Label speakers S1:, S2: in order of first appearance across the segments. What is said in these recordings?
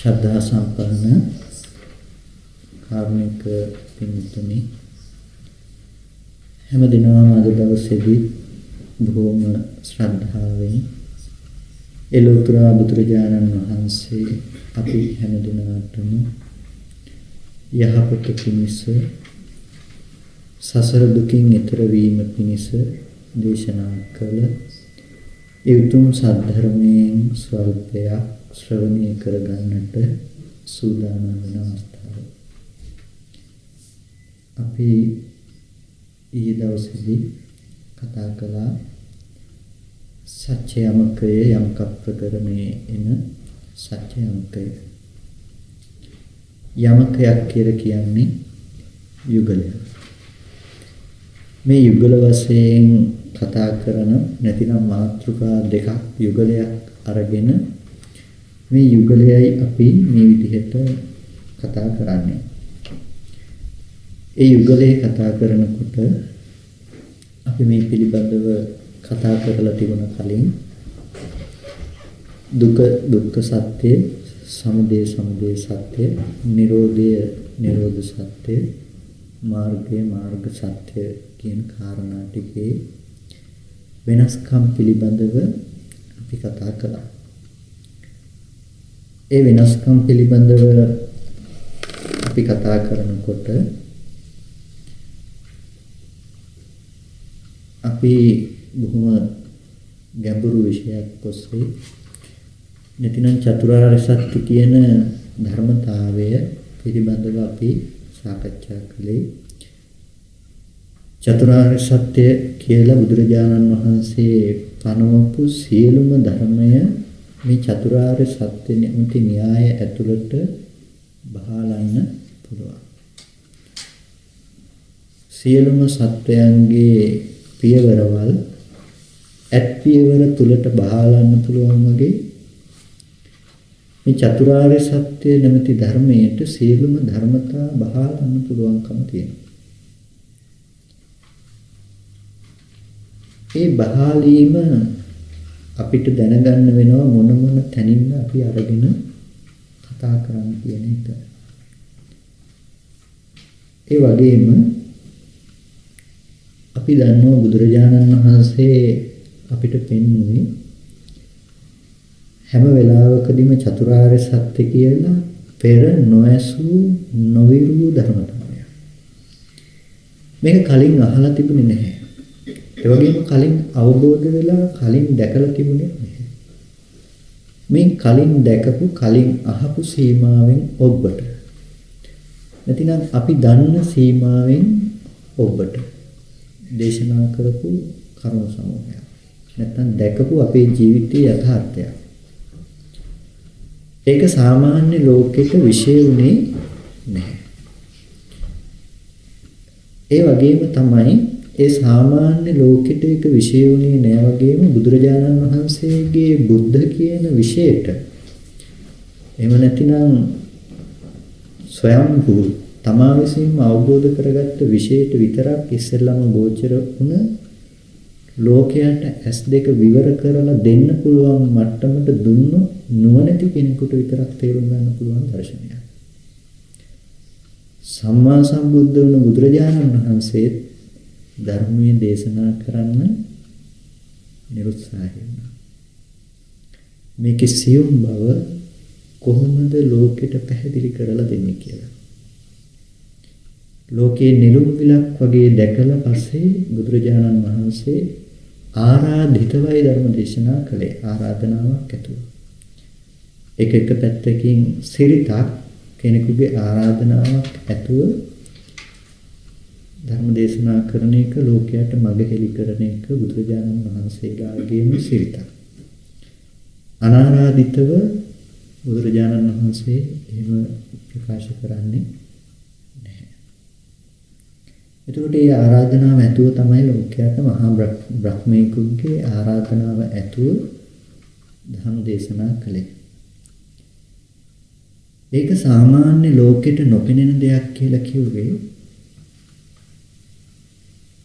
S1: ශ්‍රද්ධා සම්පන්න කාරුණික පින්තුනි හැම දිනම අද දවසේදී බොහෝම ශ්‍රද්ධාවෙන් එලෝතර බුදුරජාණන් වහන්සේ අපි හැම දිනකටම යහපත පිණිස සසර දුකින් ඈතර වීම පිණිස දේශනා කළ ඒ උතුම් සද්ධර්මයෙන් ස්වල්පයක් ශ්‍රවණය කරගන්නට සූදානම් වෙන අවස්ථාව. අපි ඊයේ දවසේදී කතා කළා සත්‍ය යමකයේ යමක ප්‍රකරණයේ එන සත්‍ය යමකය. යමකයක් කියලා කියන්නේ යුගලයක්. මේ යුගල වශයෙන් කතා කරන නැතිනම් මාතෘකා දෙකක් යුගලයක් අරගෙන මේ යුගලයයි අපි මේ විදිහට කතා කරන්නේ. ඒ යුගලේ කතා කරනකොට අපි මේ පිළිබඳව කතා කරලා තිබුණ කලින් දුක දුක්ඛ සත්‍ය, සමුදය සමුදය සත්‍ය, නිරෝධය නිරෝධ සත්‍ය, මාර්ගය මාර්ග සත්‍ය කියන කාරණා ටිකේ වෙනස්කම් පිළිබඳව අපි කතා කළා. ඒ වෙනස්කම් පිළිබඳව අපි කතා කරනකොට අපි බොහොම ගැඹුරු විෂයක් ඔස්සේ නැතිනම් චතුරාර්ය සත්‍ය කියන ධර්මතාවය පිළිබඳව අපි සාකච්ඡා කළේ. චතුරාර්ය සත්‍ය කියලා බුදුරජාණන් වහන්සේ පනවපු සියලුම ධර්මය මේ චතුරාර්ය සත්‍ය නිමිති න්‍යාය ඇතුළත බහලන්න පුළුවන්. සියලුම සත්‍යයන්ගේ පියවරවල් ඇත් පියවර තුලට බහලන්න පුළුවන් වගේ මේ චතුරාර්ය සත්‍ය නිමිති ධර්මයට සියලුම ධර්මතා බහලන්න පුළුවන්කම තියෙනවා. ඒ බහලීම අපිට දැනගන්න වෙනවා මොන මොන තැනින්ද අපි අරගෙන කතා කරන්න කියන එක. ඒ වගේම අපි දන්නවා බුදුරජාණන් වහන්සේ අපිට පෙන්වුවේ හැම වෙලාවකදීම චතුරාර්ය සත්‍ය කියලා පෙර නොඇසූ නොවිරු ධර්මතාවය. මේක කලින් අහලා තිබුණේ නැහැ. ඒ වගේම කලින් අවබෝධ වෙලා කලින් දැකලා තිබුණේ නැහැ. මේ කලින් දැකපු කලින් අහපු සීමාවෙන් ඔබට නැතිනම් අපි දන්න සීමාවෙන් ඔබට දේශනා කරපු කරුණු සමූහයක් නැත්නම් දැකපු අපේ ජීවිතයේ යථාර්ථය. ඒක සාමාන්‍ය ලෝකෙට විශේෂ උනේ නැහැ. ඒ වගේම තමයි ඒ සාමාන්‍ය ලෝකෙට එක විශේෂ උනේ නෑ වගේම බුදුරජාණන් වහන්සේගේ බුද්ධ කියන විශේෂයට එහෙම නැතිනම් ස්වයම්භූ තමා විසින්ම අවබෝධ කරගත්ත විශේෂයට විතරක් ඉස්සෙල්ලාම ගෝචර වුණ ලෝකයට S2 විවර කරලා දෙන්න පුළුවන් මට්ටමට දුන්නු නුවණැති කෙනෙකුට විතරක් තේරුම් ගන්න පුළුවන් දර්ශනයක්. සම්මා සම්බුද්ධ වුණ බුදුරජාණන් වහන්සේ ධර්මයේ දේශනා කරන්න නිරුත්සාහය වුණා. මේකේ සියුම් බව කොහොමද ලෝකෙට පැහැදිලි කරලා දෙන්නේ කියලා. ලෝකේ නිලුම් විලක් වගේ දැකලා පස්සේ බුදුරජාණන් වහන්සේ ආරාධිතවයි ධර්ම දේශනා කළේ. ආරාධනාවක් ඇතුව. එක පැත්තකින් සිරිතක් කෙනෙකුගේ ආරාධනාවක් ඇතුව ධර්ම දේශනා කරන එක ලෝකයට මඟහෙලි කරන එක බුදුරජාණන් වහන්සේලාගේම සිරිතක්. අනාරාධිතව බුදුරජාණන් වහන්සේ එහෙම ප්‍රකාශ කරන්නේ නැහැ. එතකොට මේ ආරාධනාව ඇතුව තමයි ලෝකයට මහා බ්‍රහ්මීකුගේ ආරාධනාව ඇතුව ධර්ම දේශනා කළේ. ඒක සාමාන්‍ය ලෝකෙට නොපෙනෙන දෙයක් කියලා කිව්වේ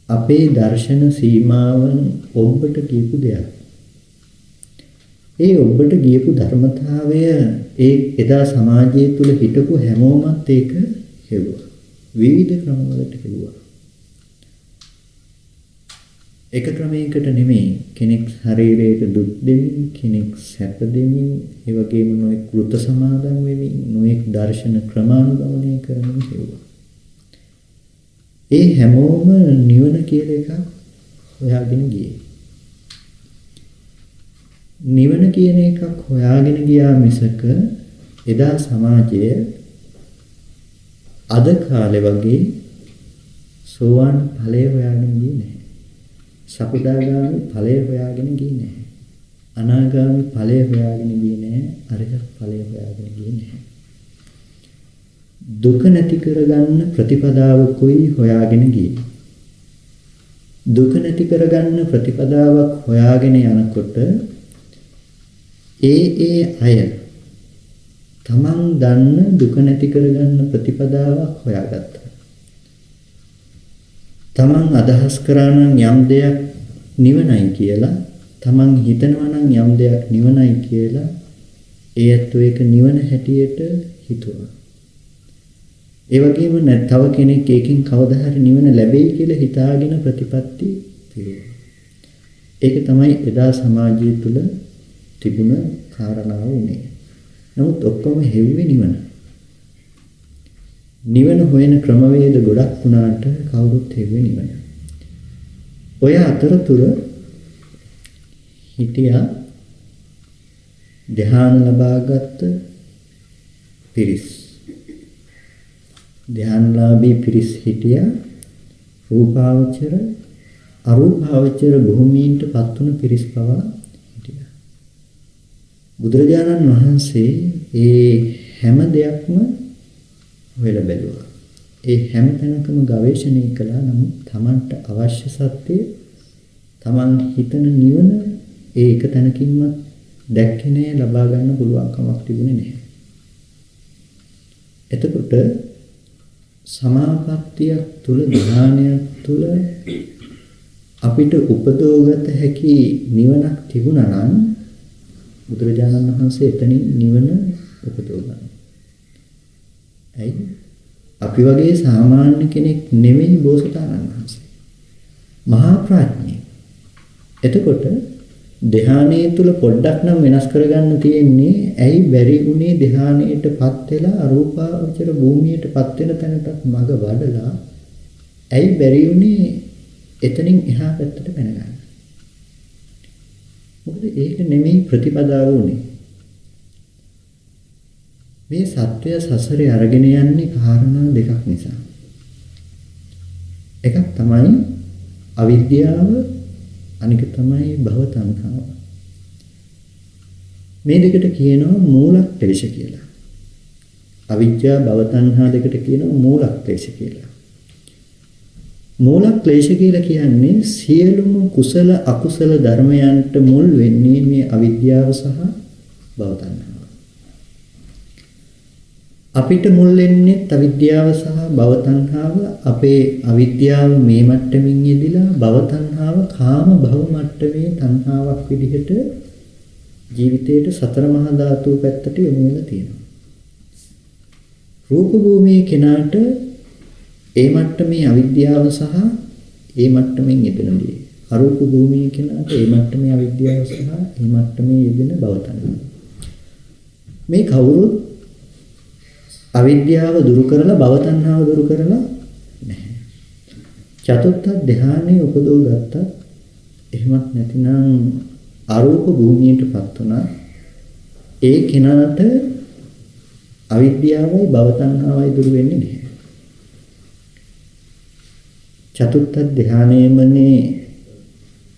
S1: අපේ දර්ශන සීමාවන් ඔබට කියපු දෙයක්. ඒ ඔබට ගියපු ධර්මතාවය ඒ එදා සමාජය තුල හිටපු හැමෝමත් ඒක හෙව්වා. විවිධ ක්‍රමවලට හෙව්වා. එක ක්‍රමයකට නෙමෙයි කෙනෙක් ශරීරයට දුක් දෙමින් කෙනෙක් සැප දෙමින් ඒ වගේම නොයෙක් කෘත සමාදන් වෙමින් නොයෙක් දර්ශන ක්‍රමානුගමනය කරමින් හෙව්වා. ඒ හැමෝම නිවන කියලා එකක් හොයාගෙන ගියේ. නිවන කියන එකක් හොයාගෙන ගියා මිසක එදා සමාජය අද කාලේ වගේ සෝවාන් ඵලය හොයාගෙන ගියේ නැහැ. සකදාගාමි ඵලය හොයාගෙන ගියේ නැහැ. අනාගාමි ඵලය හොයාගෙන ගියේ නැහැ. අරිහත් ඵලය හොයාගෙන ගියේ නැහැ. දුක නැති කරගන්න ප්‍රතිපදාවකුයි හොයාගෙන ගියේ. දුක නැති කරගන්න ප්‍රතිපදාවක් හොයාගෙන යනකොට ඒ අය තමන් දන්න දුක නැති කරගන්න ප්‍රතිපදාවක් හොයාගත්තා. තමන් අදහස් කරා නම් යම් දෙයක් නිවනයි කියලා, තමන් හිතනවා නම් යම් දෙයක් නිවනයි කියලා, ඒත් ඒක නිවන හැටියට හිතුවා. ඒ වගේම තව කෙනෙක් ඒකෙන් කවදා හරි නිවන ලැබෙයි කියලා හිතාගෙන ප්‍රතිපත්ති පිළිවෙල. ඒක තමයි එදා සමාජය තුල තිබුණ කාරණාව උනේ. නමුත් ඔක්කොම හෙව්වේ නිවන. නිවන හොයන ක්‍රමවේද ගොඩක් වුණාට කවුරුත් හෙව්වේ නිවන. ඔය අතරතුර හිටියා ධ්‍යාන ලබාගත් පිරිස්. ධ්‍යානලාභී පිරිස් හිටියා රූපාවචර අරූපාවචර භූමීන්ට පත් වුණ පිරිස් පවා හිටියා. බුදුරජාණන් වහන්සේ ඒ හැම දෙයක්ම හොයලා බැලුවා. ඒ හැම තැනකම ගවේෂණය කළා. නමුත් Tamanට අවශ්‍ය සත්‍යය Taman හිතන නිවන ඒ එක තැනකින්වත් දැක්කේ නැහැ, ලබා ගන්න පුළුවන් කමක් තිබුණේ නැහැ. එතකොට සමාපත්තියක් තුල ධ්‍යානයක් තුල අපිට උපදෝගත හැකි නිවනක් තිබුණා නම් බුදුරජාණන් වහන්සේ එතනින් නිවන උපදෝගනවා. ඇයි? අපි වගේ සාමාන්‍ය කෙනෙක් නෙමෙයි බෝසතාණන් වහන්සේ. මහා ප්‍රඥේ. එතකොට ධ්‍යානයේ තුල පොඩ්ඩක් නම් වෙනස් කරගන්න තියෙන්නේ. ඇයි බැරි උනේ ධ්‍යානයටපත් වෙලා අරූපාවචර භූමියටපත් වෙන තැනට මග වඩලා ඇයි බැරි උනේ එතනින් එහා පැත්තට පැන ගන්න? මොකද ඒක නෙමෙයි ප්‍රතිපදාව උනේ. මේ සත්‍ය සසරේ අරගෙන යන්නේ කාරණා දෙකක් නිසා. එකක් තමයි අවිද්‍යාව, අනික තමයි භව තණ්හාව. මේ දෙකට කියනවා මූලක් ක්ලේශ කියලා. අවිද්‍යාව භව තණ්හා දෙකට කියනවා මූලක් ක්ලේශ කියලා. මූලක් ක්ලේශ කියලා කියන්නේ සියලුම කුසල අකුසල ධර්මයන්ට මුල් වෙන්නේ මේ අවිද්‍යාව සහ භව තණ්හාව. අපිට මුල් වෙන්නේ අවිද්‍යාව සහ භව තණ්හාව. අපේ අවිද්‍යාව මේ මට්ටමින් යෙදිලා භව තණ්හාව කාම භව මට්ටමේ තණ්හාවක් විදිහට ජීවිතේට සතර මහා ධාතු පැත්තට යොමු වෙලා තියෙනවා. රූප භූමියේ කෙනාට ඒ මට්ටමේ අවිද්‍යාව සහ ඒ මට්ටමින් යෙදෙනදී, අරූප භූමියේ කෙනාට ඒ මට්ටමේ අවිද්‍යාව සහ ඒ මට්ටමේ යෙදෙන භව තණ්හාව. මේ කවුරුත් අවිද්‍යාව දුරු කරලා භව තණ්හාව දුරු කරලා නැහැ. චතුත්ථ ධානයේ උපදව ගත්තත් එහෙමත් නැතිනම් අරූප භූමියටපත් වුණා. ඒ කෙනාට අවිද්‍යාවයි භව තණ්හාවයි දුරු වෙන්නේ නැහැ. චතුත්ථ ධානයේමනේ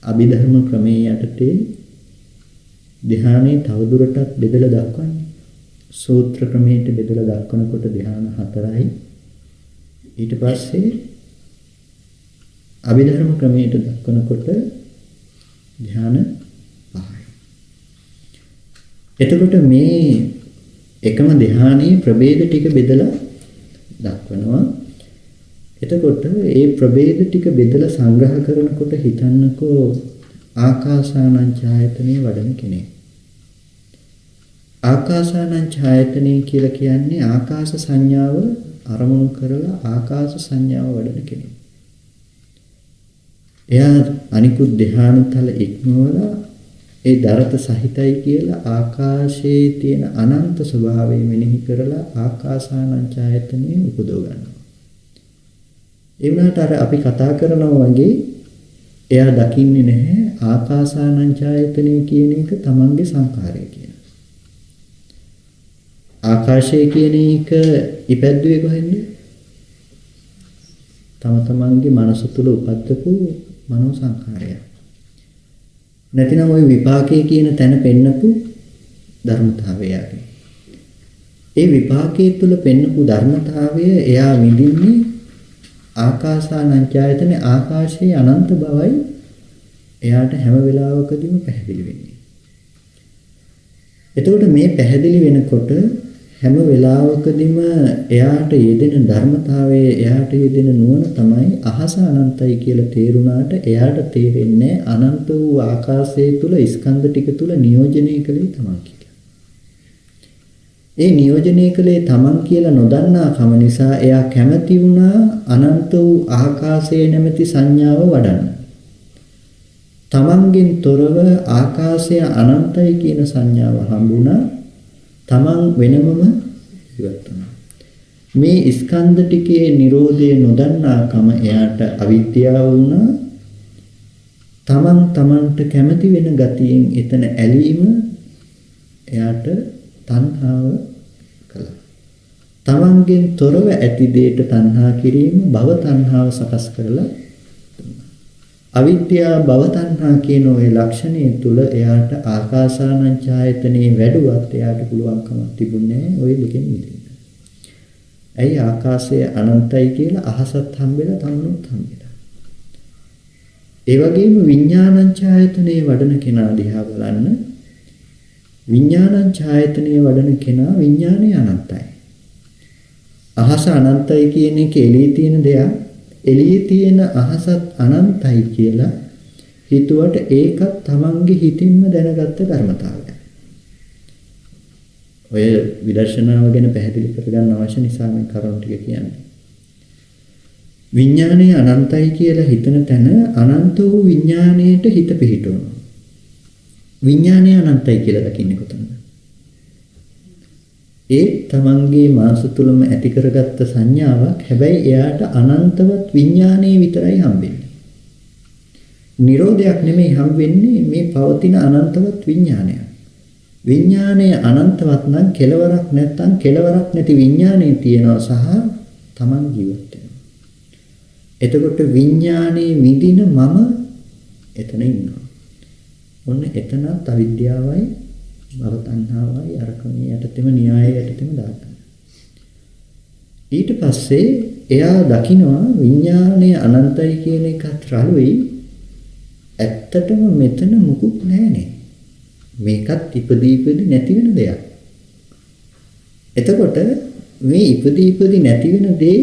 S1: අභිධර්ම ක්‍රමයේ යටතේ ධානයේ තවදුරටත් බෙදලා දක්වන්නේ. සූත්‍ර ක්‍රමයට බෙදලා දක්වනකොට ධ්‍යාන 4යි. ඊට පස්සේ අභිධර්ම ක්‍රමයට දක්වනකොට ධ්‍යාන 5යි. එතකොට මේ එකම ධ්‍යානයේ ප්‍රභේද ටික බෙදලා දක්වනවා. එතකොට ඒ ප්‍රභේද ටික බෙදලා සංග්‍රහ කරනකොට හිතන්නකෝ ආකාසානං ඡායතනෙ වඩන කෙනෙක්. ආකාසානං ඡායතනෙ කියලා කියන්නේ ආකාශ සංඥාව අරමුණු කරලා ආකාශ සංඥාව වඩන කෙනෙක්. එයා අනිකුත් ධ්‍යානතල ඉක්මවලා ඒ දරත සහිතයි කියලා ආකාශයේ තියෙන අනන්ත ස්වභාවය මෙනෙහි කරලා ආකාසානං ඡායතනෙ උපදව ගන්නවා. ඒ වුණාට අර අපි කතා කරනවා වගේ එයා දකින්නේ නැහැ ආකාසානං ඡායතනෙ කියන එක තමන්ගේ සංඛාරය කියන. ආකාශය කියන එක ඉපැද්දුවේ කොහෙන්ද? තම තමන්ගේ මනස තුල උපද්දපු මනෝ සංඛාරය. නැතිනම් ওই විපාකයේ කියන තැන පෙන්නපු ධර්මතාවයයි. ඒ විපාකයේ තුල පෙන්නපු ධර්මතාවය එයා විඳින්නේ ආකාසානං ඡායතනේ ආකාශයේ අනන්ත බවයි එයාට හැම වෙලාවකදීම පැහැදිලි වෙන්නේ. එතකොට මේ පැහැදිලි වෙනකොට හැම වෙලාවකදීම එයාට යෙදෙන ධර්මතාවයේ එයාට යෙදෙන නුවණ තමයි අහස අනන්තයි කියලා තේරුණාට එයාට තේරෙන්නේ අනන්ත වූ ආකාශයේ තුල ස්කන්ධ ටික තුල නියෝජනය කළේ තමන් කියලා. ඒ නියෝජනය කළේ තමන් කියලා නොදන්නා කම නිසා එයා කැමති වුණා අනන්ත වූ ආකාශයේ නැමැති සංඥාව වඩන්න. තමන්ගෙන් තොරව ආකාශය අනන්තයි කියන සංඥාව හම්බුණා. තමන් වෙනමම ඉවත් වුණා. මේ ස්කන්ධ ටිකේ Nirodhe නොදන්නාකම එයාට අවිද්‍යාව වුණා. තමන්ට කැමති වෙන ගතියෙන් එතන ඇලීම එයාට තණ්හාව කළා. තමන්ගෙන් තොරව ඇති දෙයට තණ්හා කිරීම භව තණ්හාව සකස් කරලා අවිද්‍යා භව තණ්හා කියන ওই ලක්ෂණය තුල එයාට ආකාසානං ඡායතනේ වැඩුවත් එයාට පුළුවන්කමක් තිබුණේ ওই දෙකෙන් මිදෙන්න. ඇයි ආකාශය අනන්තයි කියලා අහසත් හම්බෙලා තමනුත් හම්බෙලා. ඒ වගේම විඥානං ඡායතනේ වඩන කෙනා දිහා බලන්න. විඥානං ඡායතනේ වඩන කෙනා විඥානේ අනන්තයි. අහස අනන්තයි කියන එක එළියේ තියෙන දෙයක්. එළියේ තියෙන අහසත් අනන්තයි කියලා හිතුවට ඒකත් තමන්ගේ හිතින්ම දැනගත්ත ධර්මතාවයක්. ඔය විදර්ශනාව ගැන පැහැදිලි කරගන්න අවශ්‍ය නිසා මේ කරුණු ටික කියන්නේ. විඥානය අනන්තයි කියලා හිතන තැන අනන්ත වූ විඥාණයට හිත පිහිටවනවා. විඥානය අනන්තයි කියලා දකින්නේ කොතනද? ඒ තමන්ගේ මාස තුලම ඇති කරගත්ත සංඥාවක්. හැබැයි එයාට අනන්තවත් විඥානයේ විතරයි හම්බෙන්නේ. නිරෝධයක් නෙමෙයි හම්බෙන්නේ මේ පවතින අනන්තවත් විඥානයක්. විඥානය අනන්තවත් නම් කෙලවරක් නැත්නම් කෙලවරක් නැති විඥානයේ තියෙනවා සහ තමන් ජීවත් වෙනවා. එතකොට විඥානයේ විඳින මම එතන ඉන්නවා. ඔන්න එතනත් අවිද්‍යාවයි භව තණ්හාවයි අරකමී යටතෙම න්‍යාය යටතෙම දාගන්න. ඊට පස්සේ එයා දකිනවා විඥානය අනන්තයි කියන එකත් රළුයි. ඇත්තටම මෙතන මුකුත් නැහැනේ. මේකත් ඉපදී නැති වෙන දෙයක්. එතකොට මේ ඉපදී නැති වෙන දේ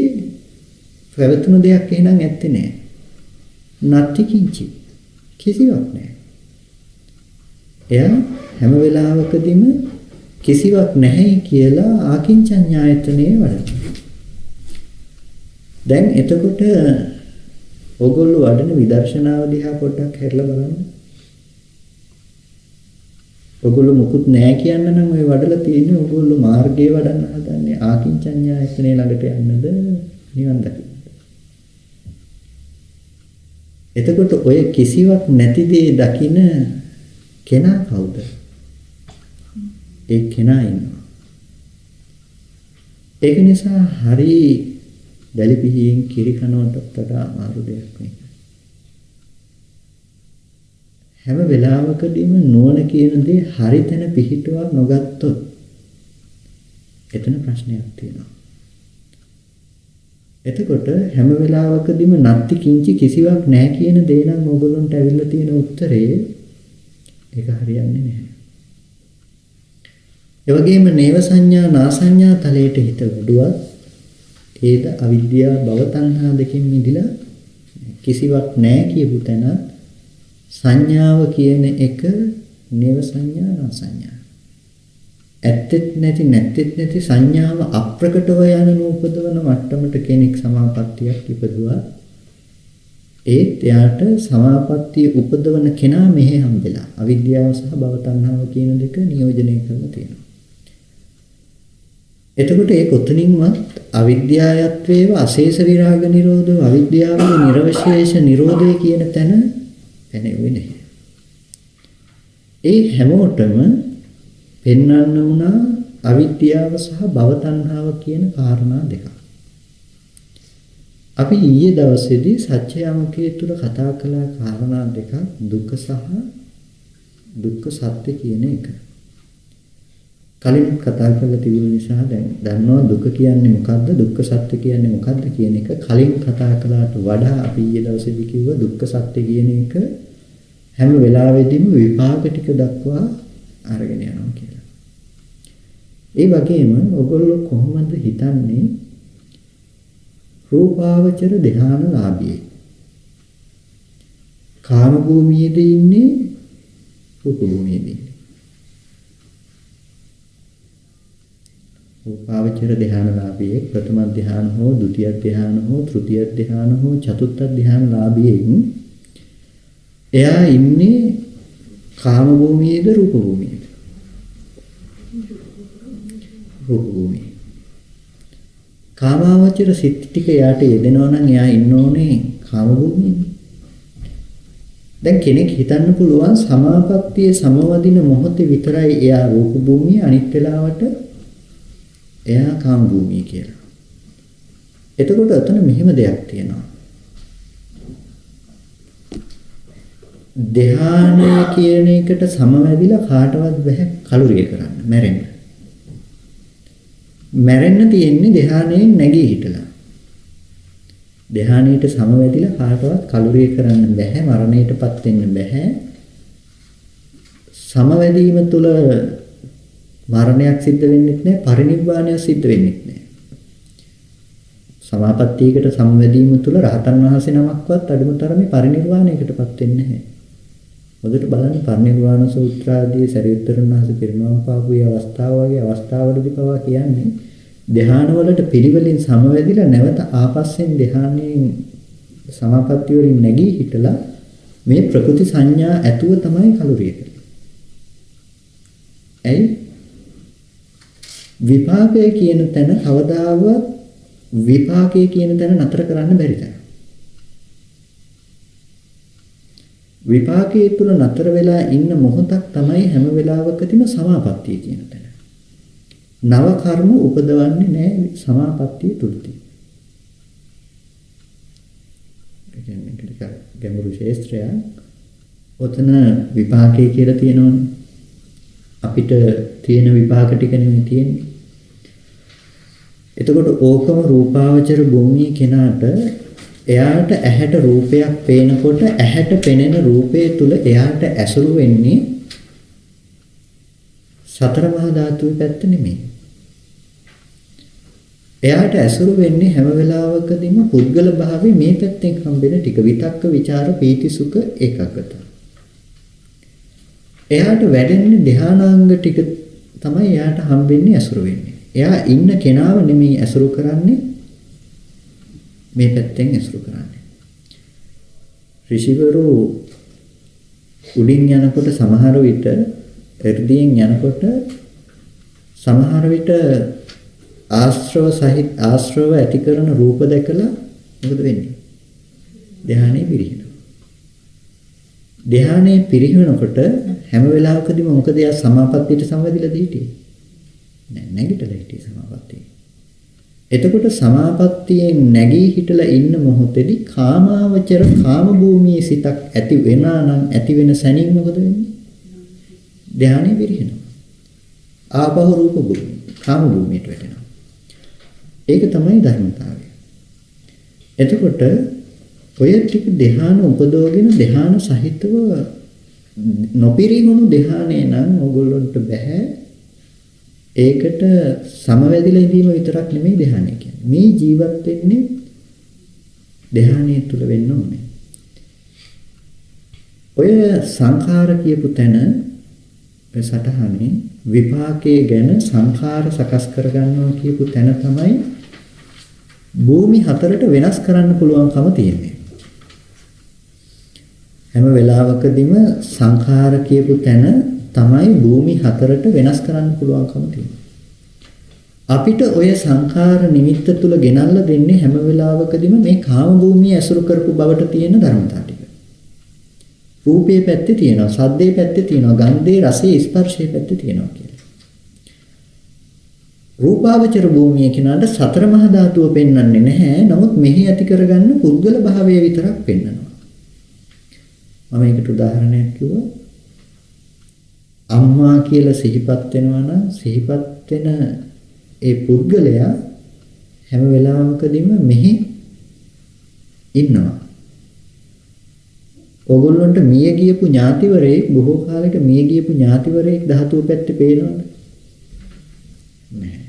S1: පැවතුණු දෙයක් එහෙනම් ඇත්තේ නැහැ. නැති කිංචි කිසිවක් නැහැ. එයා හැම වෙලාවකදීම කිසිවක් නැහැ කියලා ආකින්චඤ්ඤායතනේ වඩනවා. දැන් එතකොට ඕගොල්ලෝ වඩන විදර්ශනාව දිහා පොඩ්ඩක් හැරලා බලන්න. ඕගොල්ලෝ මුකුත් නැහැ කියන්න නම් ඔය වඩලා තියෙන්නේ ඕගොල්ලෝ මාර්ගයේ වඩන්න හදන්නේ ආකින්චඤ්ඤායතනේ ළඟට යන්නද නිවන් දකින්නද? එතකොට ඔය කිසිවක් නැති දේ දකින කෙනා කවුද? ඒ කෙනා ඉන්නවා. ඒක නිසා හරි දැලිපිහියෙන් කිරි කනවටත් වඩා අමාරු දෙයක් මේක. හැම වෙලාවකදීම නුවණ කියන දේ හරි තැන පිහිටුවා නොගත්තොත් එතන ප්‍රශ්නයක් තියෙනවා. එතකොට හැම වෙලාවකදීම නැති කිංචි කිසිවක් නැහැ කියන දේ නම් ඔයගොල්ලන්ට ඇවිල්ලා තියෙන උත්තරේ ඒක හරියන්නේ නැහැ. ඒ වගේම නේව සංඥා නා සංඥා තලයට හිත වැඩුවත් ඒද අවිද්‍යාව භව තණ්හා දෙකෙන් මිදිලා කිසිවක් නැහැ කියපු තැන සංඥාව කියන එක නේව සංඥා නා සංඥා. ඇත්තෙත් නැති සංඥාව අප්‍රකටව යන නූපදවන මට්ටමට කෙනෙක් සමාපත්තියක් ඉපදුවා. ඒත් එයාට සමාපත්තිය උපදවන කෙනා මෙහෙ හම්බෙලා අවිද්‍යාව සහ භව තණ්හාව කියන දෙක නියෝජනය කරලා තියෙනවා. එතකොට ඒ කොතනින්වත් අවිද්‍යාවත්වේව අශේෂ විරාග නිරෝධව අවිද්‍යාවේ නිර්වශේෂ නිරෝධය කියන තැන පැනෙන්නේ නැහැ. ඒ හැමෝටම පෙන්වන්න උනා අවිද්‍යාව සහ භව තණ්හාව කියන කාරණා දෙකක්. අපි ඊයේ දවසේදී සත්‍යයමකයේ තුල කතා කළ කාරණා දෙකක් දුක්ඛ සහ දුක්ඛ සත්‍ය කියන එක. කලින් කතා කරලා තිබුණ නිසා දැන් දන්නවා දුක කියන්නේ මොකද්ද දුක්ඛ සත්‍ය කියන්නේ මොකද්ද කියන එක. කලින් කතා කළාට වඩා අපි ඊයේ දවසේදී කිව්වා දුක්ඛ සත්‍ය කියන එක හැම වෙලාවෙදීම විපාක ටික දක්වා අරගෙන යනවා කියලා. ඒ වගේම ඔයගොල්ලෝ කොහොමද හිතන්නේ රූපාවචර ධානලාභී කාම භූමියේදී ඉන්නේ රූප භූමියේදී රූපාවචර ධානලාභී ප්‍රථම ධාන හෝ ဒုတိ ය ධාන හෝ තෘතිය ධාන හෝ චතුර්ථ ධානලාභීන් එයා ඉන්නේ කාම භූමියේද රූප භූමියේද රූප භූමියේ කාමාවචර සිත් ටික යාට යෙදෙනවා නම් එයා ඉන්න ඕනේ කාම භූමියේ. දැන් කෙනෙක් හිතන්න පුළුවන් සමාපත්තියේ සමවදින මොහොතේ විතරයි එයා රූප භූමියේ අනිත් වෙලාවට එයා කාම භූමිය කියලා. එතකොට අතන මෙහෙම දෙයක් තියෙනවා. ධානය කියන එකට සමවැදිලා කාටවත් බෑ කලුරිය කරන්න, මැරෙන්න. මැරෙන්න තියෙන්නේ ධානයෙන් නැගී හිටලා. ධානයට සමවැදිලා කාටවත් කලුරිය කරන්න බෑ, මරණයටපත් වෙන්න බෑ. සමවැදීම තුළ මරණයක් සිද්ධ වෙන්නේ නැහැ, පරිනිබ්බාණයක් සිද්ධ වෙන්නේ නැහැ. සමාපත්තියකට සමවැදීම තුළ රහතන් වහන්සේ නමක්වත් අඩුම තරමේ පරිනිර්වාණයකටපත් වෙන්නේ නැහැ. මොකද බලන්න පරිනිර්වාණ සූත්‍ර ආදී සරියුත්තරුන් වහන්සේ පිරිනවම් පාපු මේ අවස්ථාව වගේ අවස්ථාවලදී පවා කියන්නේ ධ්‍යාන වලට පිළිවෙලින් සමවැදිලා නැවත ආපස්සෙන් ධ්‍යානයෙන් සමාපත්තිය වලින් නැගී හිටලා මේ ප්‍රකෘති සංඥා ඇතුව තමයි කලුරිය කරන්නේ. ඇයි? විපාකය කියන තැන කවදාවත් විපාකය කියන තැන නතර කරන්න බැරි තැන. විපාකයේ තුල නතර වෙලා ඉන්න මොහොතක් තමයි හැම වෙලාවකදීම සමාපත්තිය කියන තැන. නව කර්ම උපදවන්නේ නැහැ සමාපත්තිය තුලදී. ඒ කියන්නේ ටිකක් ගැඹුරු ශාස්ත්‍රයක්. ඔතන විපාකයේ කියලා තියෙනවනේ. අපිට තියෙන විපාක ටික නෙමෙයි තියෙන්නේ. එතකොට ඕකම රූපාවචර භූමියේ කෙනාට එයාට ඇහැට රූපයක් පේනකොට ඇහැට පෙනෙන රූපය තුල එයාට ඇසුරු වෙන්නේ සතර මහා ධාතුවේ පැත්ත නෙමෙයි. එයාට ඇසුරු වෙන්නේ හැම වෙලාවකදීම පුද්ගල භාවයේ මේ පැත්තෙන් හම්බෙන ටික විතක්ක ਵਿਚාර පීති සුඛ ඒකගත. එයාට වැඩෙන්නේ ධානාංග ටික තමයි එයාට හම්බෙන්නේ ඇසුරු වෙන්නේ. එයා ඉන්න කෙනාව නෙමෙයි ඇසුරු කරන්නේ මේ පැත්තෙන් ඇසුරු කරන්නේ. ඍෂිවරු උඩින් යනකොට සමහර විට එර්දියෙන් යනකොට සමහර විට ආශ්‍රව ඇති කරන රූප දැකලා මොකද වෙන්නේ? ධානයේ පිරිනව. ධානයේ පිරිනවනකොට හැම වෙලාවකදීම මොකද යා සමාපත්තියට සමවැදිලා හිටියේ? නැගිටලා හිටියේ සමාපත්තියේ. එතකොට සමාපත්තියෙන් නැගී හිටලා ඉන්න මොහොතේදී කාමාවචර කාම භූමියේ සිතක් ඇති වෙනා නම් ඇති වෙන සැනින් මොකද වෙන්නේ? ධානයේ පිරිනව. ආපහු රූප භූමිය කාම භූමියට වැටෙනවා. ඒක තමයි ධර්මතාවය. එතකොට ඔය ටික ධ්‍යාන උපදවගෙන ධ්‍යාන සහිතව නොපිරිහුණු ධ්‍යානේ නම් ඕගොල්ලන්ට බෑ. ඒකට සමවැදිලා ඉඳීම විතරක් නෙමෙයි ධ්‍යානය කියන්නේ. මේ ජීවත් වෙන්නේ ධ්‍යානයේ තුල වෙන්න ඕනේ. ඔය සංඛාර කියපු තැන සටහනේ විපාකයේ ගැන සංඛාර සකස් කරගන්නවා කියපු තැන තමයි භූමි හතරට වෙනස් කරන්න පුළුවන්කම තියෙන්නේ. හැම වෙලාවකදීම සංඛාර කියපු තැන තමයි භූමි හතරට වෙනස් කරන්න පුළුවන්කම තියෙන්නේ. අපිට ඔය සංඛාර නිමිත්ත තුල ගෙනල්ලා දෙන්නේ හැම වෙලාවකදීම මේ කාම භූමිය ඇසුරු කරපු බවට තියෙන ධර්මතා ටික. රූපේ පැත්තේ තියෙනවා, ශබ්දේ පැත්තේ තියෙනවා, ගන්ධේ, රසේ, ස්පර්ශේ පැත්තේ තියෙනවා කියලා. රූපාවචර භූමිය කියනවාට සතර මහා ධාතුව පෙන්වන්නේ නැහැ. නමුත් මෙහි ඇති කරගන්න පුද්ගල භාවය විතරක් පෙන්වනවා. මම ඒකට උදාහරණයක් කිව්වා. අම්මා කියලා සිහිපත් වෙනවා නම් සිහිපත් වෙන ඒ පුද්ගලයා හැම වෙලාවකදීම මෙහි ඉන්නවා. ඕගොල්ලන්ට මිය ගියපු ඥාතිවරයෙක් බොහෝ කාලයක මිය ගියපු ඥාතිවරයෙක් ධාතුව පැත්තේ පේනවද? නැහැ.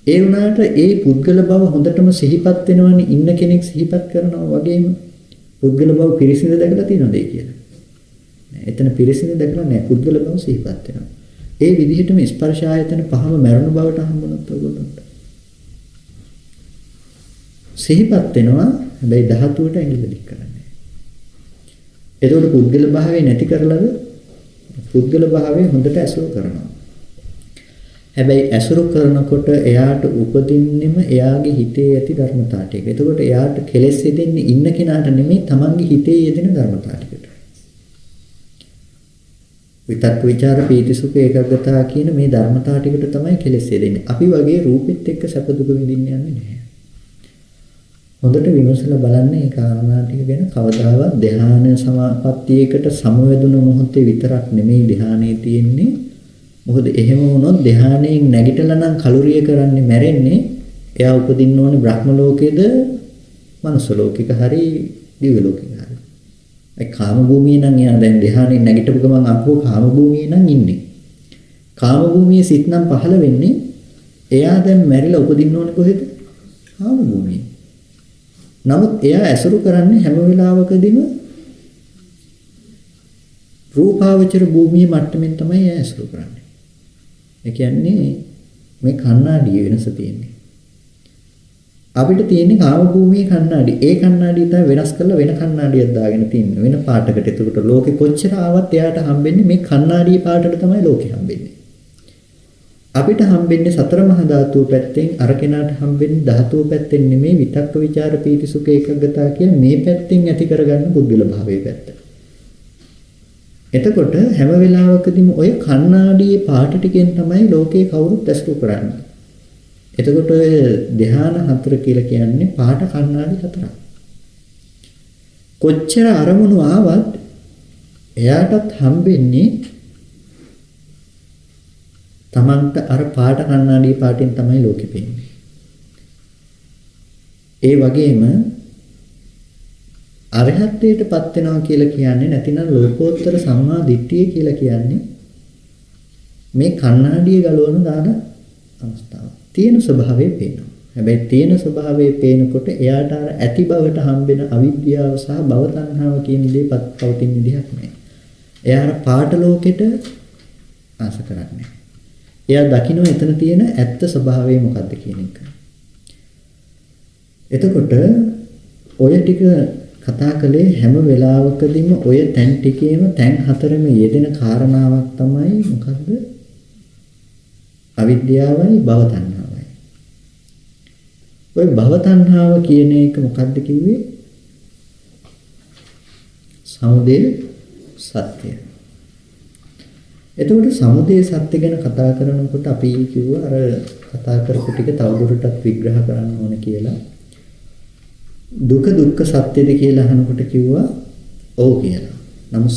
S1: ඒ වුණාට ඒ පුද්ගල බව හොඳටම සිහිපත් වෙනවනේ ඉන්න කෙනෙක් සිහිපත් කරනවා වගේම පුද්ගල බව පිරිසිදු දැකලා තියෙනවද කියලා? නෑ. එතන පිරිසිදු දැකලා නෑ. පුද්ගල බව සිහිපත් වෙනවා. ඒ විදිහටම ස්පර්ශ ආයතන පහම මරණ බවට හම්බුනොත් ඔයගොල්ලන්ට සිහිපත් වෙනවා. හැබැයි ධාතුවට ඇඟිල්ල දික් කරන්නේ. එතකොට පුද්ගල භාවය නැති කරලාද? පුද්ගල භාවය හොඳට ඇසුරු කරනවා. හැබැයි ඇසුරු කරනකොට එයාට උපදින්නෙම එයාගේ හිතේ ඇති ධර්මතාව ටික. එතකොට එයාට කෙලෙස් යෙදෙන්නේ ඉන්න කෙනාට නෙමෙයි තමන්ගේ හිතේ යෙදෙන ධර්මතාව ටිකට. විතක් විචාර පීති සුඛ ඒකාග්‍රතාව කියන මේ ධර්මතාව ටිකට තමයි කෙලෙස් යෙදෙන්නේ. අපි වගේ රූපෙත් එක්ක සැප දුක විඳින්න යන්නේ නැහැ. හොඳට විමසලා බලන්න මේ කාරණා ටික ගැන. කවදාවත් ධ්‍යාන සමාපත්තියකට සමවැදුණු මොහොතේ විතරක් නෙමෙයි ධ්‍යානයේ තියෙන්නේ. මොකද එහෙම වුණොත් ධ්‍යානයෙන් නැගිටලා නම් කලුරිය කරන්නේ මැරෙන්නේ. එයා උපදින්න ඕනේ බ්‍රහ්ම ලෝකෙද, මනුස්ස ලෝකෙක හරි දිව්‍ය ලෝකෙක හරි. ඒ කාම භූමියේ නම් එයා දැන් ධ්‍යානයෙන් නැගිටපු ගමන් අපෝ කාම භූමියේ නම් ඉන්නේ. කාම භූමියේ සිත් නම් පහළ වෙන්නේ. එයා දැන් මැරිලා උපදින්න ඕනේ කොහෙද? කාම භූමියේ. නමුත් එයා ඇසුරු කරන්නේ හැම වෙලාවකදීම රූපාවචර භූමියේ මට්ටමින් තමයි එයා ඇසුරු කරන්නේ. ඒ කියන්නේ මේ කණ්ණාඩිය වෙනස තියෙන්නේ. අපිට තියෙන්නේ කාම භූමියේ කණ්ණාඩි. ඒ කණ්ණාඩිය තමයි වෙනස් කරලා වෙන කණ්ණාඩියක් දාගෙන තින්නේ. වෙන පාටකට. එතකොට ලෝකෙ කොච්චර ආවත් එයාට හම්බෙන්නේ මේ කණ්ණාඩියේ පාටට තමයි ලෝකෙ හම්බෙන්නේ. අපිට හම්බෙන්නේ සතර මහා ධාතුව පැත්තෙන්, අර කෙනාට හම්බෙන්නේ ධාතුව පැත්තෙන් නෙමෙයි. විතක්ක ਵਿਚාර පීති සුඛ ඒකග්ගතා කියන මේ පැත්තෙන් ඇති කරගන්න පුද්ගල භාවයේ පැත්ත. එතකොට හැම වෙලාවකදීම ඔය කණ්ණාඩියේ පාට ටිකෙන් තමයි ලෝකේ කවුරුත් ඇසුරු කරන්නේ. එතකොට ඔය ධ්‍යාන හතර කියලා කියන්නේ පාට කණ්ණාඩි හතරක්. කොච්චර අරමුණු ආවත් එයාටත් හම්බෙන්නේ තමන්ට අර පාට කණ්ණාඩියේ පාටින් තමයි ලෝකෙ පේන්නේ. ඒ වගේම අරහත්ත්වයටපත් වෙනවා කියලා කියන්නේ නැතිනම් ලෝකෝත්තර සම්මා දිට්ඨිය කියලා කියන්නේ මේ කණ්ණාඩිය ගලවන දාන අවස්ථාව. තියෙන ස්වභාවය පේනවා. හැබැයි තියෙන ස්වභාවය පේනකොට එයාට අර ඇති බවට හම්බෙන අවිද්‍යාව සහ භව තණ්හාව කියන දේ පවතින විදිහක් නැහැ. එයා අර පාට ලෝකෙට ආස කරන්නේ. එයා දකින්න එතන තියෙන ඇත්ත ස්වභාවය මොකද්ද කියන එක. එතකොට ඔය ටික කතා කළේ හැම වෙලාවකදීම ඔය තැන් ටිකේම තැන් හතරෙම යෙදෙන කාරණාවක් තමයි මොකද්ද? අවිද්‍යාවයි භව තණ්හාවයි. ඔය භව තණ්හාව කියන එක මොකද්ද කිව්වේ? සමුදය සත්‍ය. එතකොට සමුදය සත්‍ය ගැන කතා කරනකොට අපි කිව්වා අර කතා කරපු ටික තවදුරටත් විග්‍රහ කරන්න ඕන කියලා. දුක දුක්ඛ සත්‍යද කියලා අහනකොට කිව්වා ඔව් කියලා. නමුත්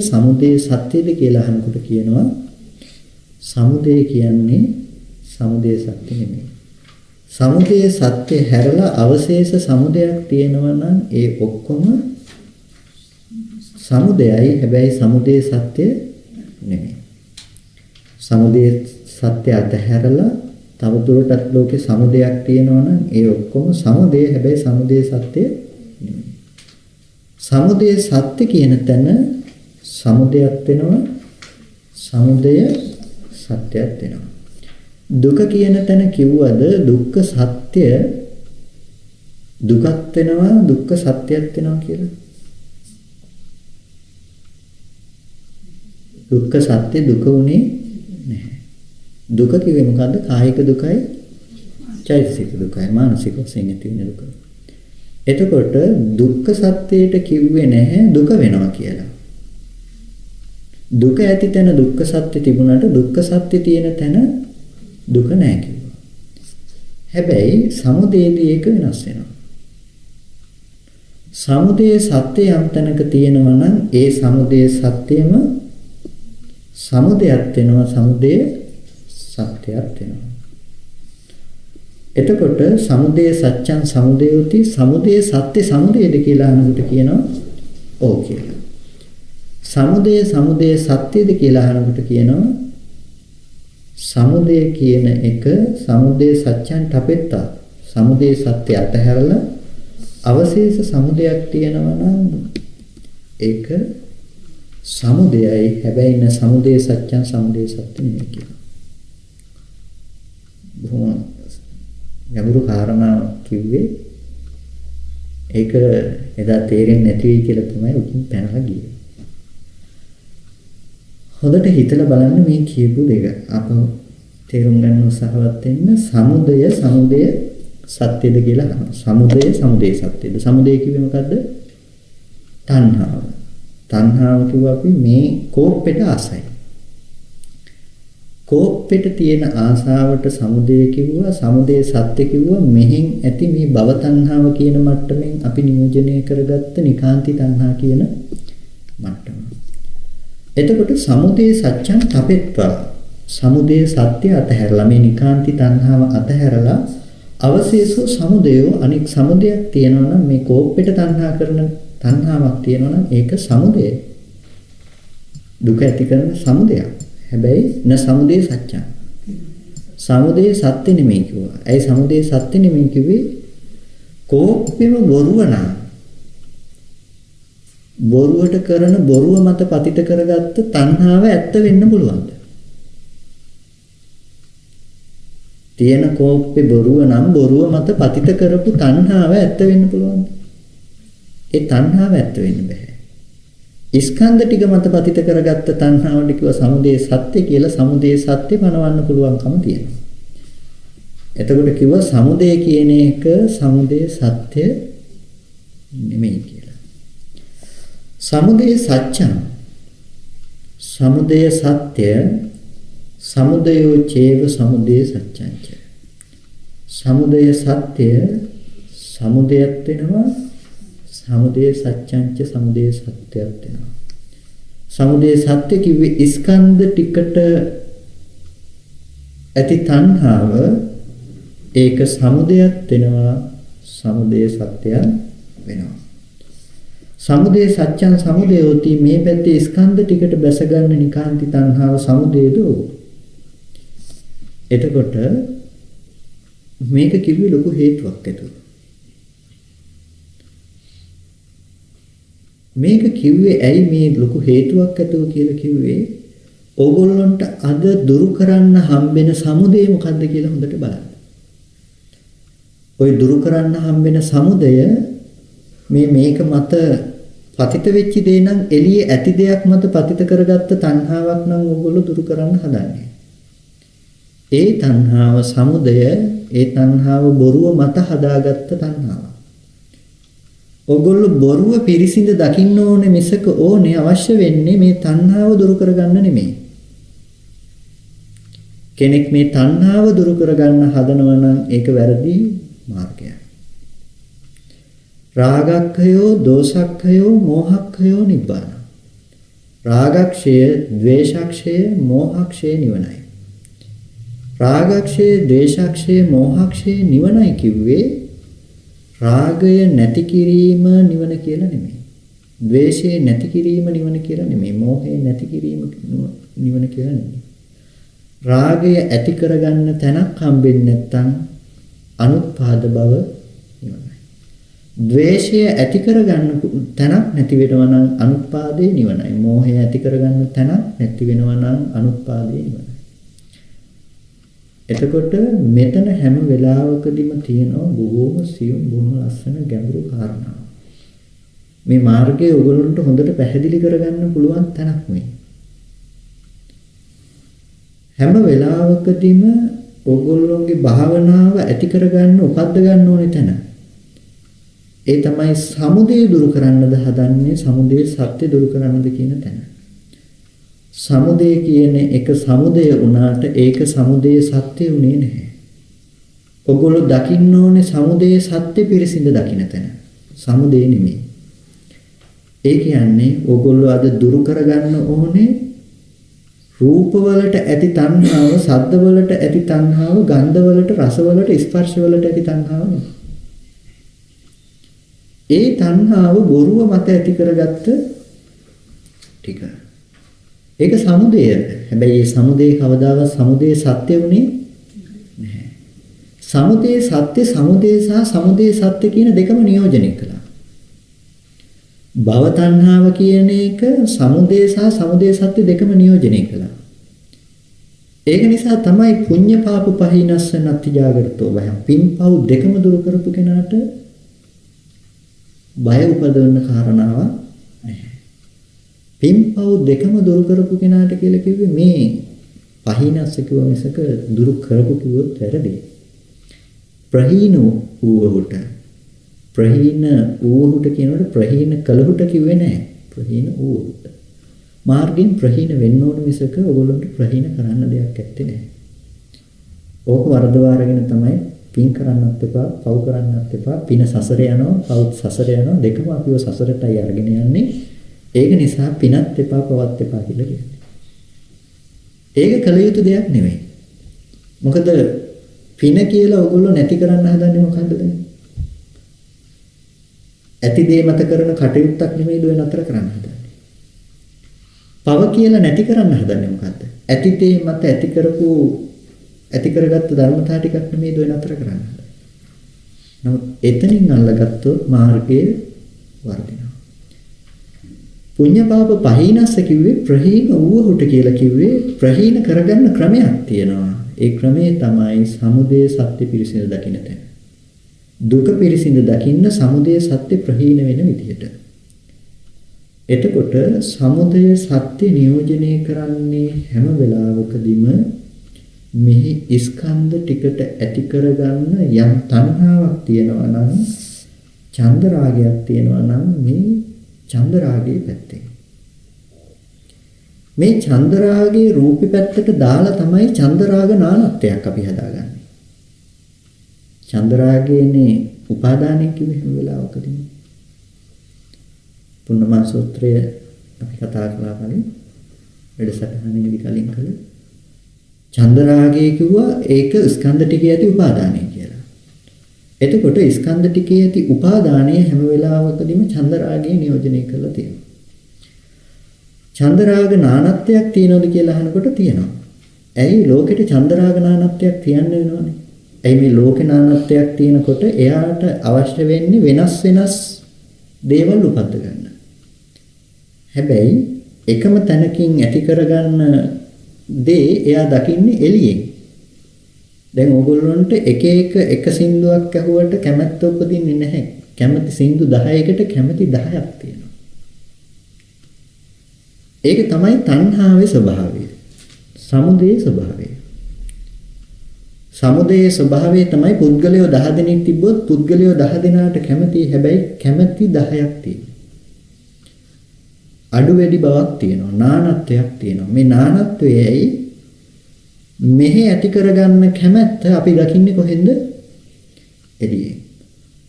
S1: සමුදය සත්‍යද කියලා අහනකොට කියනවා සමුදය කියන්නේ සමුදය සත්‍ය නෙමෙයි. සමුදය සත්‍ය හැරලා අවශේෂ සමුදයක් තියෙනවා නම් ඒ ඔක්කොම සමුදයයි. හැබැයි සමුදය සත්‍ය නෙමෙයි. සමුදය සත්‍ය අතහැරලා තව දුරටත් ලෝකේ සමුදයක් තියෙනවා නම් ඒ ඔක්කොම සමුදය. හැබැයි සමුදය සත්‍ය නෙමෙයි. සමුදය සත්‍ය කියන තැන සමුදයක් වෙනවා. සමුදය සත්‍යයක් වෙනවා. දුක කියන තැන කිව්වද දුක්ඛ සත්‍ය දුකක් වෙනවා දුක්ඛ සත්‍යයක් වෙනවා කියලා? දුක්ඛ සත්‍ය දුක උනේ නැහැ. දුක කිව්වේ මොකද්ද? කායික දුකයි, චෛතසික දුකයි, මානසික වශයෙන් ඇති වෙන දුක. එතකොට දුක්ඛ සත්‍යයට කිව්වේ නැහැ දුක වෙනවා කියලා. දුක ඇති තැන දුක්ඛ සත්‍ය තිබුණාට දුක්ඛ සත්‍ය තියෙන තැන දුක නැහැ කිව්වා. හැබැයි සමුදේදී ඒක වෙනස් වෙනවා. සමුදේ සත්‍ය යම් තැනක තියෙනවා නම් ඒ සමුදේ සත්‍යෙම සමුදයක් වෙනවා, සමුදේ සත්‍යයක් වෙනවා. එතකොට සමුදේ සත්‍යං සමුදයෝති සමුදේ සත්‍ය සමුදේද කියලා අහනකොට කියනවා ඔව් කියලා. සමුදේ සත්‍යද කියලා අහනකොට කියනවා සමුදේ කියන එක සමුදේ සත්‍යං තපෙත්තා. සමුදේ සත්‍ය අතහැරලා අවශේෂ සමුදයක් තියෙනවා නම් ඒක සමුදයයි. හැබැයි න සමුදේ සත්‍යං සමුදේ සත්‍ය නෙමෙයි කියලා. බොහොම ගැඹුරු කාරණාවක් කිව්වේ. ඒක එදා තේරෙන්නේ නැති වෙයි කියලා තමයි උකින් පැනලා ගියේ. හොඳට හිතලා බලන්න මේ කියපු දෙක. අපව තේරුම් ගන්න උත්සාහවත් වෙන්න. සමුදය සත්‍යද කියලා අහනවා. සමුදය සත්‍යද? සමුදය කිව්වේ මොකද්ද? තණ්හාව. තණ්හාව කිව්වා අපි මේ කෝප්පෙට ආසයි. කෝප්පෙට තියෙන ආසාවට සමුදය කිව්වා, සමුදය සත්‍ය කිව්වා. මෙහෙන් ඇති මේ භව තණ්හාව කියන මට්ටමින් අපි නියෝජනය කරගත්ත නිකාන්ති තණ්හා කියන මට්ටම. එතකොට සමුදය සත්‍යං තපෙත්වා. සමුදය සත්‍ය අතහැරලා මේ නිකාන්ති තණ්හාව අතහැරලා අවශේෂෝ සමුදයෝ අනික් සමුදයක් තියෙනවා නම් මේ කෝප්පෙට තණ්හා කරන තණ්හාවක් තියෙනවා නම් ඒක සමුදය. දුක ඇති කරන සමුදයක්. හැබැයි න සමුදය සත්‍යං. සමුදය සත්‍ය නෙමෙයි කිව්වා. ඇයි සමුදය සත්‍ය නෙමෙයි කිව්වේ? කෝප්පෙම බොරුව නම් බොරුවට කරන බොරුව මත පතිත කරගත්ත තණ්හාව ඇත්ත වෙන්න පුළුවන්ද? තියෙන කෝප්පේ බොරුව නම් බොරුව මත පතිත කරපු තණ්හාව ඇත්ත වෙන්න පුළුවන්ද? ඒ තණ්හාව ඇත්ත වෙන්න බෑ. ස්කන්ධ ටික මත පතිත කරගත්ත තණ්හාවට කිව්ව සමුදය සත්‍ය කියලා. සමුදය සත්‍ය පනවන්න පුළුවන්කම තියෙනවා. එතකොට කිව්ව සමුදය කියන එක සමුදය සත්‍ය නෙමෙයි කියලා. සමුදය සත්‍යං සමුදය සත්‍ය සමුදයෝ චේව සමුදය සත්‍යංච. සමුදය සත්‍ය සමුදයක් වෙනවා, සමුදය සත්‍යංච සමුදය සත්‍යයක් වෙනවා. සමුදය සත්‍ය කිව්වේ ස්කන්ධ ටිකට ඇති තණ්හාව, ඒක සමුදයක් වෙනවා, සමුදය සත්‍යයක් වෙනවා. සමුදය සත්‍යං සමුදයෝති. මේ පැත්තේ ස්කන්ධ ටිකට බැස ගන්න නිකාන්ති තණ්හාව සමුදයද? එතකොට මේක කිව්වේ ලොකු හේතුවක් ඇතුව. මේක කිව්වේ ඇයි මේ ලොකු හේතුවක් ඇතුව කියලා කිව්වේ? ඕගොල්ලන්ට අද දුරු කරන්න හම්බෙන සමුදය මොකද්ද කියලා හොඳට බලන්න. ওই දුරු කරන්න හම්බෙන සමුදය මේක මත පතිත වෙච්ච දේ නම් එළියේ ඇති දෙයක් මත පතිත කරගත්ත තණ්හාවක් නම් ඕගොල්ලෝ දුරු කරන්න හදන්නේ. ඒ තණ්හාව සමුදය, ඒ තණ්හාව බොරුව මත හදාගත්ත තණ්හාව. ඕගොල්ලෝ බොරුව පිරිසිඳ දකින්න ඕනේ මිසක ඕනේ අවශ්‍ය වෙන්නේ මේ තණ්හාව දුරු කරගන්න නෙමෙයි. කෙනෙක් මේ තණ්හාව දුරු කරගන්න හදනවා නම් ඒක වැරදි මාර්ගයක්. රාගක්ඛයෝ, දෝසක්ඛයෝ, මෝහක්ඛයෝ නිබ්බාන. රාගක්ෂය, ද්වේෂක්ෂය, මෝහක්ෂය නිවනයි. රාගක්ෂය, ද්වේෂක්ෂය, මෝහක්ෂය නිවනයි කිව්වේ රාගය නැති කිරීම නිවන කියලා නෙමෙයි. ද්වේෂය නැති කිරීම නිවන කියලා නෙමෙයි. මෝහය නැති කිරීම නිවන කියලා නෙමෙයි. රාගය ඇති කරගන්න තැනක් හම්බෙන්නේ නැත්නම් අනුත්පාද බව නිවනයි. ද්වේෂය ඇති කරගන්න තැනක් නැති වෙනවා නම් අනුත්පාදේ නිවනයි. මෝහය ඇති කරගන්න තැනක් නැති වෙනවා නම් අනුත්පාදේ නිවනයි. එතකොට මෙතන හැම වෙලාවකදීම තියෙනවා බොහෝම සියුම් බොහොම ලස්සන ගැඹුරු කාරණා. මේ මාර්ගය ඔයගොල්ලන්ට හොඳට පැහැදිලි කරගන්න පුළුවන් තැනක් මේ. හැම වෙලාවකදීම ඔයගොල්ලෝගේ භාවනාව ඇති කරගන්න උපද්ද ගන්න ඕනේ තැන. ඒ තමයි සමුදය දුරු කරන්නද හදන්නේ සමුදය සත්‍ය දුරු කරන්නද කියන තැන. සමුදය කියන එක සමුදය වුණාට ඒක සමුදය සත්‍ය උනේ නැහැ. ඔයගොල්ලෝ දකින්න ඕනේ සමුදය සත්‍ය පිරිසිඳ දකින්න තැන. සමුදය නෙමෙයි. ඒ කියන්නේ ඔයගොල්ලෝ අද දුරු කරගන්න ඕනේ රූපවලට ඇති තණ්හාව, ශබ්දවලට ඇති තණ්හාව, ගන්ධවලට, රසවලට, ස්පර්ශවලට ඇති තණ්හාව නෙමෙයි. ඒ තණ්හාව බොරුව මත ඇති කරගත්ත ටික. ඒක සමුදය. හැබැයි මේ සමුදය කවදාවත් සමුදය සත්‍ය වුණේ නැහැ. සමුදය සත්‍ය, සමුදය සහ සමුදය සත්‍ය කියන දෙකම නියෝජනය කළා. භව තණ්හාව කියන එක සමුදය සහ සමුදය සත්‍ය දෙකම නියෝජනය කළා. ඒක නිසා තමයි පුඤ්ඤ පාප පහිනස්ස නත්ති ජාගරතෝ භයං. පින්පව් දෙකම දුරු කරපු කෙනාට බය උපදවන්න කාරණාවක් නැහැ. පින්පව් දෙකම දුරු කරපු කෙනාට කියලා කිව්වේ මේ පහිනස්ස කිව්ව මිසක දුරු කරපු කිව්වොත් වැරදි. ප්‍රහීන වූවහුට ප්‍රහීන වූවහුට කියනකොට ප්‍රහීන කළහුට කිව්වේ නැහැ. ප්‍රහීන වූවහුට. මාර්ගයෙන් ප්‍රහීන වෙන්න ඕන මිසක ඔයගොල්ලන්ට ප්‍රහීන කරන්න දෙයක් ඇත්තේ නැහැ. ඕක වරදවා අරගෙන තමයි පින් කරන්නත් එපා, පව් කරන්නත් එපා. පින සසර යනවා, පව් සසර යනවා. දෙකම අපිව සසරටයි අරගෙන යන්නේ. ඒක නිසා පිනත් එපා, පවත් එපා කියලා කියන්නේ. ඒක කල යුතු දෙයක් නෙමෙයි. මොකද පින කියලා ඔයගොල්ලෝ නැති කරන්න හදන්නේ මොකද්ද දැන්? ඇති දේ මත කරන කටයුත්තක් නෙමෙයි ඔය නතර කරන්න හදන්නේ. පව කියලා නැති කරන්න හදන්නේ මොකද්ද? ඇති දේ මත ඇති කරගත්ත ධර්මතා ටිකක් නෙමෙයි ඔය නතර කරන්න හදන්නේ. නමුත් එතනින් අල්ලගත්තොත් මාර්ගයේ වර්ධිනවා. පුඤ්ඤ පාප පහිනස්ස කිව්වේ ප්‍රහීන වූහුට කියලා කිව්වේ ප්‍රහීන කරගන්න ක්‍රමයක් තියෙනවා. ඒ ක්‍රමය තමයි සමුදය සත්‍ය පිරිසිදු දකින්න තැන. දුක පිරිසිදු දකින්න සමුදය සත්‍ය ප්‍රහීන වෙන විදිහට. එතකොට සමුදය සත්‍ය නියෝජනය කරන්නේ හැම වෙලාවකදීම මෙහි ස්කන්ධ ටිකට ඇති කරගන්න යම් තණ්හාවක් තියෙනවා නම් චන්ද රාගයක් තියෙනවා නම් මේ චන්ද රාගයේ පැත්තේ මේ චන්ද රාගයේ රූපේ පැත්තට දාලා තමයි චන්ද රාග නානත්වයක් අපි හදාගන්නේ. චන්ද රාගයේනේ උපාදානය කිව්වේ හැම වෙලාවකදීම. පුන්නමා සූත්‍රය අපි කතා කළා කලින් වැඩසටහනේදී කලින් කළා. චන්ද රාගය කිව්වා ඒක ස්කන්ධ ටිකේ ඇති උපාදානය කියලා. එතකොට ස්කන්ධ ටිකේ ඇති උපාදානය හැම වෙලාවකදීම චන්ද රාගයේ නියෝජනය කරලා තියෙනවා. චන්ද රාග නානත්වයක් තියෙනවද කියලා අහනකොට තියෙනවා. ඇයි ලෝකෙට චන්ද රාග නානත්වයක් තියන්න වෙනවනේ? ඇයි මේ ලෝකේ නානත්වයක් තියෙනකොට එයාට අවශ්‍ය වෙන්නේ වෙනස් දේවල් උපද්ද ගන්න. හැබැයි එකම තැනකින් ඇති කරගන්න දේ එයා දකින්නේ එළියෙන්. දැන් ඕගොල්ලන්ට එක සින්දුවක් ඇහුවට කැමැත්ත උපදින්නේ නැහැ. කැමැති සින්දු 10කට කැමැති 10ක් තියෙනවා. ඒක තමයි තණ්හාවේ ස්වභාවය. සමුදයේ ස්වභාවය. සමුදයේ ස්වභාවය තමයි පුද්ගලයෝ 10 දෙනෙක් තිබ්බොත් පුද්ගලයෝ 10 දෙනාට කැමැති හැබැයි කැමැති 10ක් තියෙනවා. අඩු වැඩි බවක් තියෙනවා. නානත්වයක් තියෙනවා. මේ නානත්වයයි මෙහි ඇති කරගන්න කැමැත්ත අපි දකින්නේ කොහෙන්ද? එළියේ.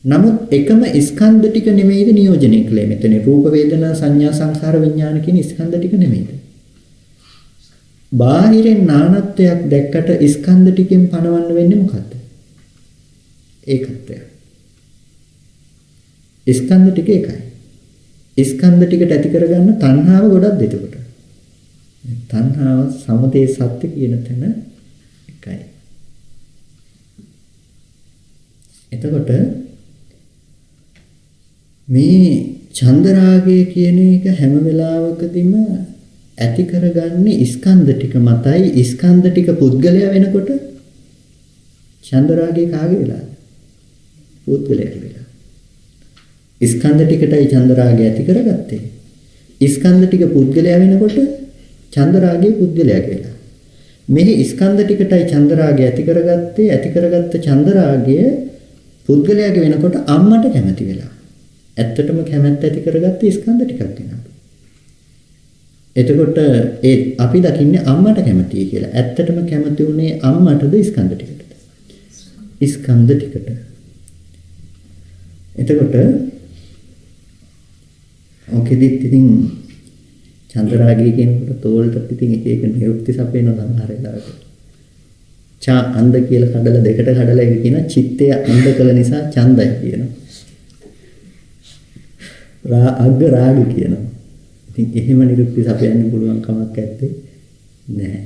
S1: නමුත් එකම ස්කන්ධ ටික නෙමෙයිද නියෝජනය කළේ මෙතන රූප වේදනා සංඥා සංඛාර විඥාන කියන ස්කන්ධ ටික නෙමෙයිද? බාහිරින් නානත්වයක් දැක්කට ස්කන්ධ ටිකෙන් පණවන්න වෙන්නේ මොකද්ද? ඒකත්වය. ස්කන්ධ ටික එකයි. ස්කන්ධ ටිකට ඇති කරගන්න තණ්හාව ගොඩක්ද එතකොට? තණ්හාව සමුදේ සත්‍ය කියන තැන එකයි. එතකොට මේ චන්දරාගය කියන එක හැම වෙලාවකදීම ඇති කරගන්නේ ස්කන්ධ ටික මතයි. ස්කන්ධ ටික පුද්ගලයා වෙනකොට ඡන්ද රාගය කාගේ වෙලාද? පුද්ගලයාගේ වෙලා. ස්කන්ධ ටිකටයි ඡන්ද රාගය ඇති කරගත්තේ. ස්කන්ධ ටික පුද්ගලයා වෙනකොට ඡන්ද රාගය පුද්ගලයාගේ වෙලා. මෙහි ස්කන්ධ ටිකටයි ඡන්ද රාගය ඇති කරගත්තේ. ඇති කරගත්ත ඡන්ද රාගය පුද්ගලයාගේ වෙනකොට අම්මට කැමති වෙලා. ඇත්තටම කැමැත්ත ඇති කරගත්තේ ස්කන්ධ ටිකක් වෙනවා. එතකොට ඒ අපි දකින්නේ අම්මට කැමතියි කියලා. ඇත්තටම කැමති උනේ අම්මටද ස්කන්ධ ටිකටද? ස්කන්ධ ටිකට. එතකොට ඔකෙදිත් ඉතින් චන්ද්‍රාගය කියනකොට තෝල්ට ඉතින් එක එක නිරුක්ති සපේන සමහර වෙලාවට. චා අන්ධ කියලා කඩලා දෙකට කඩලා ඒක කියන චිත්තය අන්ධ කළ නිසා ඡන්දය කියනවා. අග්ග රාග කියනවා. ඉතින් එහෙම නිරුක්ති සපයන්න පුළුවන් කමක් නැත්තේ නෑ.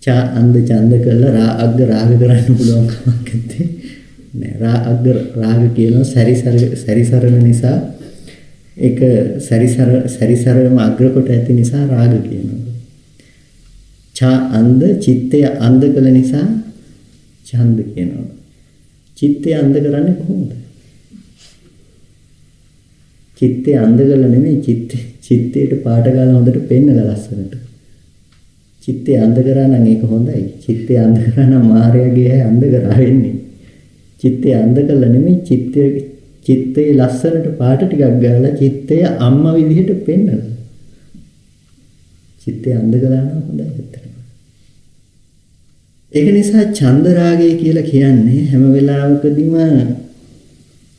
S1: චා අන්ධ ඡන්ද කළා අග්ග රාග කරන්න පුළුවන් කමක් නැත්තේ නෑ. අග්ග රාග කියනවා සැරිසරන නිසා ඒක සැරිසරම අග්‍ර කොට ඇති නිසා රාග කියනවා. චා අන්ධ චිත්තය අන්ධ කළ නිසා ඡන්ද කියනවා. චිත්තය අන්ධ කරන්නේ කොහොමද? චිත්තය අන්ධ කරලා නෙමෙයි චිත්තයට පාට ගාලා හොඳට පෙන්නලා ලස්සනට. චිත්තය අන්ධ කරා නම් ඒක හොඳයි. චිත්තය අන්ධ කරා නම් මායාවේ අන්ධ කරා වෙන්නේ. චිත්තය අන්ධ කළා නෙමෙයි චිත්තේ ලස්සනට පාට ටිකක් ගාලා චිත්තය අම්මා විදිහට පෙන්නලා. චිත්තය අන්ධ කළා නම් හොඳයි ඇත්තටම. ඒක නිසා ඡන්ද රාගය කියලා කියන්නේ හැම වෙලාවකදීම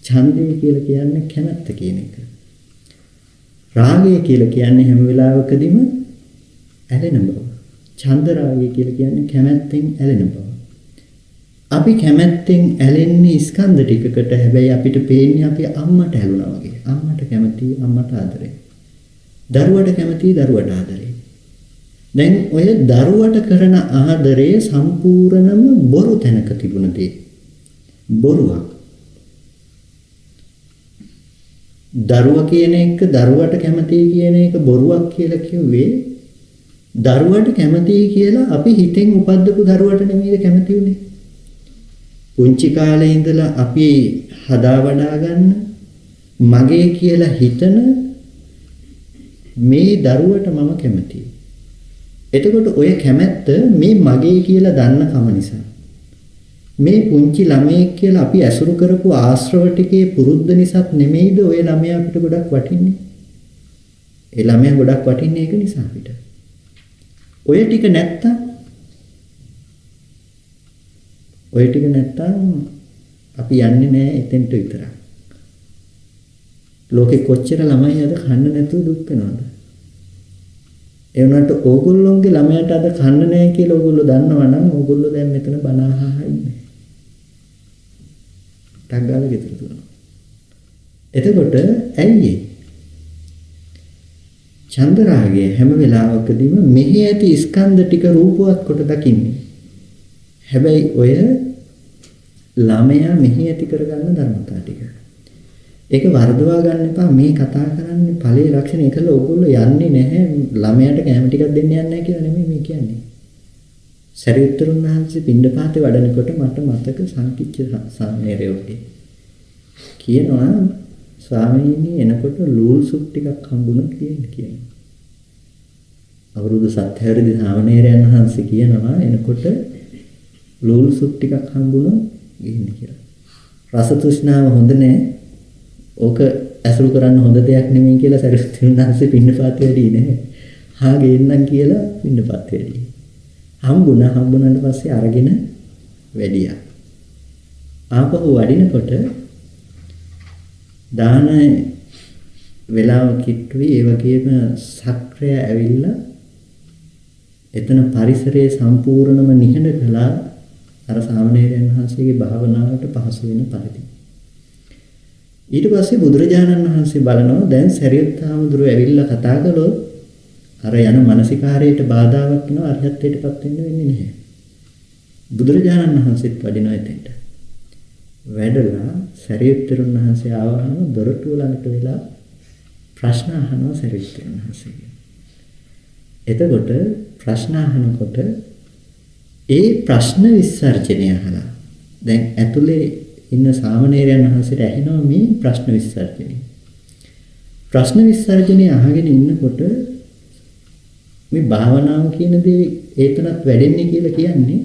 S1: ඡන්දය කියලා කියන්නේ කැමැත්ත කියන එක. රාගය කියලා කියන්නේ හැම වෙලාවකදීම ඇලෙන බව. ඡන්ද රාගය කියලා කියන්නේ කැමැත්තෙන් ඇලෙන බව. අපි කැමැත්තෙන් ඇලෙන්නේ ස්කන්ධ ටිකකට. හැබැයි අපිට පේන්නේ අපි අම්මට ඇලුනා වගේ. අම්මට කැමති අම්මට ආදරේ. දරුවට කැමති දරුවට ආදරේ. දැන් ඔය දරුවට කරන ආදරය සම්පූර්ණම බොරු තැනක තිබුණ දේ. බොරුවක්. දරුවා කියන එක දරුවට කැමතියි කියන එක බොරුවක් කියලා කිව්වේ දරුවට කැමතියි කියලා අපි හිතෙන් උපද්දපු දරුවට නෙමෙයිද කැමති උනේ. පුංචි කාලේ ඉඳලා අපි හදා වඩා ගන්න මගේ කියලා හිතන මේ දරුවට මම කැමතියි. එතකොට ඔය කැමැත්ත මේ මගේ කියලා දන්න කම නිසා මේ පුංචි ළමයෙක් කියලා අපි ඇසුරු කරපු ආශ්‍රව ටිකේ පුරුද්ද නිසාත් නෙමෙයිද ඔය ළමයා අපිට ගොඩක් වටින්නේ. ඒ ළමයා ගොඩක් වටින්නේ ඒක නිසා අපිට. ඔය ටික නැත්තම් අපි යන්නේ නැහැ එතෙන්ට විතරක්. ලෝකෙ කොච්චර ළමයි අද කන්න නැතුව දුක් වෙනවද? ඒ වුණාට ඕගොල්ලෝගේ ළමයාට අද කන්න නැහැ කියලා ඕගොල්ලෝ දන්නවා නම් ඕගොල්ලෝ දැන් මෙතන බණ අහහා ඉන්නේ. ටග්ගාල ගෙදර දුවනවා. එතකොට ඇයි චන්දරාගය හැම වෙලාවකදීම මෙහි ඇති ස්කන්ධ ටික රූපවත් කොට දකින්නේ. හැබැයි ඔය ළමයා මෙහි ඇති කරගන්න ධර්මතා ටික. ඒක වර්ධවා ගන්න එපා. මේ කතා කරන්නේ ඵලයේ ලක්ෂණ එකල ඔයගොල්ලෝ යන්නේ නැහැ ළමයාට කැම ටිකක් දෙන්න යන්නේ නැහැ කියලා නෙමෙයි මේ කියන්නේ. සරියුත්තරුන් වහන්සේ පින්ඩපාතේ වඩනකොට මට මතක සංකිච්ඡ සාමණේරයෝගේ කියනවා ස්වාමීනි එනකොට ලූල් සුප් ටිකක් හම්බුණා කියනවා. අවුරුදු 7 හැවිරිදි සාමණේරයන් වහන්සේ කියනවා එනකොට ලූල් සුප් ටිකක් හම්බුණා කියලා. රස තෘෂ්ණාව හොඳ නැහැ. ඕක ඇසුරු කරන්න හොඳ දෙයක් නෙමෙයි කියලා සරියුත්තරුන් වහන්සේ පින්ඩපාතේ වැඩි නැහැ. හා ගේන්නම් කියලා පින්ඩපාතේ වැඩි. හම්බුණාට පස්සේ අරගෙන වැඩියා. ආපහු වඩිනකොට දාන වෙලාව කිට්ටුයි ඒ වගේම සක්‍රය ඇවිල්ලා එතන පරිසරයේ සම්පූර්ණම නිහඬ කළා අර සාමණේරයන් වහන්සේගේ භාවනාවට පහසු වෙන පරිදි. ඊට පස්සේ බුදුරජාණන් වහන්සේ බලනවා දැන් සරියුත් හාමුදුරුවෝ ඇවිල්ලා කතා කළොත් අර යන මානසිකාරයට බාධාවක් වෙනවා අරිහත්ත්වයටපත් වෙන්න වෙන්නේ නැහැ. බුදුරජාණන් වහන්සේත් වඩිනවා එතෙන්ට. වැඩලා සරියුත්තරුන් වහන්සේ ආවහම දොරටුව ළඟට වෙලා ප්‍රශ්න අහනවා සරියුත්තරුන් වහන්සේගෙන්. එතකොට ප්‍රශ්න අහනකොට ඒ ප්‍රශ්න විසර්ජනය අහලා දැන් ඇතුලේ ඉන්න සාමණේරයන් වහන්සේට ඇහෙනවා මේ ප්‍රශ්න විසර්ජනය. ප්‍රශ්න විසර්ජනය අහගෙන ඉන්නකොට මේ භාවනාව කියන දේ ඒතනත් වැඩෙන්නේ කියලා කියන්නේ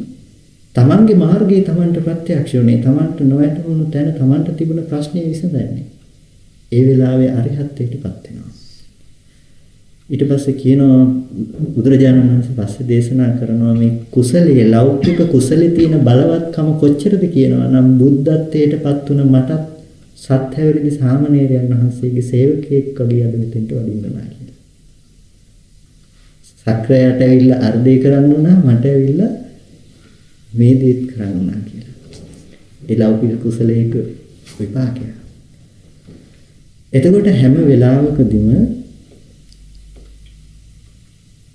S1: තමන්ගේ මාර්ගයේ තමන්ට ප්‍රත්‍යක්ෂ වුණේ තමන්ට නොවැටුණු තැන තමන්ට තිබුණ ප්‍රශ්නේ විසඳන්නේ. ඒ වෙලාවේ අරිහත්ත්වයටපත් වෙනවා. ඊට පස්සේ කියනවා බුදුරජාණන් වහන්සේ පස්සේ දේශනා කරනවා මේ කුසලයේ ලෞකික කුසලයේ තියෙන බලවත්කම කොච්චරද කියනවා නම් බුද්ධත්වයටපත් වුණ මට සත්‍යවැරිදි සාමණේරයන් වහන්සේගේ සේවකයෙක් වගේ අද මෙතෙන්ට වඩින්නවා කියලා. සක්‍රයට ඇවිල්ලා අර්ධේ කරන්න උනා මට ඇවිල්ලා මේ දේත් කරන්න උනා කියලා. ඒ ලෞකික කුසලයක විපාකය. එතකොට හැම වෙලාවකදීම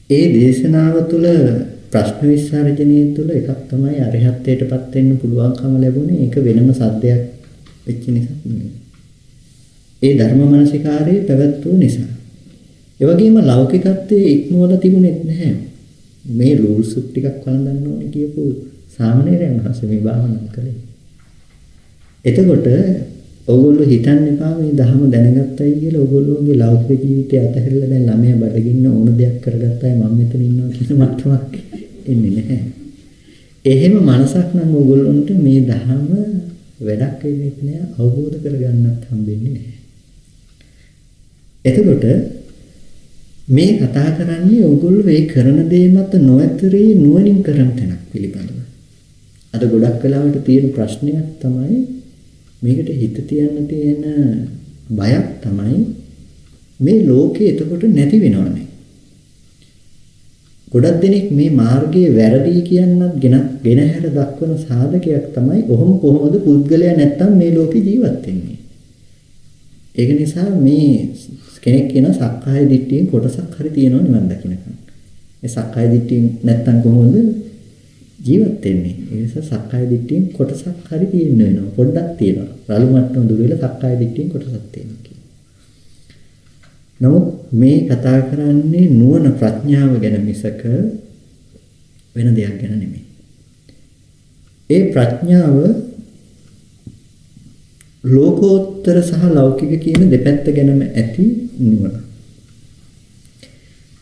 S1: ඒ දේශනාව තුළ ප්‍රශ්න විසර්ජනයේ තුළ එකක් තමයි අරිහත්ත්වයටපත් වෙන්න පුළුවන්කම ලැබුණේ. ඒක වෙනම සද්දයක් වෙච්ච නිසා නෙමෙයි. ඒ ධර්ම මනසිකාරයේ පැවැත්වුව නිසා. ඒ වගේම ලෞකිකත්වයේ ඉක්මවලා තිබුණෙත් නැහැ. මේ රූල්ස් ටිකක් වළඳන්න ඕනේ කියපු සාමණේරයන් වහන්සේ මේ භාවනා කළේ. එතකොට ඔයගොල්ලෝ හිතන්න එපා මේ ධර්ම දැනගත්තයි කියලා ඔයගොල්ලෝගේ ලෞකික ජීවිතය අතහැරලා දැන් ළමයා බඩගින්න ඕන දෙයක් කරගත්තායි මම මෙතන ඉන්නවා කියන මට්ටමක් එන්නේ නැහැ. එහෙම මනසක් නම් ඔයගොල්ලන්ට මේ ධර්ම වැඩක් වෙන්නේ නැහැ, අවබෝධ කරගන්නත් හම්බෙන්නේ නැහැ. එතකොට මේ කතා කරන්නේ ඔයගොල්ලෝ මේ කරන දේ මත නොඇතරේ නුවණින් කරන තැනක් පිළිබඳව. අද ගොඩක් වෙලාවට තියෙන ප්‍රශ්නයක් තමයි මේකට හිත තියන්න තියෙන බයක් තමයි මේ ලෝකේ එතකොට නැති වෙනවනේ. ගොඩක් දෙනෙක් මේ මාර්ගයේ වැරදි කියනත් ගෙනහැර දක්වන සාධකයක් තමයි ඔහොම කොහොමද පුද්ගලයා නැත්තම් මේ ලෝකේ ජීවත් වෙන්නේ. ඒක නිසා මේ කෙනෙක් කියන සක්කාය දිට්ඨියෙන් කොටසක් හරි තියෙනවා නිවන් දකින්නකම්. ඒ සක්කාය දිට්ඨියෙන් නැත්තම් කොහොමද ජීවත් වෙන්නේ? ඒ නිසා සක්කාය දිට්ඨියෙන් කොටසක් හරි තියෙන්න වෙනවා. පොඩ්ඩක් තියෙනවා. රළු මට්ටම දුර වෙලා සක්කාය දිට්ඨියෙන් කොටසක් තියෙනවා කියලා. නමුත් මේ කතා කරන්නේ නුවණ ප්‍රඥාව ගැන මිසක වෙන දෙයක් ගැන නෙමෙයි. ඒ ප්‍රඥාව ලෝකෝත්තර සහ ලෞකික කියන දෙපැත්ත ගැනම ඇති නුවණ.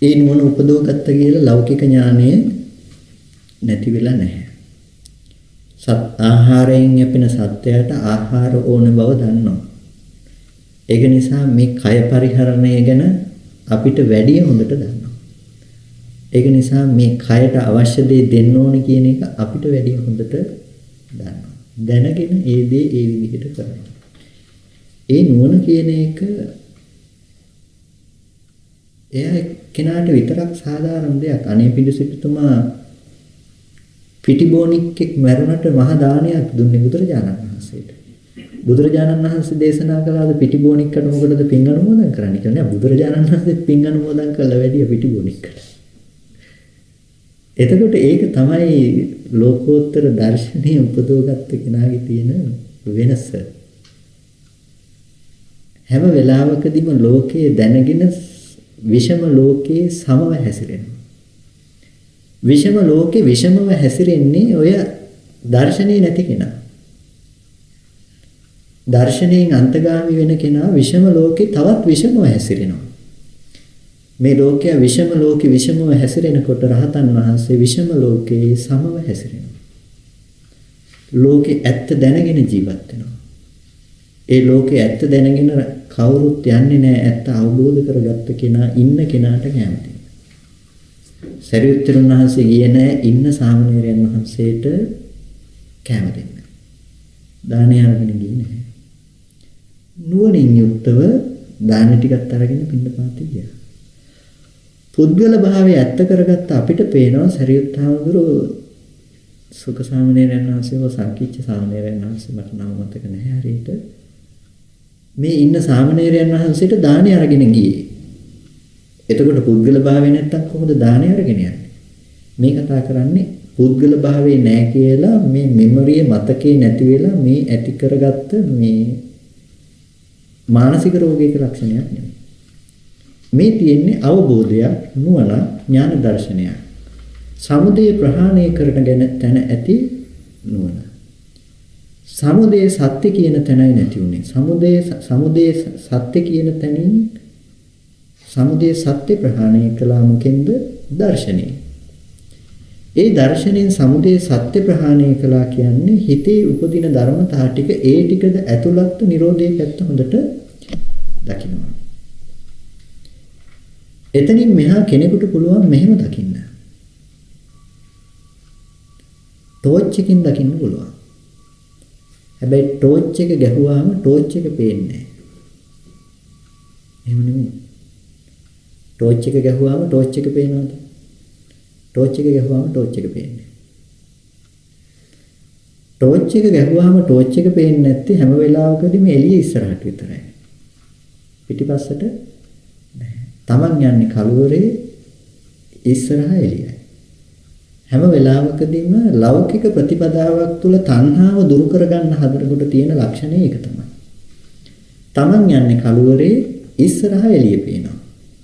S1: ඒ නුවණ උපදවගත්ත කියලා ලෞකික ඥානය නැති වෙලා නැහැ. ආහාරයෙන් යැපෙන සත්‍යයට ආහාර ඕන බව දන්නවා. ඒක නිසා මේ කය පරිහරණය ගැන අපිට වැඩි හොඳට දන්නවා. ඒක නිසා මේ කයට අවශ්‍ය දේ දෙන්න ඕන කියන එක අපිට වැඩි හොඳට දන්නවා. දැනගෙන ඒ දේ ඒ විදිහට කරනවා. ඒ නුවණ කියන එක එයා කෙනාට විතරක් සාධාරණ දෙයක්. අනේ පිළිසිතුමා පිටිබෝනික්ෙක් මැරුණට මහ දානයක් දුන්නේ බුදුරජාණන් වහන්සේට. බුදුරජාණන් වහන්සේ දේශනා කළාද පිටිබෝනික්කට මොකටද පින් අනුමෝදන් කරන්නේ කියලා නෑ. බුදුරජාණන් වහන්සේ පින් අනුමෝදන් කළා වැඩිය පිටිබෝනික්කට. එතකොට ඒක තමයි ලෝකෝත්තර දර්ශනීය උපදෝගත්ත කෙනාගේ තියෙන වෙනස. හැම වෙලාවකදීම ලෝකයේ දැනගෙන විෂම ලෝකයේ සමව හැසිරෙනවා. විෂම ලෝකේ විෂමව හැසිරෙන්නේ ඔය දර්ශනේ නැති කෙනා. දර්ශනයෙන් අන්තගාමි වෙන කෙනා විෂම ලෝකේ තවත් විෂමව හැසිරෙනවා. මේ ලෝකයේ විෂමව හැසිරෙනකොට රහතන් වහන්සේ විෂම ලෝකයේ සමව හැසිරෙනවා. ලෝකේ ඇත්ත දැනගෙන ජීවත් වෙනවා. ඒ ලෝකේ ඇත්ත දැනගෙන කවුරුත් යන්නේ නැහැ. ඇත්ත අවබෝධ කරගත්ත කෙනා ඉන්න කෙනාට කැමතියි. සරියුත්තරුන් වහන්සේ ගියේ නැහැ ඉන්න සාමණේරයන් වහන්සේට කැම දෙන්න. දානය අරගෙන ගියේ නැහැ. නුවණින් යුක්තව දාන ටිකත් අරගෙන පින්නපාතේ ගියා. පුද්ගල භාවය ඇත්ත කරගත්ත අපිට පේනවා සරියුත් හාමුදුරුවෝ සුඛ සාමණේරයන් වහන්සේව සංකීච්ඡ සාමණේරයන් වහන්සේ මට නම මතක නැහැ හරියට. මේ ඉන්න සාමණේරයන් වහන්සේට දානය අරගෙන ගියේ. එතකොට පුද්ගල භාවය නැත්තම් කොහොමද දානය අරගෙන යන්නේ? මේ කතා කරන්නේ පුද්ගල භාවයේ නැහැ කියලා මේ මෙමරිය මතකේ නැති වෙලා මේ ඇති කරගත්ත මේ මානසික රෝගයක ලක්ෂණයක් නෙමෙයි. මේ තියෙන්නේ අවබෝධයක්, නුවණ, ඥාන දර්ශනයක්. සමුදය ප්‍රහාණය කරන ගැන තැන ඇති නුවණ. සමුදය සත්‍ය කියන තැනයි නැති උනේ. සමුදය සත්‍ය කියන තැනින් සමුදය සත්‍ය ප්‍රහාණය කළා මොකෙන්ද? දර්ශනේ. ඒ දර්ශනෙන් සමුදය සත්‍ය ප්‍රහාණය කළා කියන්නේ හිතේ උපදින ධර්මතා ටික ඒ ටිකද ඇතුළත් නිරෝධයේ පැත්ත හොඳට දකිනවා. එතනින් මෙහා කෙනෙකුට පුළුවන් මෙහෙම දකින්න. ටෝච් එකකින් දකින්න පුළුවන්. හැබැයි ටෝච් එක ගැහුවාම ටෝච් එක පේන්නේ නැහැ. එහෙම නෙමෙයි. ටෝච් එක ගැහුවාම ටෝච් එක පේනවද? ටෝච් එක ගැහුවාම ටෝච් එක පේන්නේ. ටෝච් එක ගැහුවාම ටෝච් එක පේන්නේ නැත්තේ හැම වෙලාවකදීම එළිය ඉස්සරහට විතරයි. පිටිපස්සට නැහැ. Taman යන්නේ කළුවරේ ඉස්සරහා එළියයි. හැම වෙලාවකදීම ලෞකික ප්‍රතිපදාවක් තුළ තණ්හාව දුරු කරගන්න හදනකොට තියෙන ලක්ෂණය ඒක තමයි. Taman යන්නේ කළුවරේ ඉස්සරහා එළිය පේනවා.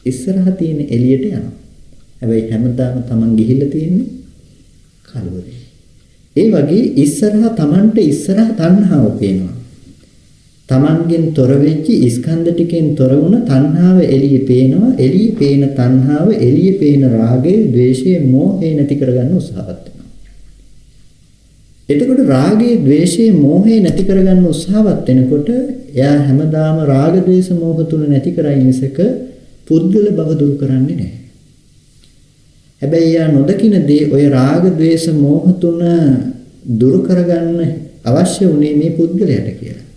S1: ඉස්සරහා තියෙන එළියට යනවා. හැබැයි හැමදාම Taman ගිහිල්ලා තියෙන්නේ කළුවරේ. ඒ වගේ ඉස්සරහා Tamanට ඉස්සරහා තණ්හාව පේනවා. Tamanගෙන් තොර වෙච්ච ස්කන්ධ ටිකෙන් තොර වුණ තණ්හාව එළියේ පේනවා. එළියේ පේන තණ්හාව එළියේ පේන රාගය, ද්වේෂය, මෝහය නැති කරගන්න උත්සාහවත් වෙනවා. එතකොට රාගය, ද්වේෂය, මෝහය නැති කරගන්න උත්සාහවත් වෙනකොට එයා හැමදාම රාග, ද්වේෂ, මෝහ තුන නැති කරයි මිසක පුද්ගල බව දුරු කරන්නේ නැහැ. හැබැයි යා නොදකින දේ ඔය රාග, ද්වේෂ, මෝහ තුන දුරු කරගන්න අවශ්‍ය උනේ මේ පුද්ගලයාට කියලා.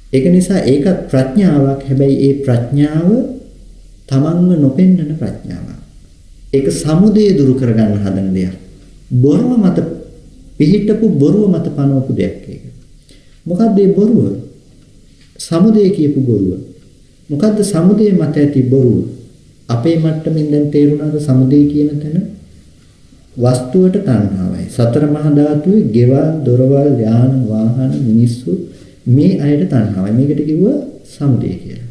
S1: ඒක නිසා ඒකත් ප්‍රඥාවක්. හැබැයි ඒ ප්‍රඥාව තමන්ව නොපෙන්නන ප්‍රඥාවක්. ඒක සමුදය දුරු කරගන්න හදන දෙයක්. බොරුව මත පිහිටපු බොරුව මත පනවපු දෙයක් ඒක. මොකක්ද මේ බොරුව? සමුදය කියපු බොරුව. මොකද්ද සමුදය මත ඇති බොරුව? අපේ මට්ටමින් දැන් තේරුණාද සමුදය කියන තැන? වස්තුවට තණ්හාවයි. සතර මහා ධාතුවේ ගෙවල්, දොරවල්, යාන, වාහන, මිනිස්සු මේ අයට තණ්හාවයි. මේකට කිව්වා සමුදය කියලා.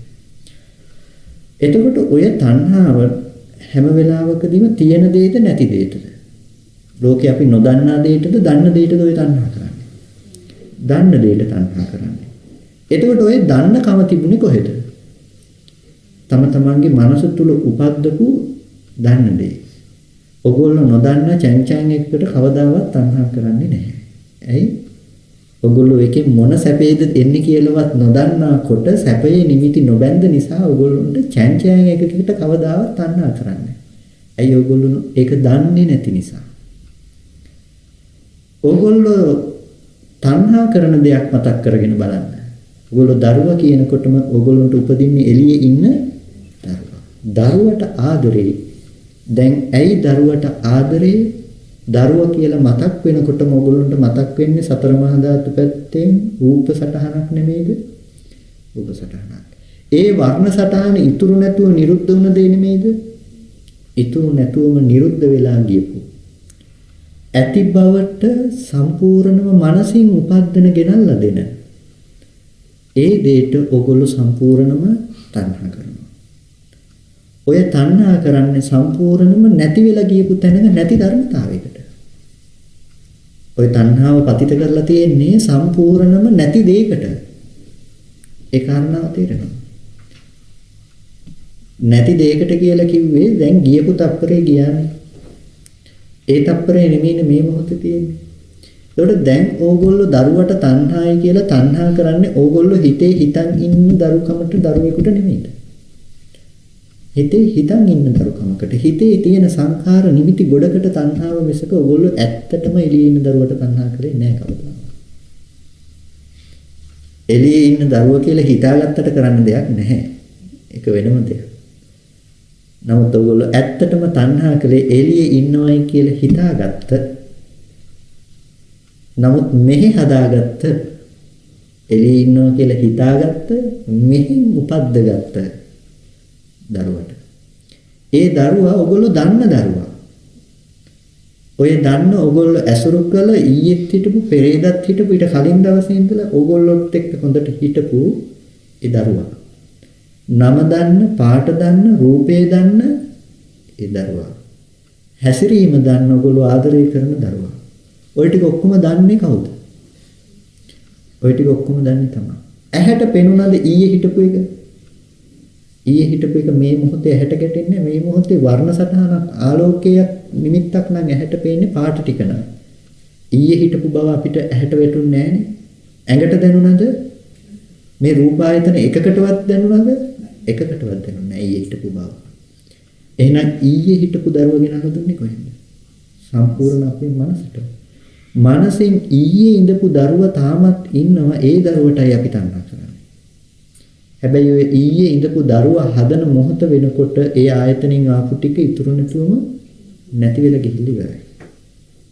S1: එතකොට ඔය තණ්හාව හැම වෙලාවකදීම තියෙන දෙයද නැති දෙයද? ලෝකේ අපි නොදන්නා දෙයටද දන්න දෙයටද ඔය තණ්හා කරන්නේ? දන්න දෙයට තණ්හා කරන්නේ. එතකොට ඔය දන්න කම තිබුණේ කොහෙද? තම තමන්ගේ මනස තුල උපද්දපු දන්න දේ. ඔගොල්ලෝ නොදන්න චංචං එකකට කවදාවත් තණ්හා කරන්නේ නැහැ. ඇයි? ඔගොල්ලෝ එකේ මොන සැපේද එන්නේ කියලාවත් නොදන්නා කොට සැපේ නිමිති නොබැඳ නිසා ඔගොල්ලොන්ට චංචං එකකට කවදාවත් තණ්හා කරන්නේ. ඇයි? ඔගොල්ලෝ ඒක දන්නේ නැති නිසා. ඔගොල්ලෝ තණ්හා කරන දෙයක් මතක් කරගෙන බලන්න. ඔගොල්ලෝ දරුවා කියනකොටම ඔගොල්ලන්ට උපදින්නේ එළියේ ඉන්න දරුවට ආදරේ. දැන් ඇයි දරුවට ආදරේ? දරුවා කියලා මතක් වෙනකොටම ඔයගොල්ලන්ට මතක් වෙන්නේ සතර මහා ධාතු පැත්තෙන් රූප සටහනක් නෙමෙයිද? රූප සටහනක්. ඒ වර්ණ සටහන ඉතුරු නැතුව නිරුද්ධ වුණ දෙය නෙමෙයිද? ඉතුරු නැතුවම නිරුද්ධ වෙලා ගියපු. ඇති බවට සම්පූර්ණම මනසින් උපද්දන ගෙනල්ලා දෙන. ඒ දෙයට ඔයගොල්ලෝ සම්පූර්ණම තණ්හා කරනවා. ඔය තණ්හා කරන්නේ සම්පූර්ණම නැති වෙලා ගියපු තැනක නැති ධර්මතාවයකට. ඔය තණ්හාව පතිත කරලා තියෙන්නේ සම්පූර්ණම නැති දෙයකට. ඒ කාරණාව තේරෙනවා. නැති දෙයකට කියලා කිව්වේ දැන් ගියපු තප්පරේ ගියානේ. ඒ තප්පරේ නෙමෙයි මේ මොහොතේ තියෙන්නේ. ඒකට දැන් ඕගොල්ලෝ දරුවට තණ්හායි කියලා තණ්හා කරන්නේ ඕගොල්ලෝ හිතේ හිතන් ඉන්න දරුකමට දරුවෙකුට නෙමෙයිද? හිතේ හිතන් ඉන්න දරුකමකට හිතේ තියෙන සංඛාර නිමිති ගොඩකට තණ්හාව මිසක ඕගොල්ලෝ ඇත්තටම එළියේ ඉන්න දරුවට තණ්හා කරේ නැහැ කවදාවත්. එළියේ ඉන්න දරුවා කියලා හිතාගත්තට කරන්න දෙයක් නැහැ. ඒක වෙනම දෙයක්. නමුත් ඕගොල්ලෝ ඇත්තටම තණ්හා කළේ එළියේ ඉන්නවයි කියලා හිතාගත්ත. නමුත් මෙහි හදාගත්ත එළියේ ඉන්නවා කියලා හිතාගත්ත මෙහි උපද්දගත්ත දරුවට. ඒ දරුවා ඔයගොල්ලෝ දන්න දරුවා. ඔය දන්න ඔයගොල්ලෝ ඇසුරු කළ ඊයේත් හිටපු පෙරේදත් හිටපු ඊට කලින් දවසේ ඉඳලා ඔයගොල්ලොත් එක්ක හොඳට හිටපු ඒ දරුවා. නම දන්න, පාට දන්න, රූපේ දන්න ඒ දරුවා. හැසිරීම දන්න ඔයගොල්ලෝ ආදරය කරන දරුවා. ඔය ටික ඔක්කොම දන්නේ කවුද? ඔය ටික ඔක්කොම දන්නේ තමයි. ඇහැට පෙනුනද ඊයේ හිටපු එක? ඊයේ හිටපු එක මේ මොහොතේ ඇහැට ගැටෙන්නේ මේ මොහොතේ වර්ණ සටහනක් ආලෝකයක් නිමිත්තක් නම් ඇහැට පේන්නේ පාට ටික නෑ. ඊයේ හිටපු බව අපිට ඇහැට වැටුන්නේ නෑනේ. ඇඟට දැනුණද? මේ රූප ආයතන එකකටවත් දැනුණද? එකකටවත් දැනුන්නේ නෑ ඊයේ හිටපු බව. එහෙනම් ඊයේ හිටපු දරුවා ගෙනල්ලා දුන්නේ කොහෙන්ද? සම්පූර්ණ අපේ මනසට. මනසෙන් ඊයේ ඉඳපු දරුවා තාමත් ඉන්නවා. ඒ දරුවටයි අපි තණ්හා කරන්නේ. හැබැයි ඔය ඊයේ ඉඳපු දරුවා හදන මොහොත වෙනකොට ඒ ආයතනෙන් ආපු ටික ඉතුරු නැතුවම නැති වෙලා ගිහිලි ඉවරයි.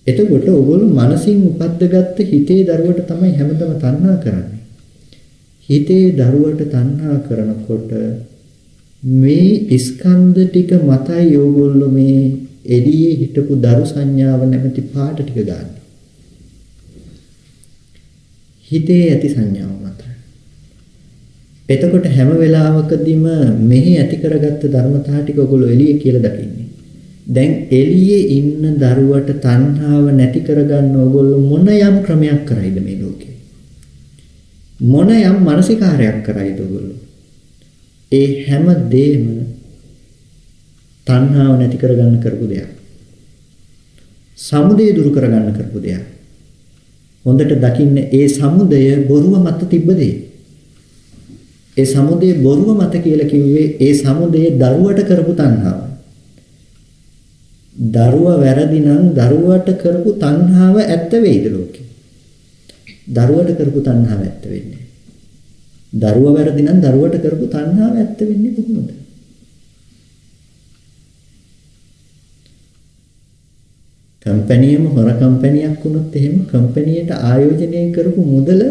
S1: එතකොට ඔයගොල්ලෝ මනසින් උපද්දගත්ත හිතේ දරුවට තමයි හැමදම තණ්හා කරන්නේ. හිතේ දරුවට තණ්හා කරනකොට මේ ස්කන්ධ ටික මතයි ඔයගොල්ලෝ මේ එළියේ හිටපු දරු සංඥාව නැමැති පාට ටික ගන්න. හිතේ ඇති සංඥාව මත. එතකොට හැම වෙලාවකදීම මෙහි ඇති කරගත්ත ධර්මතාව ටික ඔයගොල්ලෝ එළියේ කියලා දකින්නේ. දැන් එළියේ ඉන්න දරුවට තණ්හාව නැති කරගන්න ඕගොල්ලෝ මොන යම් ක්‍රමයක් කරයිද මේ ලෝකේ? මොන යම් මානසිකාරයක් කරයිද ඕගොල්ලෝ? ඒ හැම දෙෙම තණ්හාව නැති කරගන්න කරපු දෙයක්. සමුදය දුරු කරගන්න කරපු දෙයක්. හොඳට දකින්න ඒ සමුදය බොරුව මත තිබ්බ දෙයක්. ඒ සමුදය බොරුව මත කියලා කිව්වේ ඒ සමුදය දරුවට කරපු තණ්හාව. දරුවා වැරදි නම් දරුවට කරපු තණ්හාව ඇත්ත වෙයිද ලෝකේ? දරුවට කරපු තණ්හාව ඇත්ත වෙන්නේ. දරුවා වැරදි නම් දරුවට කරපු තණ්හාව ඇත්ත වෙන්නේ කොහොමද? කම්පැනියම හොර කම්පැනියක් වුණොත් එහෙම කම්පැනියට ආයෝජනය කරපු මුදල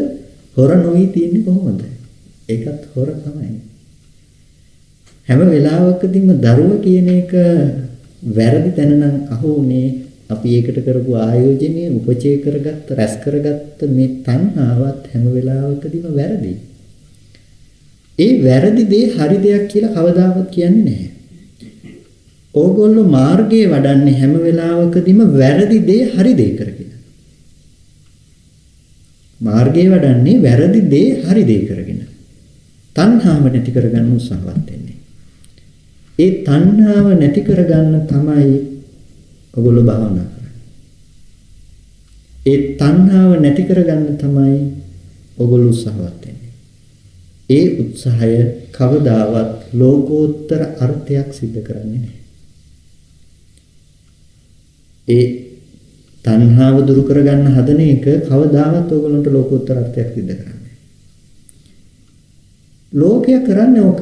S1: හොර නොවි තියන්නේ කොහොමද? ඒකත් හොර තමයි. හැම වෙලාවකදීම දරුවා කියන එක වැරදි තැන නම් අහුනේ අපි ඒකට කරපු ආයෝජනය උපචේ කරගත්ත රැස් කරගත්ත මේ තණ්හාවත් හැම වෙලාවකදීම වැරදි. ඒ වැරදි දේ හරි දෙයක් කියලා කවදාවත් කියන්නේ නැහැ. ඕගොල්ලෝ මාර්ගයේ වඩන්නේ හැම වෙලාවකදීම වැරදි දේ හරි දේ කරගෙන. මාර්ගයේ වඩන්නේ වැරදි දේ හරි දේ කරගෙන. තණ්හාව නැති කරගන්න උත්සාහවත් වෙන්නේ. ඒ තණ්හාව නැති කරගන්න තමයි ඔයගොල්ලෝ භාවනා කරන්නේ. ඒ තණ්හාව නැති කරගන්න තමයි ඔයගොල්ලෝ උත්සාහවත් වෙන්නේ. ඒ උත්සාහය කවදාවත් ලෝකෝත්තර අර්ථයක් සිද්ධ කරන්නේ නැහැ. ඒ තණ්හාව දුරු කරගන්න හදන එක කවදාවත් ඔයගොල්ලන්ට ලෝකෝත්තර අර්ථයක් සිද්ධ කරන්නේ නැහැ. ලෝකය කරන්නේ ඕක.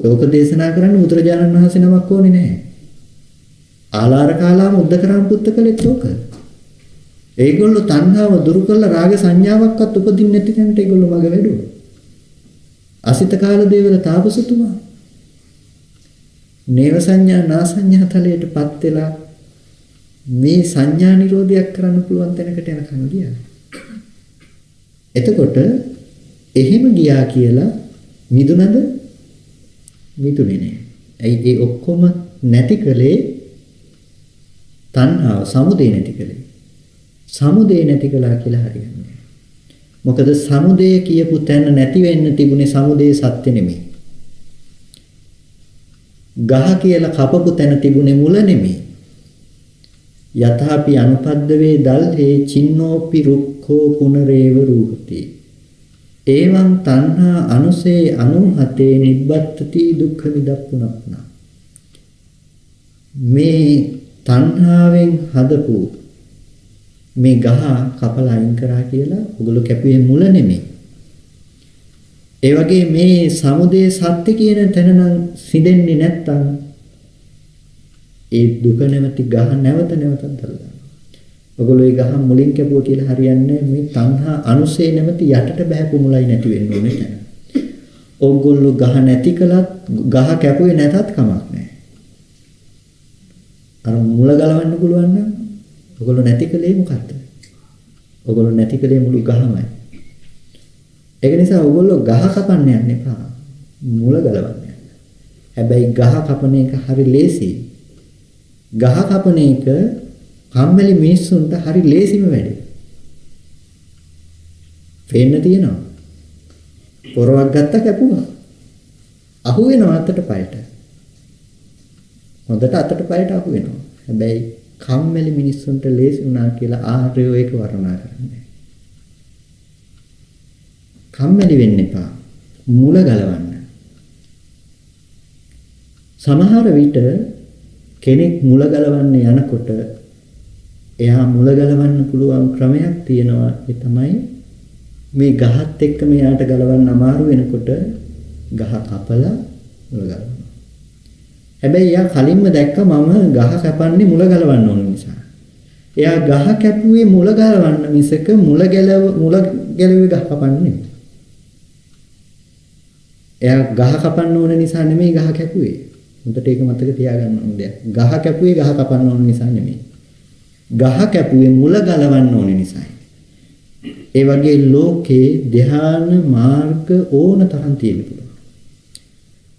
S1: ඕක දේශනා කරන්න බුදුරජාණන් වහන්සේ නමක් ඕනේ නැහැ. ආලාර කාලාම උද්දකරම් පුත්තකලෙත් ඕක. ඒගොල්ලෝ තණ්හාව දුරු කරලා රාග සංඥාවක්වත් උපදින්නේ නැති තැනට ඒගොල්ලෝ මග වැඩුවා. අසිත කාල දේවල තාපසතුමා නේව සංඥා නා සංඥා තලයටපත් වෙලා මේ සංඥා නිරෝධයක් කරන්න පුළුවන් තැනකට යනකම් ගියා. එතකොට එහෙම ගියා කියලා මිදුනද? මිදුනේ නෑ. ඇයි ඒ ඔක්කොම නැති කලේ තණ්හාව සමුදේ නැති කලේ. සමුදේ නැති කළා කියලා හරියන්නේ. මොකද සමුදේ කියපු තැන නැති වෙන්න තිබුණේ සමුදේ සත්‍ය නෙමෙයි. ගහ කියලා කපපු තැන තිබුණේ මුල නෙමෙයි. යථාපි අනුපද්දවේ දල්හේ චින්නෝපි රුක්ඛෝ පුනරේව රූපති. එවං තණ්හා අනුසේ 97 නිබ්බත්තති දුක්ඛ විදප්පුනප්පුන. මේ තණ්හාවෙන් හදපු මේ ගහ කපලා අයින් කරා කියලා ඔගොල්ලෝ කැපුවේ මුල නෙමෙයි. ඒ වගේ මේ සමුදේ සත්‍ය කියන තැන නම් සිදෙන්නේ නැත්තම් ඒ දුක නැමැති ගහ නැවත නැවතත් දරනවා. ඔගොල්ලෝ ඒ ගහ මුලින් කැපුවා කියලා හරියන්නේ මේ තණ්හා අනුසේ නැමැති යටට බහැපු මුලයි නැති වෙන්න ඕනේ තැන. ඔගොල්ලෝ ගහ නැති කළත් ගහ කැපුවේ නැතත් කමක් නැහැ. අර මුල ගලවන්න පුළුවන් නම් ඔගොල්ලෝ නැති කලේ මොකද්ද? ඔගොල්ලෝ නැති කලේ මුළු ගහමයි. ඒක නිසා ඔයගොල්ලෝ ගහ කපන්න යන්න එපා. මුල ගලවන්න යන්න. හැබැයි ගහ කපන එක හරි ලේසි. ගහ කපන එක කම්මැලි මිනිස්සුන්ට හරි ලේසිම වැඩේ. පේන්න තියෙනවා. පොරවක් ගත්ත කැපුවා. අහු වෙනවා අතට පයට. හොඳට අතට පයට අහු වෙනවා. හැබැයි කම්මැලි මිනිස්සුන්ට ලේසි වුණා කියලා ආර්යෝ ඒක වර්ණනා කරන්නේ. කම්මැලි වෙන්න එපා. මුල ගලවන්න. සමහර විට කෙනෙක් මුල ගලවන්න යනකොට එයා මුල ගලවන්න පුළුවන් ක්‍රමයක් තියෙනවා. ඒ තමයි මේ ගහත් එක්ක මෙයාට ගලවන්න අමාරු වෙනකොට ගහ කපලා මුල ගලවනවා. හැබැයි එයා කලින්ම දැක්ක මම ගහ කපන්නේ මුල ගලවන්න ඕන නිසා. එයා ගහ කැපුවේ මුල ගලවන්න මිසක මුල ගැලුවේ ගහ කපන්නේ නෙමෙයි. එයා ගහ කපන්න ඕන නිසා නෙමෙයි ගහ කැපුවේ. හොඳට ඒක මතක තියාගන්න ඕන දෙයක්. ගහ කැපුවේ ගහ කපන්න ඕන නිසා නෙමෙයි. ගහ කැපුවේ මුල ගලවන්න ඕන නිසායි. ඒ වගේ ලෝකේ ධ්‍යාන මාර්ග ඕන තරම් තියෙන්න පුළුවන්.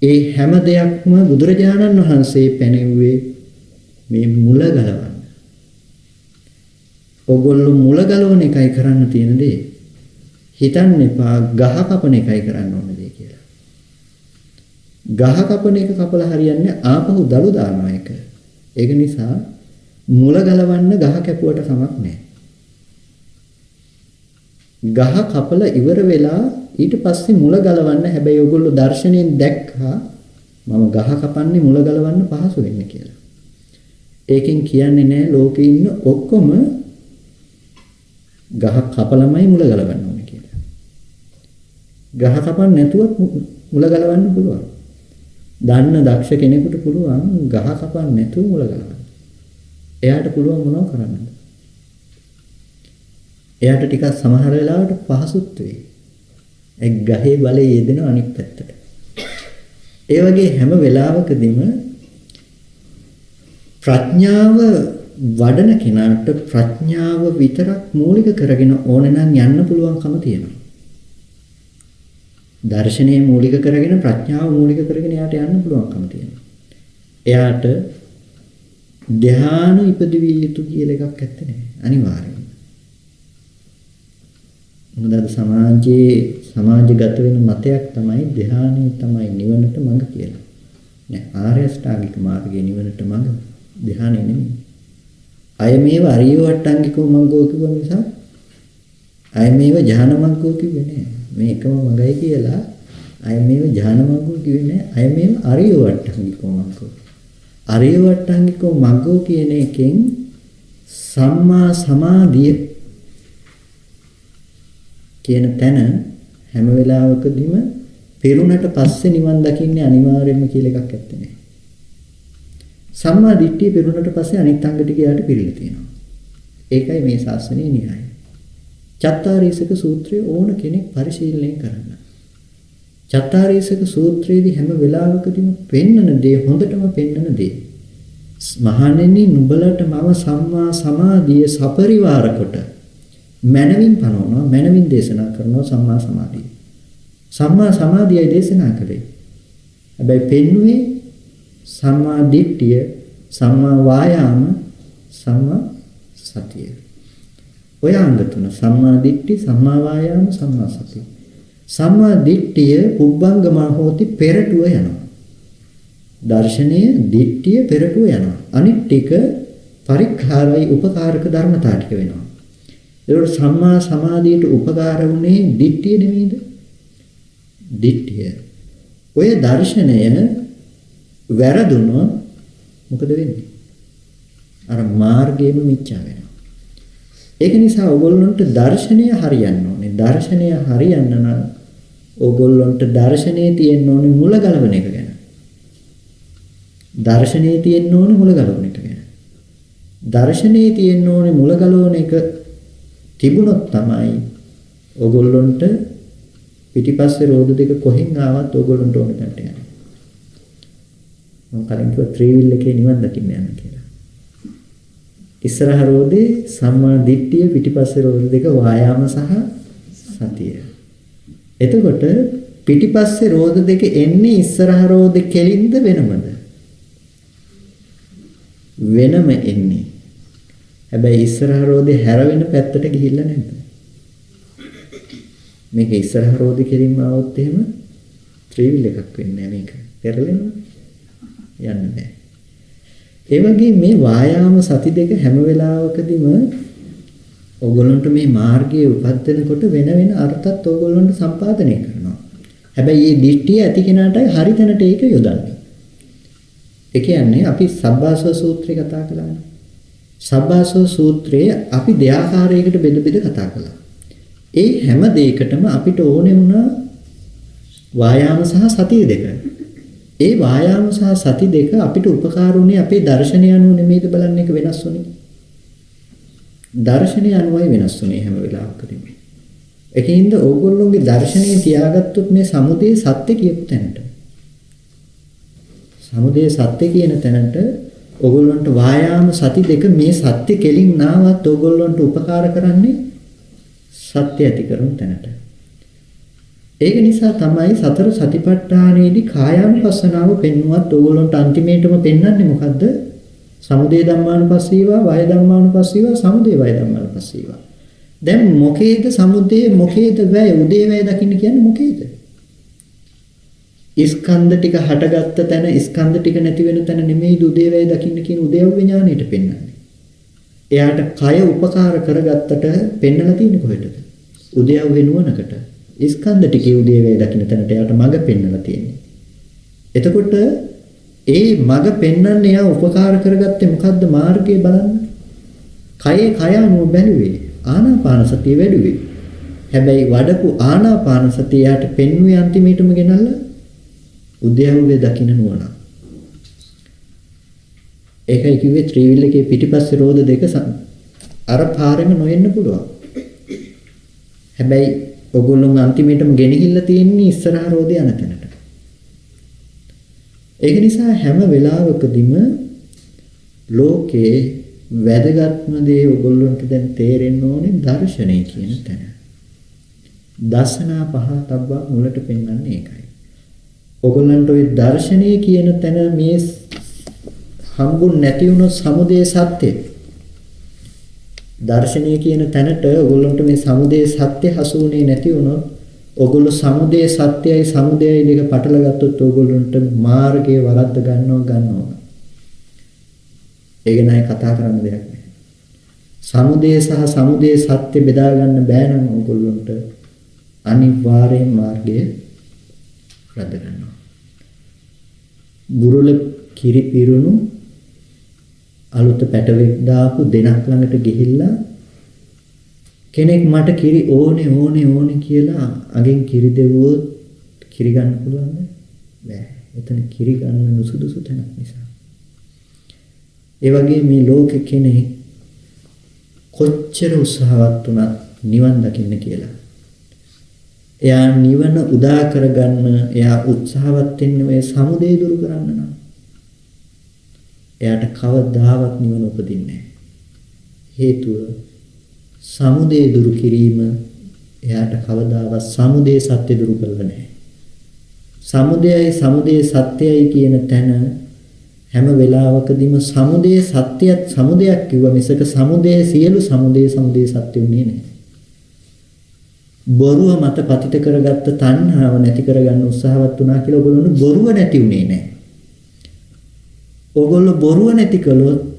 S1: ඒ හැම දෙයක්ම බුදුරජාණන් වහන්සේ පැනෙව්වේ මේ මුල ගලවන්න. ඔගොල්ලෝ මුල ගලවන එකයි කරන්න තියෙන දේ. හිතන්න එපා ගහ කපන එකයි කරන්න ඕන දේ කියලා. ගහ කපන එක කපලා හරියන්නේ ආපහු දළු දානවා එක. ඒක නිසා මුල ගලවන්න ගහ කැපුවට කමක් නැහැ. ගහ කපලා ඉවර වෙලා ඊට පස්සේ මුල ගලවන්න. හැබැයි ඔයගොල්ලෝ දර්ශනයෙන් දැක්කා මම ගහ කපන්නේ මුල ගලවන්න පහසු වෙන්න කියලා. ඒකෙන් කියන්නේ නෑ ලෝකේ ඉන්න ඔක්කොම ගහ කපලමයි මුල ගලවන්න ඕනේ කියලා. ගහ කපන්න නැතුවත් මුල ගලවන්න පුළුවන්. දන්න දක්ෂ කෙනෙකුට පුළුවන් ගහ කපන්න නැතුව මුල ගලවන්න. එයාට පුළුවන් මොනව කරන්නද? එයාට ටිකක් සමහර වෙලාවට පහසුත් වෙයි. ඒ ගහේ බලය යෙදෙන අනිත් පැත්තට. ඒ වගේ හැම වෙලාවකදීම ප්‍රඥාව වඩන කෙනාට ප්‍රඥාව විතරක් මූලික කරගෙන ඕන නම් යන්න පුළුවන්කම තියෙනවා. දර්ශනීය මූලික කරගෙන ප්‍රඥාව මූලික කරගෙන යාට යන්න පුළුවන්කම තියෙනවා. එයාට ධ්‍යාන ඉපදවිය යුතු කියලා එකක් ඇත්තේ නැහැ. අනිවාර්යයෙන්ම. මොකද සමාජගත වෙන මතයක් තමයි ධ්‍යානෙ තමයි නිවනට මඟ කියලා. නෑ ආර්ය අෂ්ටාංගික මාර්ගයේ නිවනට මඟ ධ්‍යානෙ නෙමෙයි. අය මේව අරියෝ අට්ටාංගිකෝ මඟෝ කිව්ව නිසා අය මේව ඥාන මඟෝ කිව්වේ නෑ. මේ එකම මඟයි කියලා අය මේව ඥාන මඟෝ කිව්වේ නෑ. අය මේව අරියෝ අට්ටාංගිකෝ මඟෝ. අරියෝ අට්ටාංගිකෝ මඟෝ කියන එකෙන් සම්මා සමාධිය කියන තැන හැම වෙලාවකදීම පෙරුණට පස්සේ නිවන් දකින්නේ අනිවාර්යයෙන්ම කියලා එකක් ඇත්තේ නැහැ. සම්මා දිට්ඨිය පෙරුණට පස්සේ අනිත් අංග ටික යාට පිළිලා තියෙනවා. ඒකයි මේ ශාස්ත්‍රයේ න්‍යායය. චත්තාරීසක සූත්‍රය ඕන කෙනෙක් පරිශීලනය කරන්න. චත්තාරීසක සූත්‍රයේදී හැම වෙලාවකදීම පෙන්නන දේ හොඳටම පෙන්නන දේ. මහණෙනි නුඹලට මම සම්මා සමාධිය සපරිවාර කොට මනවින් පනවනවා මනවින් දේශනා කරනවා සම්මා සමාධිය. සම්මා සමාධියයි දේශනා කළේ. හැබැයි පෙන්වුවේ සම්මා දිට්ඨිය, සම්මා වායාම, සම්මා සතිය. ඔය අංග තුන සම්මා දිට්ඨි, සම්මා වායාම, සම්මා සතිය. සම්මා දිට්ඨිය පුබ්බංගමා හෝති පෙරටුව යනවා. දර්ශනීය දිට්ඨිය පෙරටුව යනවා. අනිත් ටික පරික්ඛාරයි උපකාරක ධර්මතා ටික වෙනවා. ඒකට සම්මා සමාධියට උපකාර වුණේ දිට්ඨිය නෙමෙයිද? දිට්ඨිය. ඔය දර්ශනය වැරදුනොත් මොකද වෙන්නේ? අර මාර්ගයේම මිච්ඡා වෙනවා. ඒක නිසා ඕගොල්ලන්ට දර්ශනය හරියන්න ඕනේ. දර්ශනය හරියන්න නම් ඕගොල්ලන්ට දර්ශනයේ තියෙන්න ඕනේ මුල ගලවන එක ගැන. දර්ශනයේ තියෙන්න ඕනේ මුල ගලවන එක ගැන. දර්ශනයේ තියෙන්න ඕනේ මුල ගලවන එක තිබුණොත් තමයි ඕගොල්ලන්ට පිටිපස්සේ රෝද දෙක කොහෙන් ආවත් ඕගොල්ලන්ට ඕන තැනට යන්නේ. මම කලින් කිව්වා ත්‍රිවිල් එකේ නිවන් දකින්න යන්න කියලා. ඉස්සරහ රෝදේ සම්මා දිට්ඨිය, පිටිපස්සේ රෝද දෙක වායාම සහ සතිය. එතකොට පිටිපස්සේ රෝද දෙක එන්නේ ඉස්සරහ රෝදේ කෙලින්ද වෙනමද? වෙනම එන්නේ. හැබැයි ඉස්සරහ රෝදේ හැරවෙන පැත්තට ගිහිල්ලා නැද්ද? මේක ඉස්සරහ රෝධි කිරීම આવොත් එහෙම ත්‍රිවිල් එකක් වෙන්නේ මේක. පෙරලෙනවා. යන්නේ නැහැ. ඒ වගේ මේ වායාම සති දෙක හැම වෙලාවකදීම ඕගොල්ලන්ට මේ මාර්ගයේ උපදිනකොට වෙන වෙන අර්ථත් ඕගොල්ලන්ට සම්පාදනය කරනවා. හැබැයි මේ දිට්ඨිය ඇති කෙනාටයි හරි තැනට ඒක යොදන්නේ. ඒ කියන්නේ අපි සබ්බාසව සූත්‍රය කතා කළානේ. සබ්බාසව සූත්‍රයේ අපි දෙආකාරයකට බෙද බෙද කතා කළා. ඒ හැම දෙයකටම අපිට ඕනේ වුණා වායාම සහ සතිය දෙක. ඒ වායාම සහ සති දෙක අපිට උපකාර වුණේ අපේ දර්ශනය අනුව නෙමෙයිද බලන්න එක වෙනස් වුණේ. දර්ශනය අනුවයි වෙනස් වුණේ හැම වෙලාවකදීම. ඒකින්ද ඕගොල්ලෝගේ දර්ශනය තියාගත්තොත් මේ සමුදේ සත්‍ය කියපු තැනට. සමුදේ සත්‍ය කියන තැනට ඕගොල්ලන්ට වායාම සති දෙක මේ සත්‍ය කෙලින් නාවත් ඕගොල්ලන්ට උපකාර කරන්නේ සත්‍ය ඇති කරන තැනට. ඒක නිසා තමයි සතර සතිපට්ඨානයේදී කායානුපස්සනාව පෙන්වුවත් ඕගොල්ලන්ට අන්තිමේටම පෙන්වන්නේ මොකද්ද? සමුදය ධම්මානුපස්සීවා, වය ධම්මානුපස්සීවා, සමුදය වය ධම්මානුපස්සීවා. දැන් මොකේද සමුදය, මොකේද වය? උදේවැය දකින්න කියන්නේ මොකේද? ස්කන්ධ ටික හටගත්ත තැන, ස්කන්ධ ටික නැති වෙන තැන නෙමෙයි උදේවැය දකින්න කියන උදේවැය ඥාණයට පෙන්වන්නේ. එයාට කය උපකාර කරගත්තට පෙන්නලා තියෙන්නේ කොහෙටද? උදේවැය වෙනුවනකට. ස්කන්ධ ටිකේ උදේවැය දකින්න තැනට එයාට මඟ පෙන්වලා තියෙන්නේ. එතකොට ඒ මඟ පෙන්වන්නේ එයා උපකාර කරගත්තේ මොකද්ද? මාර්ගය බලන්න. කයේ කය අනුව බැලුවේ. ආනාපාන සතිය වැඩුවේ. හැබැයි වඩපු ආනාපාන සතිය එයාට පෙන්වුවේ අන්තිමේටම ගෙනල්ලා උදේවැය දකින්න නුවණ. ඒකයි කිව්වේ ත්‍රිවිල් එකේ පිටිපස්සේ රෝද දෙක අර පාරෙම නොෙන්න පුළුවන්. හැබැයි ඔගොල්ලෝ අන්තිමේටම ගෙනහිල්ලා තියෙන්නේ ඉස්සරහ රෝදේ යන තැනට. ඒක නිසා හැම වෙලාවකදීම ලෝකේ වැදගත්ම දේ ඔයගොල්ලන්ට දැන් තේරෙන්න ඕනේ දර්ශනය කියන තැන. දසනා පහතබ්බා මුලට පෙන්වන්නේ ඒකයි. ඔයගොල්ලන්ට ওই දර්ශනය කියන තැන මේ හම්බුන් නැති වුණොත් සමුදය සත්‍ය. දර්ශනය කියන තැනට ඔයගොල්ලන්ට මේ සමුදය සත්‍ය හසුුනේ නැති වුණොත් ඔගොල්ලෝ සමුදය සත්‍යයි සමුදයයි දෙක පටල ගත්තොත් ඔයගොල්ලන්ට මාර්ගයේ වරද්ද ගන්නවා. ඒක නෑ කතා කරන්න දෙයක් නෑ. සමුදය සහ සමුදය සත්‍ය බෙදා ගන්න බෑ නම් ඔයගොල්ලන්ට අනිවාර්යෙන් මාර්ගය වරද්ද ගන්නවා. බුරුල කිරි පිරුණු අලුත පැටවෙක් දාපු දෙනක් ළඟට ගිහිල්ලා කෙනෙක් මට කිරි ඕනේ කියලා අගෙන් කිරි දෙවුවොත් කිරි ගන්න පුළුවන්ද? බෑ. එතන කිරි ගන්න නුසුදුසු තැනක් නිසා. ඒ වගේ මේ ලෝකෙ කෙනෙක් කොච්චර උත්සාහවත් වුණත් නිවන් දකින්න කියලා. එයා නිවන උදා කරගන්න එයා උත්සාහවත් වෙන්නේ මේ සමුදය දුරු කරන්න නම්. එයාට කවදාවත් නිවන උපදින්නේ නැහැ. හේතුව සමුදය දුරු කිරීම එයාට කවදාවත් සමුදය සත්‍ය දුරු කරලා නැහැ. සමුදයයි සමුදය සත්‍යයි කියන තැන හැම වෙලාවකදීම සමුදය සත්‍යයත් සමුදයක් කිව්ව මිසක සමුදය සියලු සමුදය සත්‍ය උනේ නැහැ. බොරුව මත පතිත කරගත්ත තණ්හාව නැති කරගන්න උත්සාහවත් වුණා කියලා ඔයගොල්ලෝ බොරුව නැති උනේ නැහැ. ඔයගොල්ලෝ බොරුව නැති කළොත්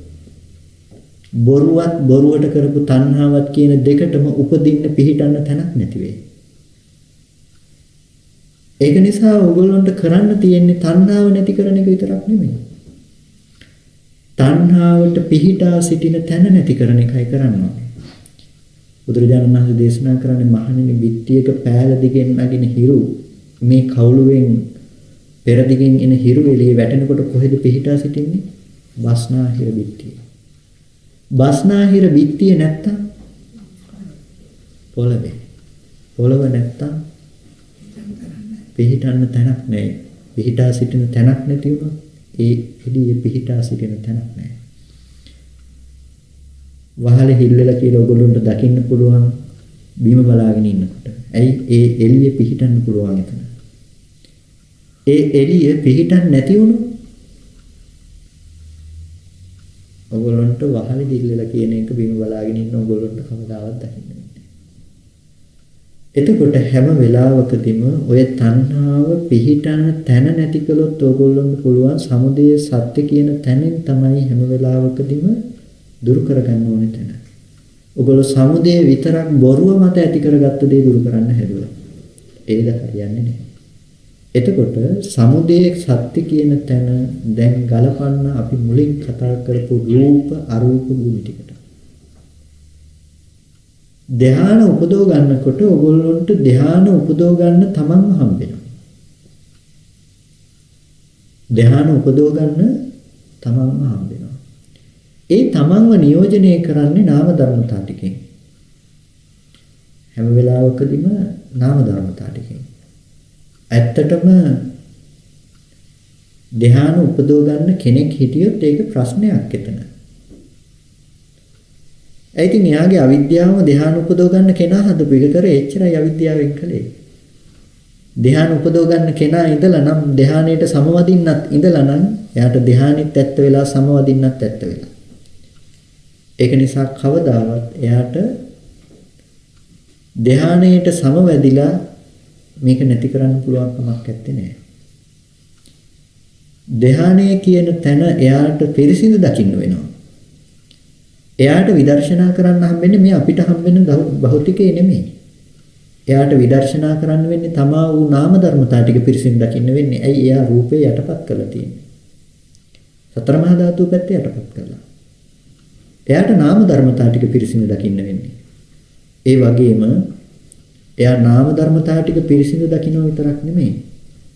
S1: බොරුවත් බොරුවට කරපු තණ්හාවත් කියන දෙකටම උපදින්න පිහිටන්න තැනක් නැති වෙයි. ඒක නිසා ඔයගොල්ලන්ට කරන්න තියෙන්නේ තණ්හාව නැති කරන එක විතරක් නෙමෙයි. තණ්හාවට පිහිටා සිටින තැන නැති කරන එකයි කරන්න ඕනේ. බුදුරජාණන් වහන්සේ දේශනා කරන්නේ මහණෙනි බිත්තියක පෑල දිගෙන් නගින හිරු මේ කවුළුවෙන් පෙර දිගෙන් එන හිරු එළිය වැටෙනකොට කොහෙද පිහිටා සිටින්නේ? බස්නාහිර බිත්තිය. බස්නාහිර බිත්තිය නැත්තම් පොළවේ. පොළව නැත්තම් පිහිටන්න තැනක් නැහැ. පිහිටා සිටින තැනක් නැති වුණොත් ඒ එළිය පිහිටා සිටින තැනක් නැහැ. වහලේ හිල්ලලා කියලා ඔයගොල්ලන්ට දකින්න පුළුවන් බිම බලාගෙන ඉන්නකොට. ඇයි ඒ එළිය පිහිටන්න පුළුවන් එතන. ඒ එළිය පිහිටන්න නැති වුණොත් ඔයගොල්ලන්ට වහලේ හිල්ලලා කියන එක බිම බලාගෙන ඉන්න ඔයගොල්ලන්ට කවදාවත් දකින්න බෑ. එතකොට හැම වෙලාවකදීම ඔය තණ්හාව පිහිටන තැන නැති කළොත් ඕගොල්ලන්ට පුළුවන් සමුදය සත්‍ය කියන තැනින් තමයි හැම වෙලාවකදීම දුරු කරගන්න ඕනේ තැන. ඔයගොල්ලෝ සමුදය විතරක් බොරුව මත ඇති කරගත්ත දේ දුරු කරන්න හැදුවා. ඒද හරියන්නේ නැහැ. එතකොට සමුදය සත්‍ය කියන තැන දැන් ගලපන්න අපි මුලින් කතා කරපු රූප අරූප භූමි ටිකට. ධ්‍යාන උපදව ගන්නකොට ඔයගොල්ලන්ට ධ්‍යාන උපදව ගන්න තමන්ම හම්බ වෙනවා. ධ්‍යාන උපදව ගන්න තමන්ම හම්බ වෙනවා. ඒ තමන්ව නියෝජනය කරන්නේ නාම ධර්මතා ටිකෙන්. හැම වෙලාවකදීම නාම ධර්මතා ටිකෙන්. ඇත්තටම ධ්‍යාන උපදව ගන්න කෙනෙක් හිටියොත් ඒක ප්‍රශ්නයක් එතන. ඒ ඉතින් එයාගේ අවිද්‍යාවම ධ්‍යාන උපදව ගන්න කෙනා හදපු එක කර එච්චරයි අවිද්‍යාවෙන් කළේ. ධ්‍යාන උපදව ගන්න කෙනා ඉඳලා නම් ධ්‍යානයට සමවදින්නත් ඉඳලා නම් එයාට ධ්‍යානෙත් ඇත්ත වෙලා සමවදින්නත් ඇත්ත වෙලා. ඒක නිසා කවදාවත් එයාට ධ්‍යානයට සමවැදිලා මේක නැති කරන්න පුළුවන් කමක් නැත්තේ නෑ. ධ්‍යානය කියන තැන එයාට පිරිසිදු දකින්න වෙනවා. එයාට විදර්ශනා කරන්න හම්බෙන්නේ මේ අපිට හම්බෙන භෞතිකේ නෙමෙයි. එයාට විදර්ශනා කරන්න වෙන්නේ තමා වූ නාම ධර්මතා ටික පිරිසිදු දකින්න වෙන්නේ. ඇයි එයා රූපේ යටපත් කරලා තියෙන්නේ? සතර මහා ධාතු පැත්තේ යටපත් කරලා. එයාට නාම ධර්මතා ටික පිරිසිදු දකින්න වෙන්නේ. ඒ වගේම එයා නාම ධර්මතා ටික පිරිසිදු දකින්න විතරක් නෙමෙයි.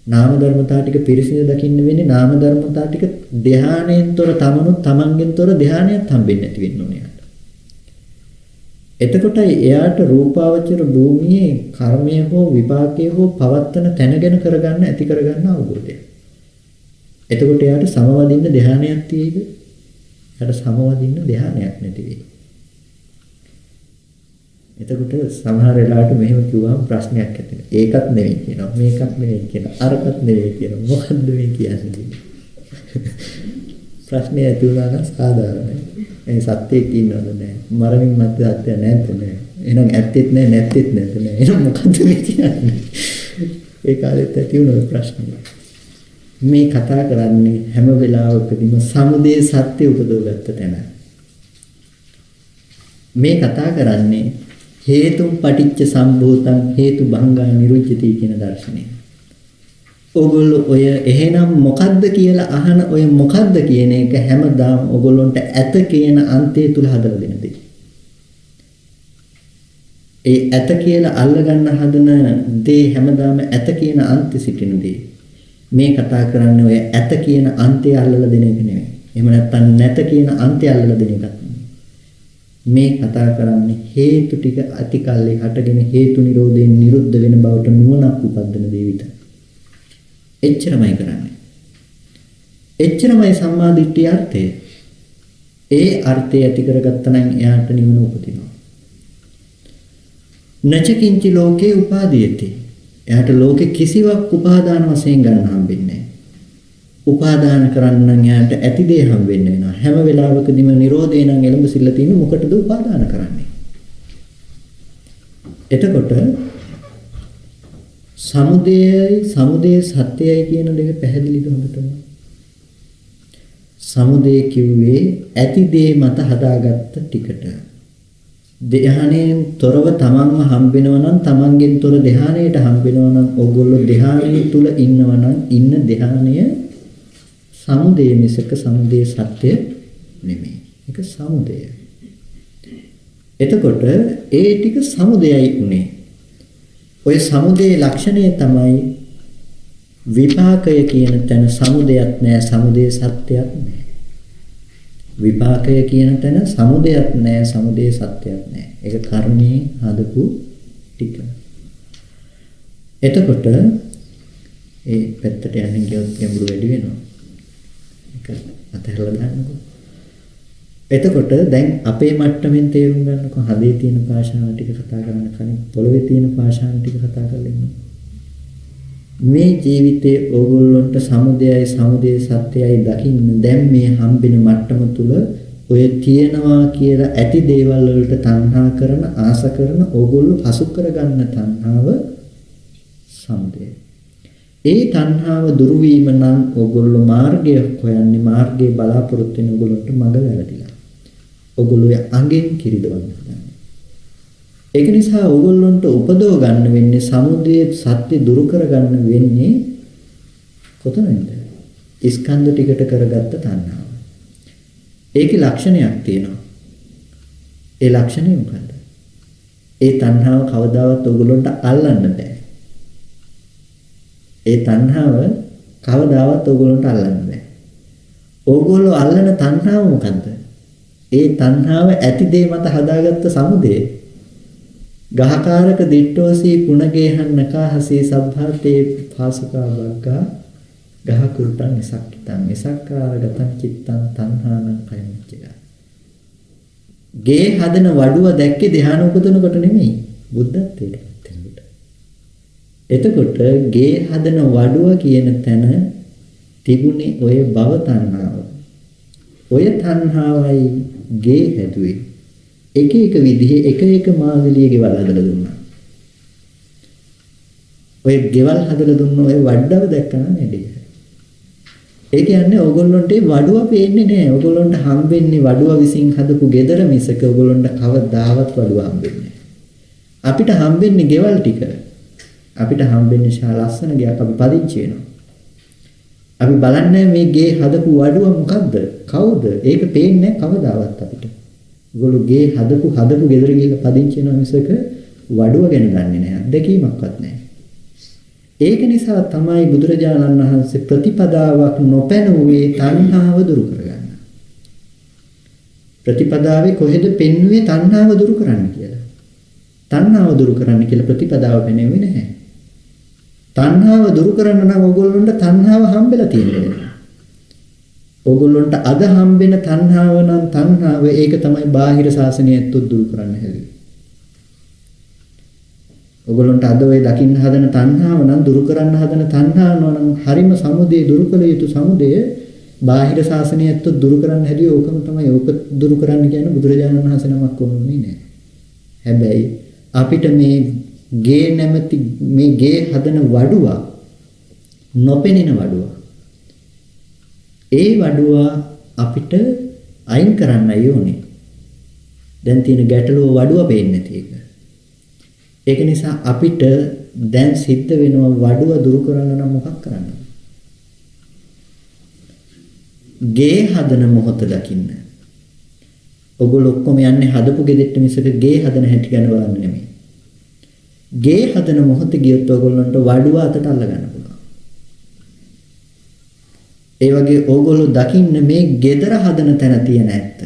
S1: නාම ධර්මතා ටික පිරිසිදු දකින්න වෙන්නේ නාම ධර්මතා ටික ධානයෙන්තර තමන්ගෙන්තර ධානයක් හම්බෙන්නේ නැති වෙන්න ඕනේ යාට. එතකොටයි එයාට රූපාවචර භූමියේ කර්මය හෝ විපාකය හෝ පවත්තන තැන ගැන කරගන්න ඇති කරගන්න අවබෝධය. එතකොට එයාට සමවදින්න ධානයක් තියෙයිද? එයාට සමවදින්න ධානයක් නැති වෙයි. එතකොට සමහර වෙලාවට මෙහෙම කිව්වම ප්‍රශ්නයක් ඇති වෙනවා. ඒකත් නෙවෙයි කියනවා. මේකත් නෙවෙයි කියනවා. අරකට නෙවෙයි කියනවා. මොකද්ද මේ කියන්නේ? ප්‍රශ්නේ ඇති වුණා නම් සාධාරණයි. ඒ සත්‍යයක් ඉන්නවද නැහැ. මරණින් මත්තේ සත්‍ය නැද්ද නැහැ. එහෙනම් ඇත්තෙත් නැහැ නැත්තෙත් නැද්ද නැහැ. එහෙනම් මොකද්ද මේ කියන්නේ? ඒ කාලෙත් ඇති වුණ ප්‍රශ්නේ. මේ කතා කරන්නේ හැම වෙලාවකදීම සමුදය සත්‍ය උපදවගත්ත තැන. මේ කතා කරන්නේ හේතුම් පටිච්ච සම්භූතං හේතු භංගා නිරුච්චති කියන දර්ශනය. ඕගොල්ලෝ ඔය එහෙනම් මොකද්ද කියලා අහන ඔය මොකද්ද කියන එක හැමදාම ඕගොල්ලොන්ට ඇත කියන අන්තය තුල හදලා දෙන දෙයක්. ඒ ඇත කියලා අල්ලගන්න හදන දේ හැමදාම ඇත කියන අන්තෙ සිටින දේ. මේ කතා කරන්නේ ඔය ඇත කියන අන්තය අල්ලලා දෙන එක නෙමෙයි. එහෙම නැත්නම් නැත කියන අන්තය අල්ලලා දෙන එකක්. මේ කතා කරන්නේ හේතු ටික අතිකල්ලි හටගෙන හේතු නිරෝධයෙන් නිරුද්ධ වෙන බවට නුවණක් උපදින දේ විතරයි. එච්චරමයි කරන්නේ. එච්චරමයි සම්මා දිට්ඨිය අර්ථය. ඒ අර්ථය ඇති කරගත්තා නම් එයාට නිවන උපදිනවා. නචකින්චි ලෝකේ උපාදීයති. එයාට ලෝකේ කිසිවක් උපාදාන වශයෙන් ගන්න හම්බෙන්නේ නැහැ. උපාදාන කරන්න නම් යාට ඇති දේ හම් වෙන්න වෙනවා. හැම වෙලාවකදීම Nirodhe නම් එළඹ සිල්ල තියෙන මොකටද උපාදාන කරන්නේ? එතකොට සමුදය සත්‍යයයි කියන දෙක පැහැදිලිද හොඳටම? සමුදය කිව්වේ ඇති දේ මත හදාගත්ත ටිකට. ධානයෙන් තොරව තමන්ව හම්බෙනවා නම් තමන්ගෙන් තොර ධානයට හම්බෙනවා නම් ඕගොල්ලෝ ධානයේ තුල ඉන්නවා නම් ඉන්න ධානය සමුදය මිසක සමුදය සත්‍ය නෙමෙයි. ඒක සමුදය. එතකොට ඒ ටික සමුදයයි උනේ. ඔය සමුදේ ලක්ෂණය තමයි විපාකය කියන තැන සමුදයක් නෑ සමුදේ සත්‍යයක් නෑ. විපාකය කියන තැන සමුදයක් නෑ සමුදේ සත්‍යයක් නෑ. ඒක කර්මයේ හදපු ටික. එතකොට ඒ පැත්තට යන්න ගියොත් ගැඹුරු වැඩි වෙනවා. ඒක අතහැරලා දාන්නකෝ. එතකොට දැන් අපේ මට්ටමින් තේරුම් ගන්නකො හදේ තියෙන භාෂාව ටික කතා කරන්න කලින් පොළවේ තියෙන භාෂාව ටික කතා කරලා ඉන්න. මේ ජීවිතයේ ඕගොල්ලන්ට සමුදයයි සමුදේ සත්‍යයයි දකින්න දැන් මේ හම්බෙන මට්ටම තුල ඔය තියෙනවා කියලා ඇති දේවල් වලට තණ්හා කරන ආස කරන ඕගොල්ලෝ පසු කරගන්න තණ්හාව සමුදය. ඒ තණ්හාව දුරු වීම නම් ඕගොල්ලෝ මාර්ගය හොයන්නේ මාර්ගයේ බලාපොරොත්තු වෙන ඕගොල්ලන්ට මඟ වැරදිලා. ඕගොල්ලෝ අඟෙන් කිරිදවන්න හදන්නේ. ඒක නිසා ඕගොල්ලන්ට උපදව ගන්න වෙන්නේ සමුදය සත්‍ය දුරු කරගන්න වෙන්නේ කොතනින්ද? ස්කන්ධ ටිකට කරගත්ත තණ්හාව. ඒකේ ලක්ෂණයක් තියෙනවා. ඒ ලක්ෂණය මොකද්ද? ඒ තණ්හාව කවදාවත් ඔයගොල්ලන්ට අල්ලන්න බෑ. ඒ තණ්හාව කවදාවත් ඔයගොල්ලන්ට අල්ලන්න බෑ. ඕගොල්ලෝ අල්ලන තණ්හාව මොකද්ද? ඒ තණ්හාව ඇති දේ මත හදාගත්ත සමුදය. ගහකාරක දිට්ඨෝසී පුණගේහන් නකාහසී සබ්භාතේ පාසුකා වග්ගා ගහ කුරුටන් ඉසක්කිතං ඉසක්කාරගතං චිත්තං තණ්හානං කයමිච්චය. ගේ හදන වඩුව දැක්කේ ධ්‍යාන උපදිනකොට නෙමෙයි බුද්ධත්වයට පත් වෙනකොට. එතකොට ගේ හදන වඩුව කියන තැන තිබුණේ ඔය භව තණ්හාව. ඔය තණ්හාවයි ගේ හැදුවේ. එක එක විදිහේ එක එක මාගලිය ගෙවල් හදලා දුන්නා. ඔය ගෙවල් හදලා දුන්න ඔය වඩව දැක්කම නේද? ඒ කියන්නේ ඕගොල්ලන්ට වඩුව පේන්නේ නැහැ. ඕගොල්ලන්ට හම්බෙන්නේ වඩුව විසින් හදපු ගෙදර මිසක ඕගොල්ලන්ට කවදාවත් වඩුව හම්බෙන්නේ නැහැ. අපිට හම්බෙන්නේ ගෙවල් ටික. අපිට හම්බෙන්නේ ලස්සන ගයක් අපි පදිංචි වෙනවා. අපි බලන්නේ මේ ගේ හදපු වඩුව මොකද්ද? කවුද? ඒක පේන්නේ කවදාවත් අපිට. ඕගොල්ලෝ ගේ හදපු ගෙදර ගිහලා පදිංචි වෙනවා මිසක වඩුව ගැන දන්නේ නැහැ. අත්දැකීමක්වත් නැහැ. ඒක නිසා තමයි බුදුරජාණන් වහන්සේ ප්‍රතිපදාවක් නොපැනුවේ තණ්හාව දුරු කරගන්න. ප්‍රතිපදාවේ කොහෙද පෙන්වුවේ තණ්හාව දුරු කරන්න කියලා. තණ්හාව දුරු කරන්න කියලා ප්‍රතිපදාව පෙන්වෙන්නේ නැහැ. තණ්හාව දුරු කරන්න නම් ඕගොල්ලන්ට තණ්හාව හම්බෙලා තියෙනවා. ඕගොල්ලන්ට අද හම්බෙන තණ්හාව නම් තණ්හාව ඒක තමයි බාහිර ශාසනයත් දුරු කරන්න හැදුවේ. ඔයගොල්ලන්ට අද ඔය දකින්න හදන තණ්හාව නම් දුරු කරන්න හදන තණ්හාව නම් හරිම සමුදේ දුරු කළ යුතු සමුදය බාහිර ශාසනයත් දුරු කරන්න හැදුවේ ඕකම තමයි. ඕක දුරු කරන්න කියන්නේ බුදුරජාණන් වහන්සේ නමක් කොහොමද නෑ. හැබැයි අපිට මේ ගේ නැමැති මේ ගේ හදන වඩුව නොපෙනෙන වඩුව. ඒ වඩුව අපිට අයින් කරන්නයි ඕනේ. දැන් තියෙන ගැටලුව වඩුව පේන්නේ නැති එක. ඒක නිසා අපිට දැන් සිද්ධ වෙනවා වඩුව දුරු කරන්න නම් මොකක් කරන්නද? ගේ හදන මොහොත දකින්න. ඔගොල්ලෝ ඔක්කොම යන්නේ හදපු ගෙදෙට්ට මිසක ගේ හදන හැටි ගැන බලන්න නෙමෙයි. ගේ හදන මොහොත ගියොත් ඔයගොල්ලන්ට වඩුව අතට අල්ල ගන්න පුළුවන්. ඒ වගේ ඕගොල්ලෝ දකින්න මේ gedara හදන තැන තියෙන ඇත්ත.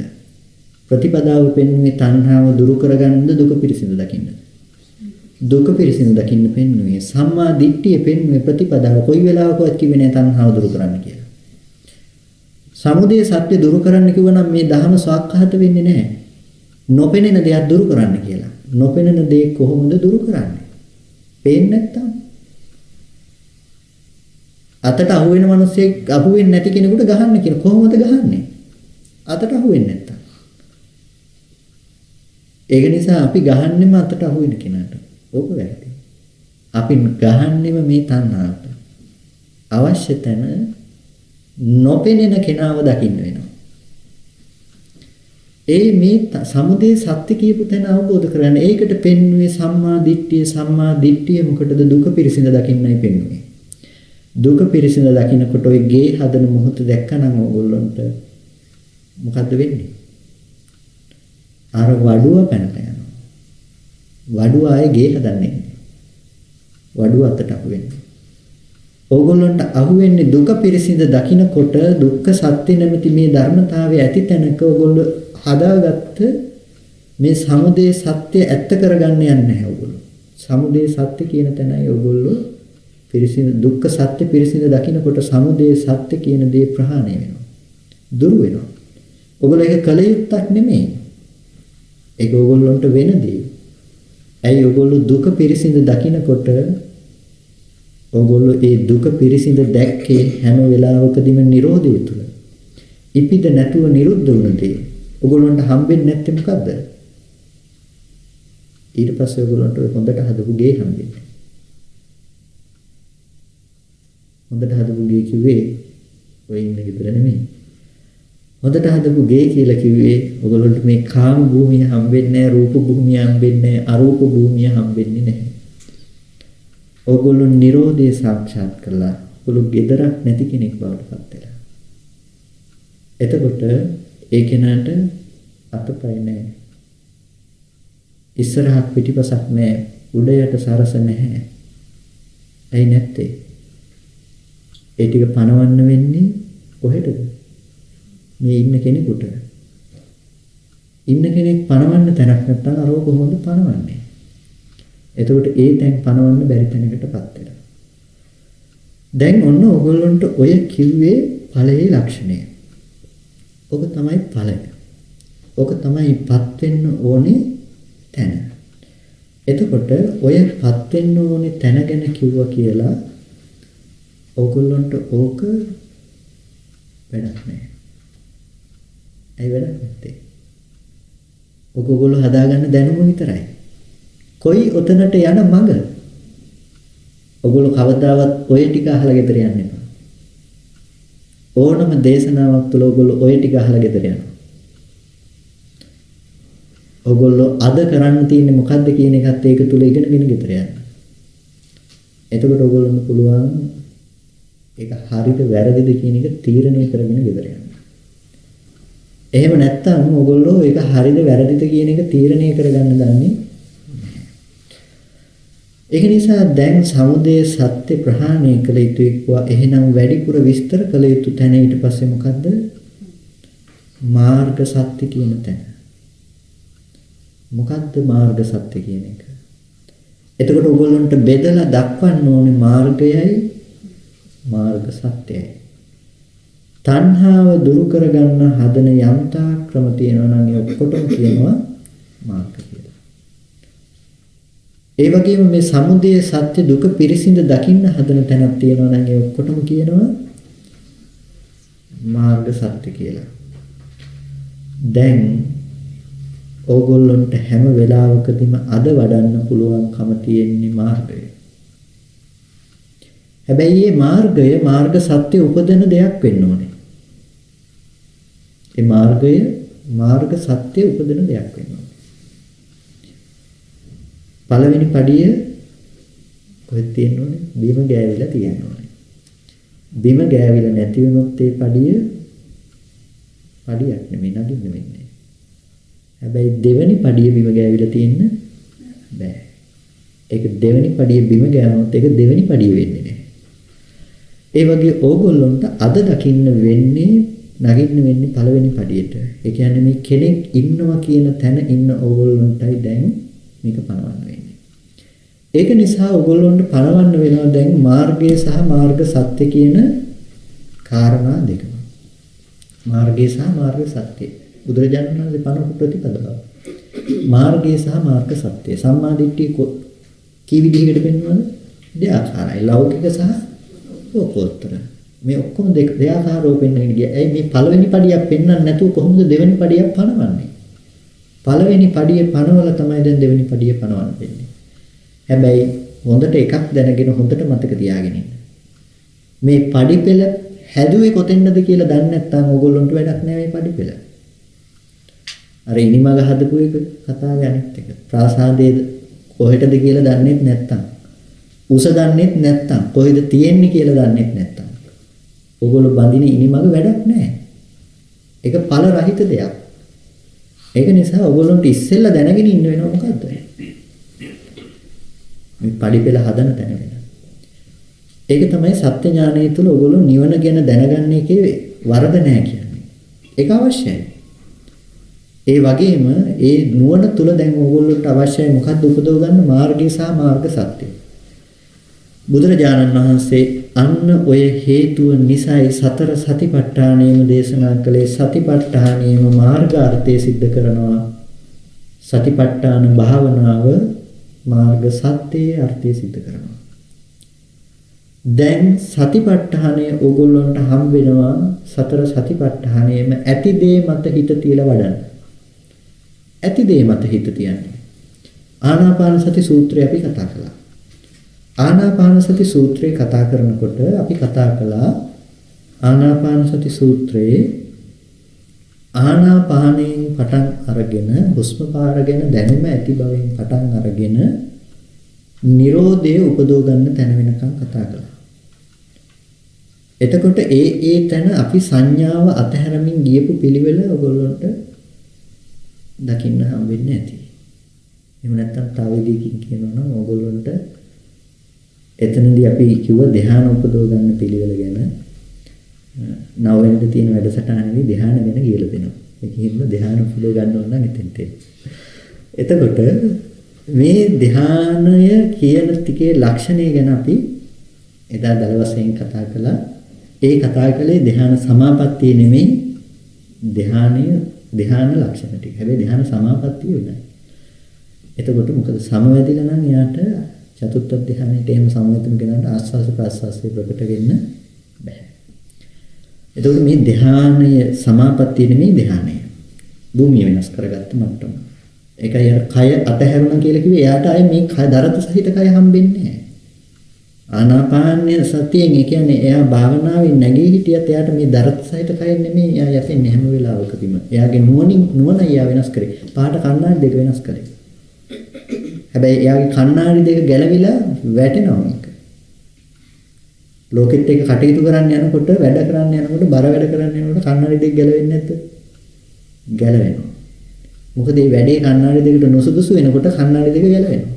S1: ප්‍රතිපදාව පෙන්වන්නේ තණ්හාව දුරු කරගන්නද දුක පිරිසිදු දකින්නද? දුක පිරිසිදු දකින්න පෙන්වන්නේ සම්මා දිට්ඨිය පෙන්වන්නේ ප්‍රතිපදාව. කොයි වෙලාවකවත් කිව්වේ නෑ තණ්හාව දුරු කරන්න කියලා. සමුදය සත්‍ය දුරු කරන්න කිව්වනම් මේ ධහම සාක්ඛාත වෙන්නේ නෑ. නොපෙනෙන දෙයක් දුරු කරන්න කියලා. නොපෙනෙන දේ කොහොමද දුරු කරන්නේ? පේන්නේ නැත්තම්. අතට අහු වෙන මිනිස්සෙක් අහු වෙන්නේ නැති කෙනෙකුට ගහන්න කියලා. කොහොමද ගහන්නේ? අතට අහු වෙන්නේ නැත්තම්. ඒක නිසා අපි ගහන්නෙම අතට අහු වෙන කෙනාට. ඕක වැරදි. අපි ගහන්නෙම මේ තණ්හාවට. අවශ්‍ය තැන නොපෙනෙන කෙනාව දකින්න වෙනවා. ඒ මේ සමුදේ සත්‍ය කියපු තැන අවබෝධ කරගන්න. ඒකට පෙන්වුවේ සම්මා දිට්ඨිය. සම්මා දිට්ඨිය මොකටද? දුක පිරිසිඳ දකින්නයි පෙන්වුවේ. දුක පිරිසිඳ දකින්නකොට ඔය ගේ හදන මොහොත දැක්කනම් ඕගොල්ලන්ට මොකද්ද වෙන්නේ? අර වඩුව පැනලා යනවා. වඩුව ආයේ ගේ හදන්නේ. වඩුව අතට අහු වෙන්නේ. ඕගොල්ලන්ට අහු වෙන්නේ දුක පිරිසිඳ දකින්නකොට දුක්ඛ සත්‍ය නැමැති මේ ධර්මතාවය ඇති තැනක ඕගොල්ලෝ හදාගත්ත මේ සමුදේ සත්‍ය ඇත්ත කරගන්න යන්නේ නැහැ ඕගොල්ලෝ. සමුදේ සත්‍ය කියන තැනයි ඕගොල්ලෝ පිරිසිඳ දුක්ඛ සත්‍ය පිරිසිඳ දකින්නකොට සමුදේ සත්‍ය කියන දේ ප්‍රහාණය වෙනවා. දුරු වෙනවා. ඕගොල්ලෝ ඒක කල යුත්තක් නෙමෙයි. ඒක ඕගොල්ලන්ට වෙන දේ. ඇයි ඕගොල්ලෝ දුක පිරිසිඳ දකින්නකොට ඕගොල්ලෝ ඒ දුක පිරිසිඳ දැක්කේ හැම වෙලාවකදීම Nirodhe තුල. ඉපිද නැතුව නිරුද්ධ වුණ දේ. ඔයගොල්ලන්ට හම්බෙන්නේ නැත්තේ මොකද්ද? ඊට පස්සේ ඔයගොල්ලන්ට හොඳට හදපු ගේ හම්බෙන්නේ. හොඳට හදපු ගේ කිව්වේ ඔය ඉන්න ගෙදර නෙමෙයි. හොඳට හදපු ගේ කියලා කිව්වේ ඔයගොල්ලන්ට මේ කාම භූමිය හම්බෙන්නේ නැහැ, රූප භූමිය හම්බෙන්නේ නැහැ, අරූප භූමිය හම්බෙන්නේ නැහැ. ඔයගොල්ලෝ Nirodhe සාක්ෂාත් කරලා ඔයගොල්ලෝ ගෙදරක් නැති කෙනෙක් බවට පත් වෙලා. එතකොට ඒ කෙනාට අතපය නැහැ. ඉස්සරහක් පිටිපසක් නැහැ. උඩ යට සරස නැහැ. ඇයි නැත්තේ? ඒ ටික පණවන්න වෙන්නේ කොහෙටද? මේ ඉන්න කෙනෙකුට. ඉන්න කෙනෙක් පණවන්න තැනක් නැත්නම් අරෝ කොහොමද පණවන්නේ? එතකොට ඒ තැන් පණවන්න බැරි තැනකටපත් වෙනවා. දැන් ඔන්න ඔයගොල්ලන්ට ඔය කිව්වේ ඵලයේ ලක්ෂණය. ඔක තමයි ඵලය. ඔක තමයිපත් වෙන්න ඕනේ තැන. එතකොට ඔයපත් වෙන්න ඕනේ තැන ගැන කිව්වා කියලා ඕගොල්ලන්ට ඕක වැඩක් නැහැ. ඇයි වැඩක් නැත්තේ? ඔයගොල්ලෝ හදාගන්න දැනුම විතරයි. කොයි ඔතනට යන මඟ? ඔයගොල්ලෝ කවදාවත් ඔය ටික අහලා ගෙදර යන්න එපා. ඕනම දේශනාවක් තුළ ඔයගොල්ලෝ ඔය ටික අහලා ගෙදර යනවා. ඔයගොල්ලෝ අද කරන්න තියෙන්නේ මොකද්ද කියන එකත් ඒක තුල ඉගෙනගෙන ගෙදර යන්න. එතකොට ඔයගොල්ලන්ට පුළුවන් ඒක හරිද වැරදිද කියන එක තීරණය කරගෙන ගෙදර යන්න. එහෙම නැත්නම් ඔයගොල්ලෝ ඒක හරිද වැරදිද කියන එක තීරණය කරගන්න දන්නේ නැහැ. ඒක නිසා දැන් සමුදය සත්‍ය ප්‍රහාණය කළ යුතුයි කිව්වා. එහෙනම් වැඩිපුර විස්තර කළ යුතු තැන ඊට පස්සේ මොකද්ද? මාර්ග සත්‍ය කියන තැන. මොකද්ද මාර්ග සත්‍ය කියන එක? එතකොට ඔයගොල්ලන්ට බෙදලා දක්වන්න ඕනේ මාර්ගයයි මාර්ග සත්‍යයයි. තණ්හාව දුරු කරගන්න හදන යම්තා ක්‍රම තියෙනවා නම් ඒ ඔක්කොටම කියනවා මාර්ග කියලා. ඒ වගේම මේ සමුදය සත්‍ය දුක පිරිසිඳ දකින්න හදන තැනක් තියෙනවා නම් ඒ ඔක්කොටම කියනවා මාර්ග සත්‍ය කියලා. දැන් ඕගොල්ලන්ට හැම වෙලාවකදීම අද වඩන්න පුළුවන්කම තියෙන්නේ මාර්ගය. හැබැයි මේ මාර්ගය මාර්ග සත්‍ය උපදින දෙයක් වෙන්න ඕනේ. ඒ මාර්ගය මාර්ග සත්‍ය උපදින දෙයක් වෙන්න ඕනේ. පළවෙනි පඩිය කොහෙද තියෙන්න ඕනේ? බිම ගෑවිලා තියෙන්න ඕනේ. බිම ගෑවිලා නැති වුණොත් ඒ පඩිය පඩියක් නෙමෙයි නගින්න වෙන්නේ. හැබැයි දෙවෙනි පඩිය බිම ගෑවිලා තියෙන්න බෑ. ඒක දෙවෙනි පඩිය බිම ගෑවුනොත් ඒක දෙවෙනි පඩිය වෙන්නේ නැහැ. ඒ වගේ ඕගොල්ලොන්ට අද දකින්න වෙන්නේ නගින්න වෙන්නේ පළවෙනි පඩියට. ඒ කියන්නේ මේ කෙනෙක් ඉන්නවා කියන තැන ඉන්න ඕගොල්ලොන්ටයි දැන් මේක පනවන්න වෙන්නේ. ඒක නිසා ඕගොල්ලොන්ට පනවන්න වෙනවා දැන් මාර්ගය සහ මාර්ග සත්‍ය කියන කාරණා දෙකම. මාර්ගය සහ මාර්ග සත්‍ය. බුදුරජාණන් වහන්සේ පනවපු ප්‍රතිපදාව. මාර්ගය සහ මාර්ග සත්‍ය. සම්මා දිට්ඨිය කී විදිහකට පෙන්වනවද? දෙආකාරයි. ලෞකික සහ ලෝකෝත්තර. මේ ඔක්කොම දෙආකාරව පෙන්වන්න ගියා. ඇයි මේ පළවෙනි පඩියක් පෙන්වන්න නැතුව කොහොමද දෙවෙනි පඩියක් පනවන්නේ? පළවෙනි පඩිය පනවලා තමයි දැන් දෙවෙනි පඩිය පනවන්න වෙන්නේ. හැබැයි හොඳට එකක් දැනගෙන හොඳට මතක තියාගෙන ඉන්න. මේ පඩි පෙළ හැදුවේ කොතෙන්ද කියලා දන්නේ නැත්නම් ඕගොල්ලන්ට වැඩක් නෑ මේ පඩි පෙළ. අර ඉනිමග හදපු එක කතාවේ අනිත් එක. ප්‍රාසාදයේ කොහෙටද කියලා දන්නේ නැත්නම් උස දන්නේ නැත්නම් කොහෙද තියෙන්නේ කියලා දන්නේ නැත්නම් ඕගොල්ලෝ බඳින ඉනිමග වැඩක් නෑ. ඒක ඵල රහිත දෙයක්. ඒක නිසා ඔයගොල්ලන්ට ඉස්සෙල්ලා දැනගෙන ඉන්න වෙනව මොකද්ද? මේ පඩි පෙළ හදන තැන වෙන. ඒක තමයි සත්‍ය ඥානය තුළ ඔයගොල්ලෝ නිවන ගැන දැනගන්න එකේ වරද නැහැ කියන්නේ. ඒක අවශ්‍යයි. ඒ වගේම ඒ නුවණ තුළ දැන් ඕගොල්ලන්ට අවශ්‍යයි මොකද්ද උපදව ගන්න මාර්ගය සහ මාර්ග සත්‍ය. බුදුරජාණන් වහන්සේ අන්න ඔය හේතුව නිසායි සතර සතිපට්ඨානයම දේශනා කළේ. සතිපට්ඨානයම මාර්ගාර්ථය સિદ્ધ කරනවා. සතිපට්ඨාන භාවනාව මාර්ග සත්‍යයේ අර්ථය સિદ્ધ කරනවා. දැන් සතිපට්ඨානය ඕගොල්ලන්ට හම් වෙනවා. සතර සතිපට්ඨානයේම ඇති දේ මත හිත තියලා වඩන්න. ඇති දේ මත හිත තියන්නේ. ආනාපාන සති සූත්‍රය අපි කතා කළා. ආනාපාන සති සූත්‍රය කතා කරනකොට අපි කතා කළා ආනාපාන සති සූත්‍රයේ ආනාපානයෙන් පටන් අරගෙන හුස්ම පාර ගැන දැනුම ඇති බවෙන් පටන් අරගෙන Nirodhe උපදව ගන්න තැන වෙනකන් කතා කළා. එතකොට ඒ තැන අපි සංඥාව අතහැරමින් ගියපු පිළිවෙල ඔයගොල්ලන්ට දකින්න හම්බෙන්නේ නැති. එහෙම නැත්නම් තව විදිහකින් කියනවා නම් ඔයගොල්ලන්ට එතනදී අපි කිව්ව ධ්‍යාන උපදව ගන්න පිළිවෙල ගැන නවවෙනිට තියෙන වැඩසටහනේදී ධ්‍යාන ගැන කියලා දෙනවා. ඒකින්ම ධ්‍යාන උපදව ගන්න ඕන නම් එතෙන්ට. එතකොට මේ ධ්‍යානය කියන ටිකේ ලක්ෂණය ගැන අපි එදා දල වශයෙන් කතා කළා. ඒ කතා කළේ ධ්‍යාන සමාපත්තිය නෙමෙයි ධ්‍යාන ලක්ෂණ ටික. හැබැයි ධ්‍යාන සමාපත්තිය වෙනයි. එතකොට මොකද සමවැදිලා නම් යාට චතුත්ථ ධ්‍යානෙට එහෙම සමවැදුණු කෙනාට ආස්වාස ප්‍රාස්වාසයේ ප්‍රකට වෙන්න බෑ. එතකොට මේ ධ්‍යානය සමාපත්තිය නෙමෙයි ධ්‍යානය. භූමිය වෙනස් කරගත්ත මට්ටම. ඒකයි අර කය අතහැරුණා කියලා කිව්වේ එයාට ආයේ මේ කය දරත සහිත කය හම්බෙන්නේ නැහැ. ආනාපානය සතියෙන් ඒ කියන්නේ එයා භාවනාවේ නැගී හිටියත් එයාට මේ දරත සහිත කය නෙමෙයි එයා යටින් හැම වෙලාවකදීම. එයාගේ නුවණ එයා වෙනස් කරේ. පාට කණ්ණාඩි දෙක වෙනස් කරේ. හැබැයි එයාගේ කණ්ණාඩි දෙක ගැලවිලා වැටෙනවා මේක. ලෝකෙත් එක කටයුතු කරන්න යනකොට වැඩ කරන්න යනකොට බර වැඩ කරන්න යනකොට කණ්ණාඩි දෙක ගැලවෙන්නේ නැද්ද? ගැලවෙනවා. මොකද මේ වැඩේ කණ්ණාඩි දෙකට නොසුදුසු වෙනකොට කණ්ණාඩි දෙක ගැලවෙනවා.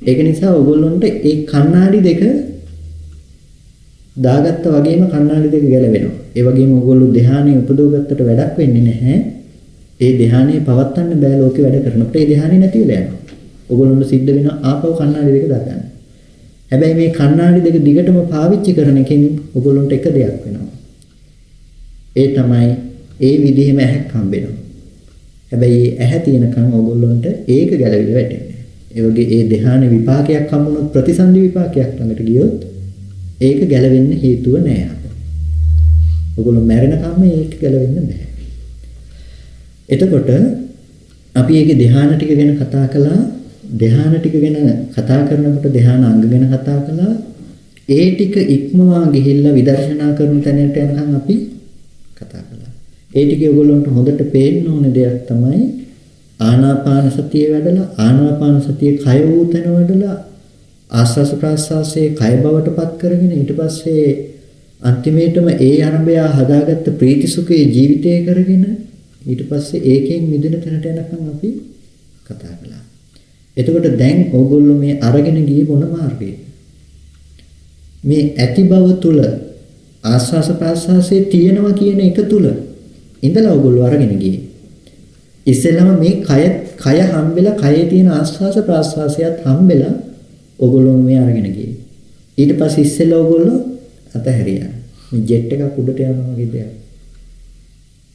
S1: ඒක නිසා ඔයගොල්ලන්ට ඒ කණ්ණාඩි දෙක දාගත්ත වගේම කණ්ණාඩි දෙක ගැලවෙනවා. ඒ වගේම ඔයගොල්ලෝ ධ්‍යානෙ උපදවගත්තට වැඩක් වෙන්නේ නැහැ. ඒ ධ්‍යානෙ පවත්වන්න බෑ ලෝකේ වැඩ කරනකොට. ඒ ධ්‍යානෙ නැති වෙලා යනවා. ඔයගොල්ලන්ට සිද්ධ වෙනවා ආපහු කණ්ණාඩි දෙක දාගන්න. හැබැයි මේ කණ්ණාඩි දෙක දිගටම පාවිච්චි කරන එකෙන් ඔයගොල්ලන්ට එක දෙයක් වෙනවා. ඒ තමයි ඒ විදිහෙම ඇහැක් හම්බෙනවා. හැබැයි ඇහැ තියෙනකන් ඔයගොල්ලන්ට ඒක ගැලවිලා වැටෙන්නේ. ඒ වගේ ඒ ධ්‍යාන විපාකයක් හම්බුනොත් ප්‍රතිසන්දි විපාකයක් ළඟට ගියොත් ඒක ගැලවෙන්න හේතුව නැහැ. ඔයගොල්ලෝ මැරෙනකම්ම ඒක ගැලවෙන්න බෑ. එතකොට අපි ඒකේ ධ්‍යාන ටික ගැන කතා කළා. ධ්‍යාන ටික ගැන කතා කරනකොට ධ්‍යාන අංග ගැන කතා කළා. ඒ ටික ඉක්මවා ගිහිල්ලා විදර්ශනා කරන තැනට යනකම් අපි කතා කළා. ඒ ටික ඔයගොල්ලන්ට හොඳට පේන්න ඕන දෙයක් තමයි ආනාපාන සතිය වැඩලා ආනාපාන සතිය කය වූ තැන වැඩලා ආස්වාස ප්‍රාස්වාසයේ කය බවට පත් කරගෙන ඊට පස්සේ අන්තිමේටම ඒ අරඹය හදාගත්ත ප්‍රීතිසුඛයේ ජීවිතය කරගෙන ඊට පස්සේ ඒකෙන් මිදෙන තැනට යනකම් අපි කතා කළා. එතකොට දැන් ඕගොල්ලෝ මේ අරගෙන ගියේ මොන මාර්ගයේද? මේ ඇති බව තුල ආස්වාස ප්‍රාස්වාසයේ තියෙනවා කියන එක තුල ඉඳලා ඕගොල්ලෝ අරගෙන ගියේ. ඉස්සෙල්ලාම මේ කය හම්බෙලා කයේ තියෙන ආස්වාස ප්‍රාස්වාසයත් හම්බෙලා ඕගොල්ලෝ මේ අරගෙන ගියේ. ඊට පස්සේ ඉස්සෙල්ලා ඕගොල්ලෝ අතහැරියා. මේ ජෙට් එකක් උඩට යනවා වගේ දෙයක්.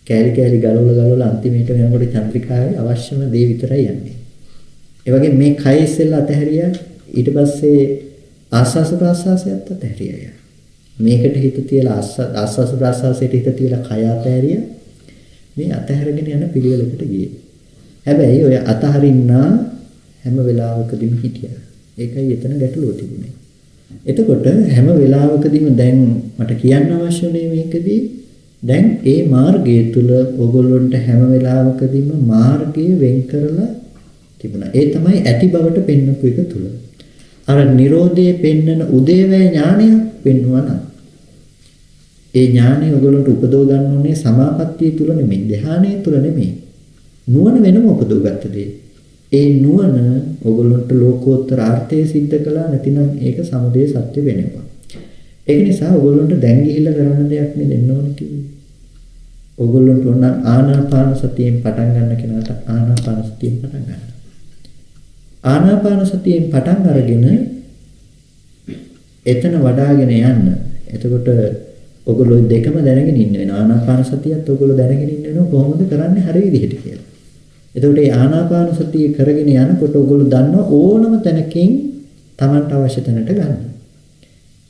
S1: කෑලි කෑලි ගලවලා අන්තිමේට වෙනකොට චන්ද්‍රිකාවේ අවශ්‍යම දේ විතරයි යන්නේ. ඒ වගේ මේ කය ඉස්සෙල්ලා අතහැරියා. ඊට පස්සේ ආස්වාස ප්‍රාස්වාසයත් අතහැරියා. මේකට හිත තියලා ආස්වාස ප්‍රාස්වාසයට හිත තියලා කය අතහැරියා. මේ අතහැරගෙන යන පිළිවෙලකට ගියේ. හැබැයි ඔය අතහරින්නා හැම වෙලාවකදීම හිටියා. ඒකයි එතන ගැටලුව තිබුණේ. එතකොට හැම වෙලාවකදීම දැන් මට කියන්න අවශ්‍යනේ මේකදී දැන් ඒ මාර්ගය තුල ඕගොල්ලන්ට හැම වෙලාවකදීම මාර්ගය වෙන් කරලා තිබුණා. ඒ තමයි ඇති බවට පෙන්වපු එක තුල. අර Nirodhe පෙන්නන උදේවැය ඥානය පෙන්වනවා. ඒ ඥානය ඔයගොල්ලන්ට උපදව ගන්න ඕනේ සමාපත්තිය තුල නෙමෙයි, ධ්‍යානය තුල නෙමෙයි. නුවණ වෙනම උපදව ගත්ත දේ. ඒ නුවණ ඔයගොල්ලන්ට ලෝකෝත්තර ආර්ථය සිද්ධ කළා නැතිනම් ඒක සමුදය සත්‍ය වෙනවා. ඒක නිසා ඔයගොල්ලන්ට දැන් ගිහිල්ලා කරන්න දෙයක් නෙ දෙන්න ඕනේ කිව්වේ. ඔයගොල්ලන්ට ඕන ආනාපාන සතියෙන් පටන් ගන්න කෙනාට ආනාපාන සතියෙන් පටන් ගන්න. ආනාපාන සතියෙන් පටන් අරගෙන එතන වඩාගෙන යන්න. එතකොට ඔයගොල්ලෝ දෙකම දැනගෙන ඉන්න වෙනවා. ආනාපාන සතියත් ඔයගොල්ලෝ දැනගෙන ඉන්න වෙනවා කොහොමද කරන්නේ හරිය විදිහට කියලා. එතකොට මේ ආනාපාන සතිය කරගෙන යනකොට ඔයගොල්ලෝ දන්නවා ඕනම තැනකින් Tamanට අවශ්‍ය තැනට ගන්න.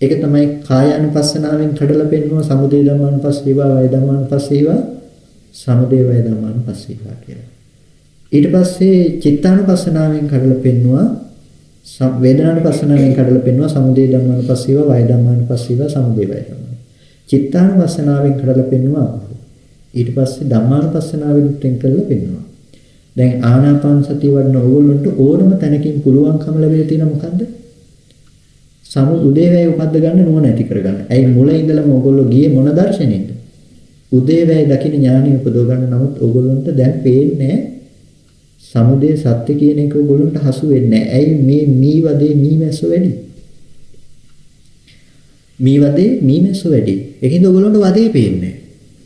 S1: ඒක තමයි කායානුපස්සනාවෙන් කඩලා පෙන්වන සමුදය ධම්මානුපස්සීවා වය ධම්මානුපස්සීවා සමුදය වය ධම්මානුපස්සීවා කියලා. ඊට පස්සේ චිත්තානුපස්සනාවෙන් කඩලා පෙන්නවා වේදනානුපස්සනාවෙන් කඩලා පෙන්නවා සමුදය ධම්මානුපස්සීව වය ධම්මානුපස්සීව සමුදය වය ධම්ම. චිත්තානුපස්සනාවෙන් කඩලා පෙන්නවා ඊට පස්සේ ධම්මානුපස්සනාවෙන් උත්ෙන් කරලා පෙන්නවා. දැන් ආනාපාන සතිය වඩන ඕගොල්ලන්ට ඕනම තැනකින් පුළුවන්කම ලැබෙලා තියෙන මොකද්ද? උදේවැය උපද්ද ගන්න නුවණ ඇති කරගන්න. ඇයි මුල ඉඳලම ඕගොල්ලෝ ගියේ මොන දර්ශනෙන්ද? උදේවැය දකින්න ඥානිය උපදව ගන්න. නමුත් ඕගොල්ලන්ට දැන් පේන්නේ සමුදය සත්‍ය කියන එක ඕගොල්ලන්ට හසු වෙන්නේ නැහැ. ඇයි මේ මීවදේ මීමැස්ස වැඩි? මීවදේ මීමැස්ස වැඩි. ඒකින්ද ඕගොල්ලන්ට වදේ පේන්නේ.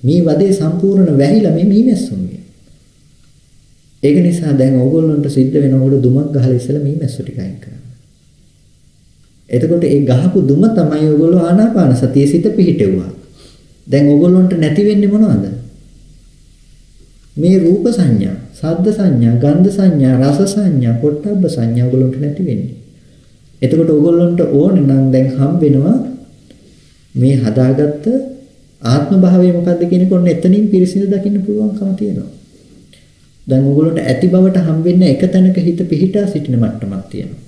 S1: මීවදේ සම්පූර්ණ වැහිලා මේ මීමැස්සුන්ගේ. ඒක නිසා දැන් ඕගොල්ලන්ට සිද්ධ වෙනකොට දුමක් ගහලා ඉස්සලා මීමැස්ස ටික අයින් කරන්න. එතකොට ඒ ගහපු දුම තමයි ඔයගොල්ලෝ ආනාපාන සතියේ සිත පිහිටෙවුවා. දැන් ඔයගොල්ලන්ට නැති වෙන්නේ මොනවද? මේ රූප සංඥා, ශබ්ද සංඥා, ගන්ධ සංඥා, රස සංඥා, පොට්ටබ්බ සංඥා ඔයගොල්ලන්ට නැති වෙන්නේ. එතකොට ඔයගොල්ලන්ට ඕනේ නම් දැන් හම් වෙනවා මේ හදාගත්ත ආත්ම භාවය මොකද්ද කියන එක ඔන්න එතනින් පිරිසිදු දකින්න පුළුවන්කම තියෙනවා. දැන් ඔයගොල්ලන්ට ඇති බවට හම් වෙන්න එක තැනක හිත පිහිටා සිටින මට්ටමක් තියෙනවා.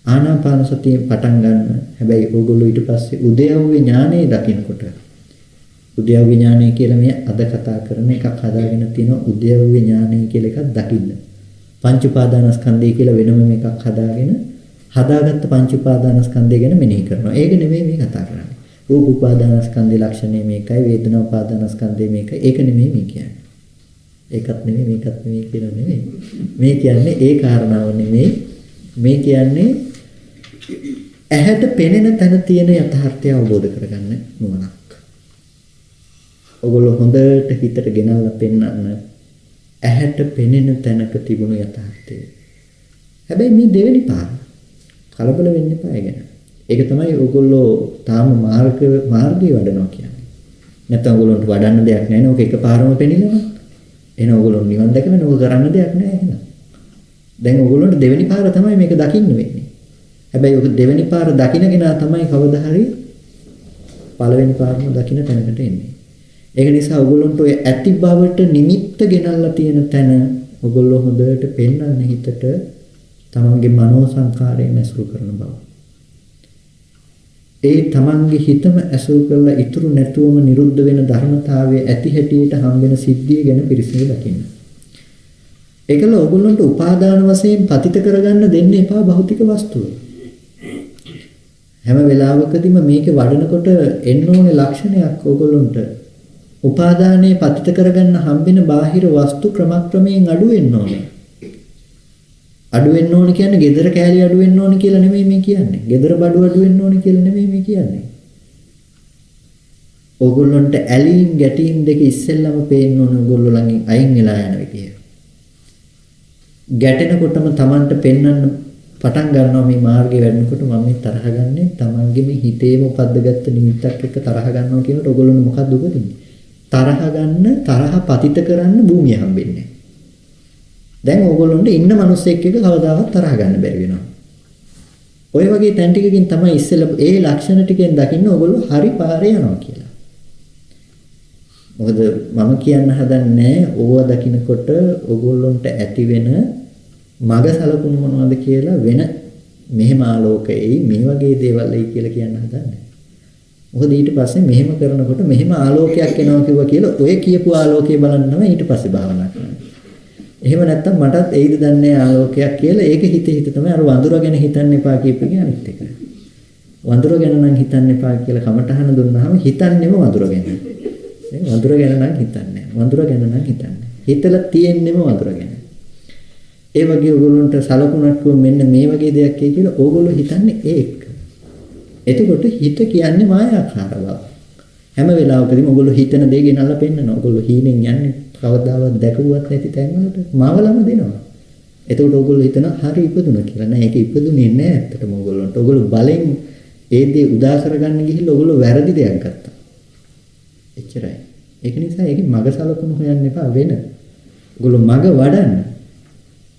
S1: ආනාපාන සතියෙන් පටන් ගන්න. හැබැයි ඕගොල්ලෝ ඊට පස්සේ උද්‍යව්‍ය ඥානෙ දකින්නකොට උද්‍යව්‍ය ඥානය කියලා මේ අද කතා කරන එකක් හදාගෙන තියෙනවා. උද්‍යව්‍ය ඥානය කියලා එකක් දකින්න. පංච උපාදානස්කන්ධය කියලා වෙනම එකක් හදාගෙන හදාගත්ත පංච උපාදානස්කන්ධය ගැන මෙනෙහි කරනවා. ඒක නෙමෙයි මේ කතා කරන්නේ. රූප උපාදානස්කන්ධේ ලක්ෂණය මේකයි, වේදනා උපාදානස්කන්ධය මේකයි. ඒක නෙමෙයි මේ කියන්නේ. ඒකත් නෙමෙයි මේකත් නෙමෙයි කියලා නෙමෙයි. මේ කියන්නේ ඒ කාරණාව නෙමෙයි. මේ කියන්නේ ඇහැට පෙනෙන තැන තියෙන යථාර්ථය අවබෝධ කරගන්න නුවණක්. ඔගොල්ලෝ හොඳට හිතට ගෙනල්ලා පෙන්නන්න ඇහැට පෙනෙන තැනක තිබුණු යථාර්ථය. හැබැයි මේ දෙවෙනි පාර කලබල වෙන්න එපා ගැන. ඒක තමයි ඔගොල්ලෝ තාම මාර්ගය වඩනවා කියන්නේ. නැත්නම් ඔගොල්ලන්ට වඩන්න දෙයක් නැහැ නේ. ඔක එකපාරම පෙනිනවා. එහෙනම් ඔගොල්ලෝ නිවන් දැකගෙන ඔක කරන්න දෙයක් නැහැ එහෙනම්. දැන් ඔයගොල්ලන්ට දෙවෙනි පාර තමයි මේක දකින්න වෙන්නේ. හැබැයි ඔක දෙවෙනි පාර දකින්නගෙන තමයි කවදා හරි පළවෙනි පාරම දකින්න තැනකට එන්නේ. ඒක නිසා ඔයගොල්ලන්ට ඔය ඇති බවට නිමිත්ත ගෙනල්ලා තියෙන තැන ඔයගොල්ලෝ හොඳට පෙන්වන්න හිතට තමන්ගේ මනෝ සංකාරයෙන් ඇසුරු කරන බව. ඒ තමන්ගේ හිතම ඇසුරු කරලා ඉතුරු නැතුවම නිරුද්ධ වෙන ධර්මතාවයේ ඇති හැටියට හම් වෙන සිද්ධිය ගැන පිරිසිදු දකින්න. ඒකල ඕගොල්ලන්ට උපාදාන වශයෙන් පතිත කරගන්න දෙන්න එපා භෞතික වස්තුව. හැම වෙලාවකදීම මේකේ වඩනකොට එන්න ඕනේ ලක්ෂණයක් ඕගොල්ලන්ට උපාදානයේ පතිත කරගන්න හම්බෙන බාහිර වස්තු ක්‍රමක්‍රමයෙන් අඩු වෙන්න ඕනේ. අඩු වෙන්න ඕනේ කියන්නේ gedara කෑලි අඩු වෙන්න ඕනේ කියලා නෙමෙයි මේ කියන්නේ. gedara බඩු අඩු වෙන්න ඕනේ කියලා නෙමෙයි මේ කියන්නේ. ඕගොල්ලන්ට ඇලීම් ගැටීම් දෙක ඉස්සෙල්ලම පේන්න ඕනේ ඕගොල්ලෝ ළඟින් අයින් වෙලා යන විදිය. ගැටෙනකොටම Tamanට පෙන්වන්න පටන් ගන්නවා මේ මාර්ගේ වැඩනකොට මම මේ තරහ ගන්නේ Tamanගේ මේ හිතේම උපද්දගත්ත නිමිත්තක් එක්ක තරහ ගන්නවා කියනකොට ඔයගොල්ලෝ මොකක්ද උපදින්නේ? තරහ ගන්න තරහ පතිත කරන්න භූමිය හම්බෙන්නේ. දැන් ඕගොල්ලොන්ට ඉන්න මිනිස්සෙක් එක්ක කවදාවත් තරහ ගන්න බැරි වෙනවා. ඔය වගේ තැන් ටිකකින් තමයි ඉස්සෙල්ලා ඒ ලක්ෂණ ටිකෙන් දකින්න ඕගොල්ලෝ හරි පාරේ යනවා කියලා. මොකද මම කියන්න හදන්නේ ඕවා දකින්නකොට ඕගොල්ලොන්ට ඇති වෙන මග සලකුණු මොනවද කියලා වෙන මෙහෙම ආලෝකයයි මේ වගේ දේවල් එයි කියලා කියන්න හදන්නේ. මොකද ඊට පස්සේ මෙහෙම කරනකොට මෙහෙම ආලෝකයක් එනවා කිව්වා කියලා ඔය කියපු ආලෝකය බලන්න තමයි ඊට පස්සේ භාවනා කරන්නේ. එහෙම නැත්තම් මටත් එයිද දන්නේ ආලෝකයක් කියලා ඒක හිත තමයි අර වඳුර ගැන හිතන්න එපා කියපේක අනිත් එක. වඳුර ගැන නම් හිතන්න එපා කියලා කමටහන දුන්නාම හිතන්නේම වඳුර ගැන. වඳුර ගැන නම් හිතන්නේ. වඳුර ගැන නම් හිතන්නේ. හිතලා තියෙන්නේම වඳුර ගැන. ඒ වගේ ඕගොල්ලන්ට සලකුණක් මෙන්න මේ වගේ දෙයක් එයි කියලා ඕගොල්ලෝ හිතන්නේ ඒක. එතකොට හිත කියන්නේ මායාකාර බව. හැම වෙලාවකදීම ඕගොල්ලෝ හිතන දේ ගෙනල්ලා පෙන්නනවා. ඕගොල්ලෝ හීනෙන් යන්නේ කවදාවත් දැකුවත් නැති තැන්වලට මාවලම දෙනවා. එතකොට ඕගොල්ලෝ හිතනවා හරි ඉපදුණා කියලා. නෑ ඒක ඉපදුනේ නෑ ඇත්තටම ඕගොල්ලන්ට. ඕගොල්ලෝ බලෙන් ඒ දේ උදා කරගන්න ගිහිල්ලා ඕගොල්ලෝ වැරදි දෙයක් ගත්තා. එච්චරයි. ඒක නිසා ඒකේ මග සලකුණු හොයන්න එපා වෙන. ඕගොල්ලෝ මග වඩන්න.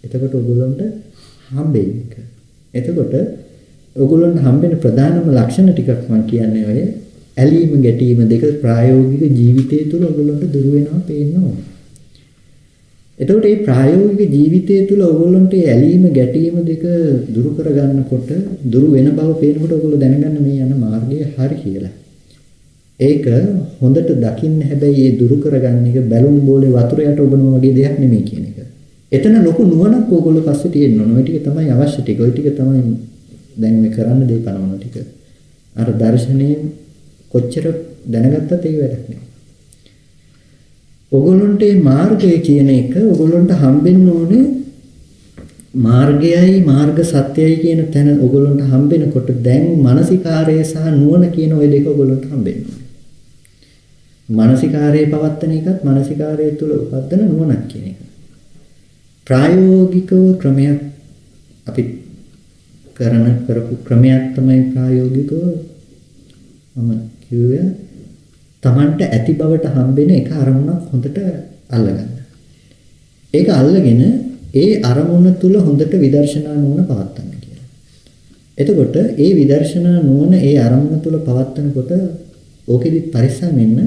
S1: එතකොට ඕගොල්ලන්ට හම්බෙන්නේ. එතකොට ඕගොල්ලන්ට හම්බෙන ප්‍රධානම ලක්ෂණ ටිකක් මම කියන්නේ ඔය ඇලීම ගැටීම දෙක ප්‍රායෝගික ජීවිතය තුළ ඕගොල්ලන්ට දුර වෙනවා පේනවා. එතකොට මේ ප්‍රායෝගික ජීවිතය තුළ ඕගොල්ලන්ට ඇලීම ගැටීම දෙක දුරු කරගන්නකොට දුරු වෙන බව පේනකොට ඕගොල්ලෝ දැනගන්න මේ යන මාර්ගය හරි කියලා. ඒක හොඳට දකින්න හැබැයි ඒ දුරු කරගන්න එක බැලුම් බෝලේ වතුර යට ඔබනවා වගේ දෙයක් නෙමෙයි කියන එක. එතන ලොකු නුවණක් ඕගොල්ලෝ පස්සේ තියෙන්න ඕන. ওই ටික තමයි අවශ්‍ය ටික. ওই ටික තමයි දැන් මේ කරන්න දේ පනවන ටික. අර දර්ශනයේ කොච්චර දැනගත්තත් ඒක වැඩක් නෑ. ඔගොල්ලන්ට මේ මාර්ගය කියන එක ඔගොල්ලන්ට හම්බෙන්න ඕනේ මාර්ගයයි මාර්ග සත්‍යයයි කියන තැන ඔගොල්ලන්ට හම්බෙනකොට දැන් මානසිකාරය සහ නුවණ කියන ওই දෙක ඔගොල්ලන්ට හම්බෙන්න ඕනේ. මානසිකාරයේ පවත්තන එකත් මානසිකාරය තුළ උපදින නුවණක් කියන එක. ප්‍රායෝගිකව ක්‍රමයක් අපි කරපු ක්‍රමයක් තමයි ප්‍රායෝගිකව මම කිව්වේ තමන්ට ඇති බවට හම්බෙන එක අරමුණක් හොඳට අල්ලගන්න. ඒක අල්ලගෙන ඒ අරමුණ තුල හොඳට විදර්ශනා නුවණ පවත්වන්න කියලා. එතකොට ඒ විදර්ශනා නුවණ ඒ අරමුණ තුල පවත්වනකොට ඕකෙදි පරිස්සම් වෙන්න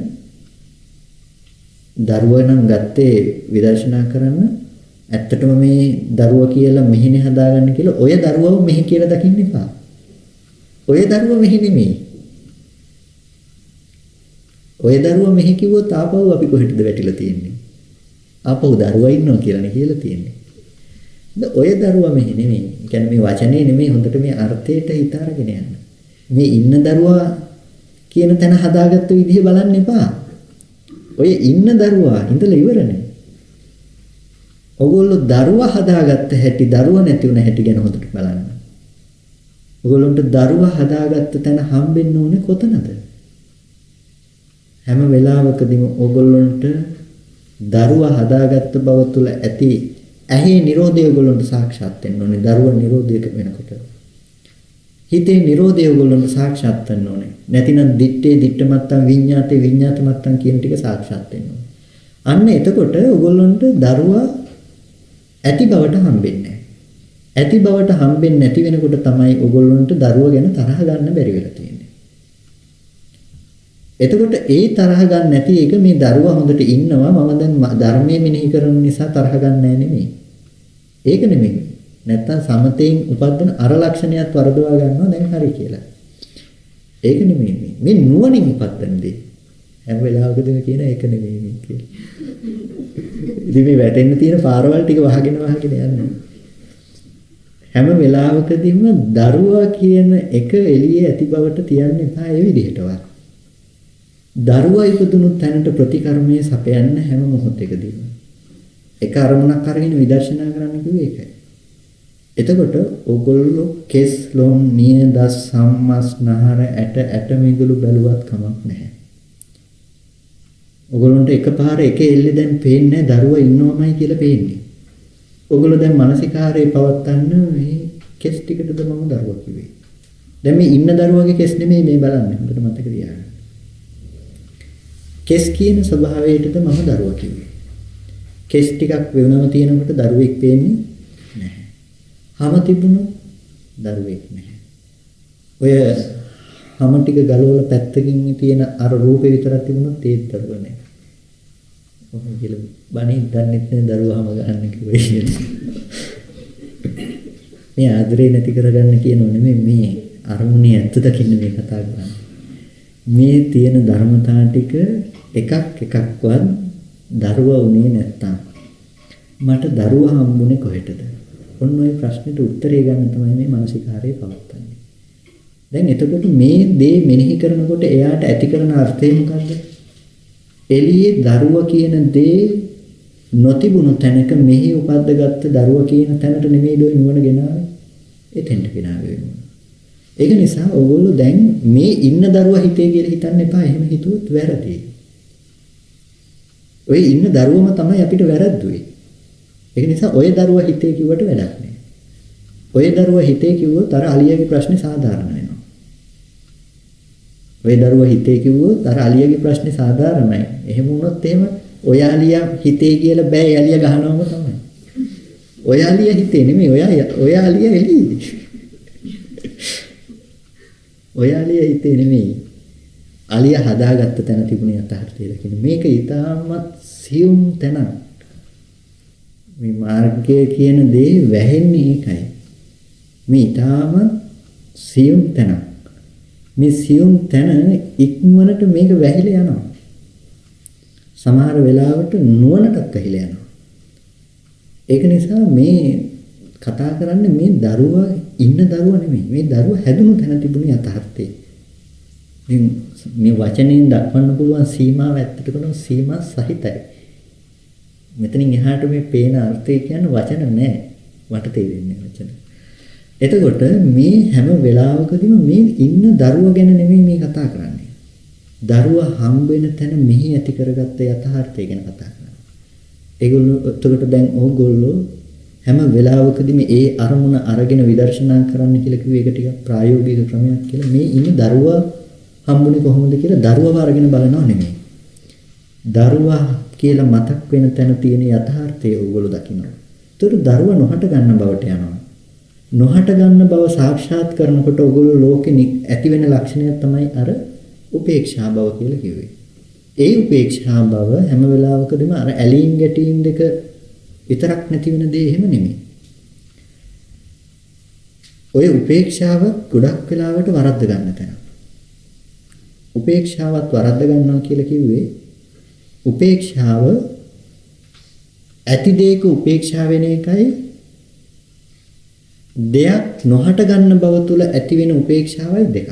S1: දරුවා නම් ගත්තේ විදර්ශනා කරන්න ඇත්තටම මේ දරුවා කියලා මෙහෙනේ හදාගන්න කියලා ඔය දරුවව මෙහෙ කියලා දකින්න එපා. ඔය දරුවා මෙහෙ නෙමෙයි. ඔය දරුවා මෙහෙ කිව්වොත් ආපහු අපි කොහෙටද වැටිලා තියෙන්නේ? ආපහු දරුවා ඉන්නවා කියලානේ කියලා තියෙන්නේ. ඔය දරුවා මෙහෙ නෙමෙයි. ඒ කියන්නේ මේ වචනේ නෙමෙයි හොඳට මේ අර්ථයට හිත අරගෙන යන්න. මේ ඉන්න දරුවා කියන තැන හදාගත්ත විදිහ බලන්න එපා. ඔය ඉන්න දරුවා ඉඳලා ඉවරනේ. ඔයගොල්ලෝ දරුවා හදාගත්ත හැටි දරුවා නැති වුණ හැටි ගැන හොඳට බලන්න. ඔයගොල්ලන්ට දරුවා හදාගත්ත තැන හම්බෙන්න ඕනේ කොතනද? හැම වෙලාවකදීම ඔයගොල්ලන්ට දරුවා හදාගත්ත බව තුළ ඇති ඇහි නිරෝධය ඔයගොල්ලන්ට සාක්ෂාත් වෙන්න ඕනේ. දරුවා නිරෝධයක වෙනකොට. හිතේ නිරෝධය ඔයගොල්ලන්ට සාක්ෂාත් වෙන්න ඕනේ. නැතිනම් දිත්තේ දිත්තමත්තන් විඤ්ඤාතේ විඤ්ඤාතමත්තන් කියන ටික සාක්ෂාත් වෙන්න ඕනේ. අන්න එතකොට ඔයගොල්ලන්ට දරුවා ඇති බවට හම්බෙන්නේ නැහැ. ඇති බවට හම්බෙන්නේ නැති වෙනකොට තමයි ඔයගොල්ලන්ට දරුවා ගැන තරහ ගන්න බැරි වෙලා තියෙන්නේ. එතකොට ඒ තරහ ගන්න නැති එක මේ දරුවා හොඳට ඉන්නවා මම දැන් ධර්මයේ මෙනෙහි කරන නිසා තරහ ගන්න නැහැ නෙමෙයි. ඒක නෙමෙයි. නැත්තම් සමතෙන් උපදින අර ලක්ෂණයත් වරදවා ගන්නවා දැන් හරි කියලා. ඒක නෙමෙයි මේ නුවණින් උපදින දේ. හැම වෙලාවකදීම කියන ඒක නෙමෙයි මේ කියලා. ඉතින් මේ වැටෙන්න තියෙන පාරවල් ටික වහගෙන යන්න. හැම වෙලාවකදීම දරුවා කියන එක එළියේ ඇති බවට තියන්න එපා ඒ විදිහටවත්. දරුවා ඉපදුණු තැනට ප්‍රතිකර්මයේ සපයන්න හැම මොහොතකදීම. එක අරමුණක් අරගෙන විදර්ශනා කරන්න කිව්වේ ඒකයි. එතකොට ඕගොල්ලෝ කෙස් ලොම් නියදස් සම්මස් නහර ඇට මිදුළු බැලුවත් කමක් නැහැ. ඔයගොල්ලන්ට එකපාර එක එල්ලේ දැන් පේන්නේ දරුවා ඉන්නවමයි කියලා පේන්නේ. ඔයගොල්ලෝ දැන් මානසිකාරයේ පවත්තන්න මේ කෙස් ටිකටද මම දරුවා කිව්වේ. දැන් මේ ඉන්න දරුවාගේ කෙස් නෙමෙයි මේ බලන්නේ. හොඳට මතක තියාගන්න. කෙස් කියන ස්වභාවයටද මම දරුවා කිව්වේ. කෙස් ටිකක් වෙනම තියෙනකොට දරුවෙක් පේන්නේ නැහැ. හැම තිබුණොත් දරුවෙක් නැහැ. ඔය හැම ටික ගලවලා පැත්තකින් තියෙන අර රූපේ විතරක් තිබුණොත් ඒත් දරුවා නැහැ. ඔහොම කියලා බණේ දන්නෙත් නෑ දරුවා හැම ගන්න කිව්වේ. මේ ආදරේ නැති කරගන්න කියනෝ නෙමෙයි මේ අරමුණේ ඇත්ත දකින්න මේ කතා කරන්නේ. මේ තියෙන ධර්මතා ටික එකක්වත් දරුවා උනේ නැත්තම් මට දරුවා හම්බුනේ කොහෙටද? ඔන්න ඔය ප්‍රශ්නෙට උත්තරේ ගන්න තමයි මේ මානසිකාරයේ පවත්තන්නේ. දැන් එතකොට මේ දේ මෙනෙහි කරනකොට එයාට ඇති කරන අර්ථය මොකද්ද? එළියේ දරුවා කියන දේ නොතිබුණු තැනක මෙහි උපද්දගත්ත දරුවා කියන තැනට නෙමෙයි දොයි නුවණ ගෙනාවේ. එතෙන්ට ගෙනාවේ වෙනවා. ඒක නිසා ඕගොල්ලෝ දැන් මේ ඉන්න දරුවා හිතේ කියලා හිතන්න එපා. එහෙම හිතුවොත් වැරදි. ඔය ඉන්න දරුවම තමයි අපිට වැරද්දුවේ. ඒක නිසා ඔය දරුවා හිතේ කිව්වට වැඩක් නෑ. ඔය දරුවා හිතේ කිව්වොත් අර අලියාගේ ප්‍රශ්නේ සාධාරණ වෙනවා. ඔය දරුවා හිතේ කිව්වොත් අර අලියාගේ ප්‍රශ්නේ සාධාරණයි. එහෙම වුණොත් එහෙම ඔය අලියා හිතේ කියලා බෑ අලියා ගහනවම තමයි. ඔය අලියා හිතේ නෙමෙයි ඔය අලියා එළියේ. ඔය අලියා හිතේ නෙමෙයි. අලියා හදාගත්ත තැන තිබුණේ යථාර්ථය දකින්න. මේක ඊටමත් සියුම් තැනක්. මේ මාර්ගය කියන දේ වැහෙන්නේ ඒකයි. මේ ඊටාම සියුම් තැනක්. මේ සියුම් තැන ඉක්මනට මේක වැහිලා යනවා. සමහර වෙලාවට නුවණටත් වැහිලා යනවා. ඒක නිසා මේ කතා කරන්නේ මේ දරුවා ඉන්න දරුවා නෙමෙයි. මේ දරුවා හැදුණු තැන තිබුණු යථාර්ථය. මේ වචනෙන් දක්වන්න පුළුවන් සීමාව ඇත්තට කරන සීමා සහිතයි. මෙතනින් එහාට මේ පේන අර්ථය කියන්නේ වචන නෑ. මට තේරෙන්නේ වචන. එතකොට මේ හැම වෙලාවකදීම මේ ඉන්න දරුවා ගැන නෙමෙයි මේ කතා කරන්නේ. දරුවා හම්බ වෙන තැන මෙහි ඇති කරගත්ත යථාර්ථය ගැන කතා කරනවා. ඒගොල්ලෝ එතකොට දැන් ඕගොල්ලෝ හැම වෙලාවකදීම ඒ අරමුණ අරගෙන විදර්ශනා කරන්න කියලා කිව්ව එක ටිකක් ප්‍රායෝගික ක්‍රමයක් කියලා. මේ ඉන්න දරුවා හම්බුනේ කොහොමද කියලා දරුවව අරගෙන බලනව නෙමෙයි. දරුවා කියලා මතක් වෙන තැන තියෙන යථාර්ථය ඕගොල්ලෝ දකිනවා. ඒතර දරුවා නොහට ගන්න බවට යනවා. නොහට ගන්න බව සාක්ෂාත් කරනකොට ඕගොල්ලෝ ලෝකෙ ඇති වෙන ලක්ෂණය තමයි අර උපේක්ෂා බව කියලා කිව්වේ. ඒ උපේක්ෂා බව හැම වෙලාවකදීම අර ඇලීම් ගැටීම් දෙක විතරක් නැති වෙන දේ එහෙම නෙමෙයි. ඔය උපේක්ෂාව ගොඩක් වෙලාවට වරද්ද ගන්න තැන. උපේක්ෂාවත් වරද්ද ගන්නවා කියලා කිව්වේ උපේක්ෂාව ඇති දෙයක උපේක්ෂා වෙන එකයි දෙයක් නොහට ගන්න බව තුල ඇති වෙන උපේක්ෂාවයි දෙකක්.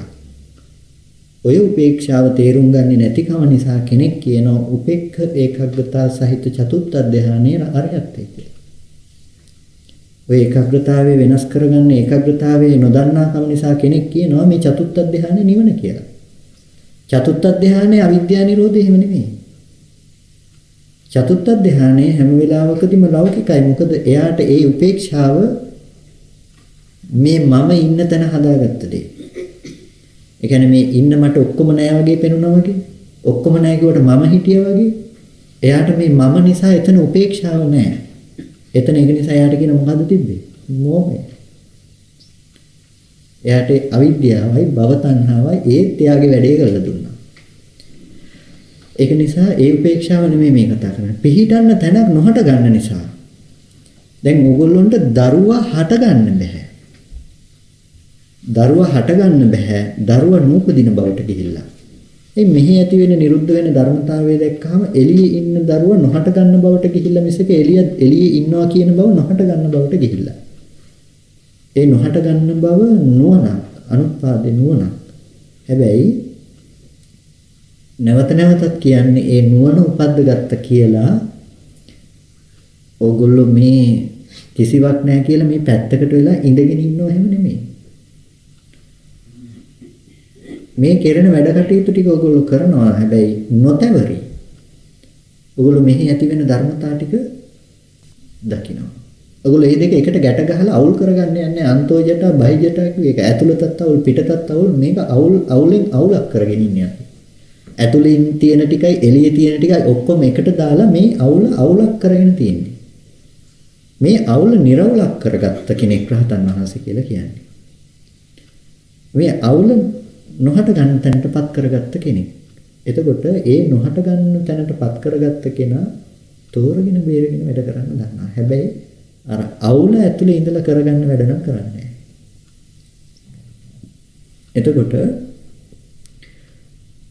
S1: ඔය උපේක්ෂාව තේරුම් ගන්නේ නැතිකම නිසා කෙනෙක් කියනවා උපේක්ඛ ඒකාග්‍රතාව සහිත චතුත්ථ ධානයේ අරියත්තේ කියලා. ඔය ඒකාග්‍රතාවය වෙනස් කරගන්න ඒකාග්‍රතාවයේ නොදන්නාකම නිසා කෙනෙක් කියනවා මේ චතුත්ථ ධානය නිවන කියලා. චතුත්ථ ධානයේ අවිද්‍යා නිරෝධය එහෙම නෙමෙයි. චතුත්ථ ධානයේ හැම වෙලාවකදීම ලෞකිකයි. මොකද එයාට ඒ උපේක්ෂාව මේ මම ඉන්න තැන හදාගත්ත දෙයක්. ඒ කියන්නේ මේ ඉන්න මට ඔක්කොම නෑ වගේ පෙනුනා වගේ. ඔක්කොම නෑ කිව්වට මම හිටියා වගේ. එයාට මේ මම නිසා එතන උපේක්ෂාව නෑ. එතන ඒක නිසා එයාට කියන මොකද්ද තිබ්බේ? මෝහය. එයාට අවිද්‍යාවයි භව තණ්හාවයි ඒත් එයාගේ වැඩේ කරලා දුන්නා. ඒක නිසා ඒ උපේක්ෂාව නෙමෙයි මේ කතා කරන්නේ. පිහිටන්න තැනක් නොහට ගන්න නිසා. දැන් ඕගොල්ලොන්ට දරුවා හට ගන්න බෑ. දරුවා හට ගන්න බෑ. දරුවා නූපදින බවට ගිහිල්ලා. ඒ මෙහි ඇති වෙන නිරුද්ධ වෙන ධර්මතාවය දැක්කහම එළියේ ඉන්න දරුවා නොහට ගන්න බවට ගිහිල්ලා මිසක එළියේ ඉන්නවා කියන බව නොහට ගන්න බවට ගිහිල්ලා. ඒ නොහට ගන්න බව නුවණක්, අනුත්පාදේ නුවණක්. හැබැයි නැවත නැවතත් කියන්නේ ඒ නුවණ උපද්දගත්ත කියලා ඕගොල්ලෝ මේ කිසිවක් නැහැ කියලා මේ පැත්තකට වෙලා ඉඳගෙන ඉන්නව එහෙම නෙමෙයි. මේ කෙරෙන වැඩ කටයුතු ටික ඕගොල්ලෝ කරනවා. හැබැයි නොතවරි. ඕගොල්ලෝ මෙහි ඇති වෙන ධර්මතා ටික දකිනවා. ඔයගොල්ලෝ මේ දෙක එකට ගැට ගහලා අවුල් කරගන්න යන්නේ අන්තෝජට බහිජට කිව්ව එක. ඇතුළතත් අවුල් පිටතත් අවුල් මේක අවුලෙන් අවුලක් කරගෙන ඉන්නේ අපි. ඇතුළේ තියෙන ටිකයි එළියේ තියෙන ටිකයි ඔක්කොම එකට දාලා මේ අවුලක් කරගෙන තියෙන්නේ. මේ අවුල නිර්වලක් කරගත්ත කෙනෙක් රහතන් වහන්සේ කියලා කියන්නේ. මේ අවුල නොහට ගන්න තැනටපත් කරගත්ත කෙනෙක්. එතකොට ඒ නොහට ගන්න තැනටපත් කරගත්ත කෙනා තෝරගෙන බේරගෙන වැඩ කරන්න දන්නවා. හැබැයි අර අවුල ඇතුලේ ඉඳලා කරගන්න වැඩ නම් කරන්නේ. එතකොට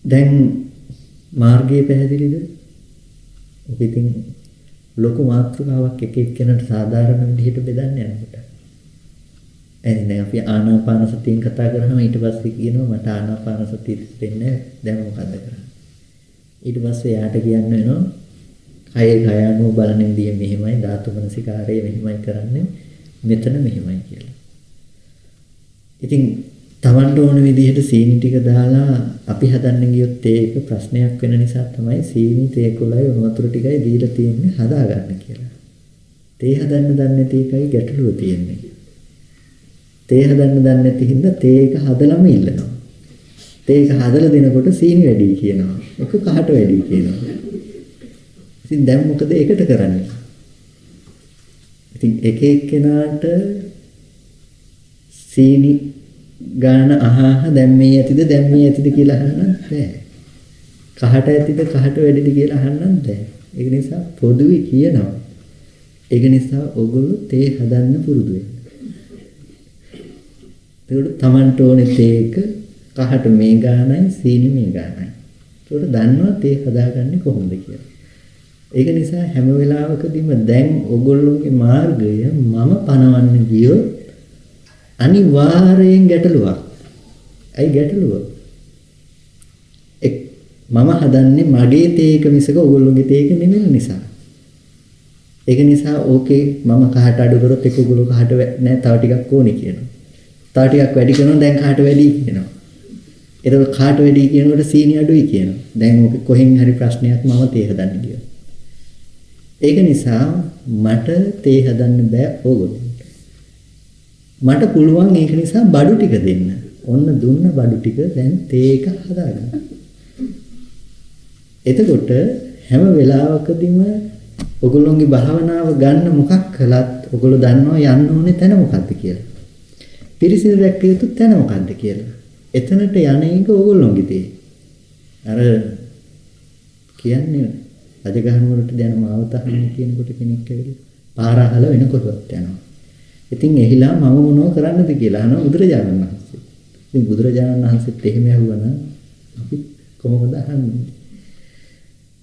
S1: දැන් මාර්ගය පැහැදිලිද? ඔක ඉතින් ලොකු මාත්‍රකාවක් එක එක්කෙනාට සාධාරණ විදිහට බෙදන්න යනකොට. එහෙනම් අපි ආනාපාන සතියෙන් කතා කරාම ඊට පස්සේ කියනවා මට ආනාපාන සතිය දෙන්නේ දැන් මොකද්ද කරන්නේ? ඊට පස්සේ යාට කියන්න වෙනවා කය අනුව බලනෙන්දී මෙහෙමයි ධාතු මනසිකාරය මෙහෙමයි කරන්නේ මෙතන මෙහෙමයි කියලා. ඉතින් තවන්න ඕන විදිහට සීනි ටික දාලා අපි හදන්න ගියොත් ඒක ප්‍රශ්නයක් වෙන නිසා තමයි සීනි තේ කොළයි උණු වතුර ටිකයි දීලා තියෙන්නේ හදාගන්න කියලා. තේ හදන්න දන්නේ නැති එකයි ගැටලුව තියෙන්නේ. තේ හදන්න දන්නේ නැති හින්දා තේ එක හදලම ඉල්ලනවා. තේ එක හදලා දෙනකොට සීනි වැඩි කියනවා. එක කහට වැඩි කියනවා. ඉතින් දැන් මොකද ඒකට කරන්නේ? ඉතින් එක එක්කෙනාට සීනි ගාන දැන් මේ ඇතිද කියලා අහන්නත් බෑ. කහට ඇතිද කහට වැඩිද කියලා අහන්නත් බෑ. ඒ නිසා පොදුවේ කියනවා ඒක නිසා ඔයගොල්ලෝ තේ හදන්න පුරුදු වෙන්න. ඒකට Tamanට ඕනේ තේක කහට මේ ගානයි සීනි මේ ගානයි. ඒකට දන්නවා තේ හදාගන්නේ කොහොමද කියලා. ඒක නිසා හැම වෙලාවකදීම දැන් ඔයගොල්ලෝගේ මාර්ගය මම පනවන්න ගියොත් අනිවාර්යෙන් ගැටලුවක්. අයි ගැටලුව. මම හදන්නේ මගේ තේක මිසක ඔයගොල්ලෝගේ තේක නෙමෙයි නිසා. ඒක නිසා ඕකේ මම කහට අඩු කරොත් ඒක ඔයගොල්ලෝ කහට නෑ තව ටිකක් ඕනේ කියනවා. තව ටිකක් වැඩි කරනවා දැන් කහට වැඩි කියනවා. ඒතකොට කහට වැඩි කියනකොට සීනි අඩුයි කියනවා. දැන් ඕක කොහෙන් හරි ප්‍රශ්නයක් මම තේ හදන්න ගියා. ඒක නිසා මට තේ හදන්න බෑ ඕගොල්ලන්ට. මට පුළුවන් ඒක නිසා බඩු ටික දෙන්න. ඔන්න දුන්න බඩු ටික දැන් තේ එක හදාගන්න. එතකොට හැම වෙලාවකදීම ඔගොල්ලෝගේ භාවනාව ගන්න මොකක් කළත් ඔගොල්ලෝ දන්නවා යන්න ඕනේ තැන මොකද්ද කියලා. පිරිසිදු රැකිය යුතු තැන මොකද්ද කියලා. එතනට යන්නේක ඔගොල්ලෝගේ තේ. අර කියන්නේ රජගහන වලට දැන මාවතහන්නේ කියනකොට කෙනෙක් ඇවිල්ලා පාර අහලා වෙන කොටවත් යනවා. ඉතින් එහිලා මම මොනව කරන්නද කියලා අහනවා බුදුරජාණන් වහන්සේ. ඉතින් බුදුරජාණන් වහන්සේත් එහෙම ඇහුවනම් අපි කොහොමද අහන්නේ?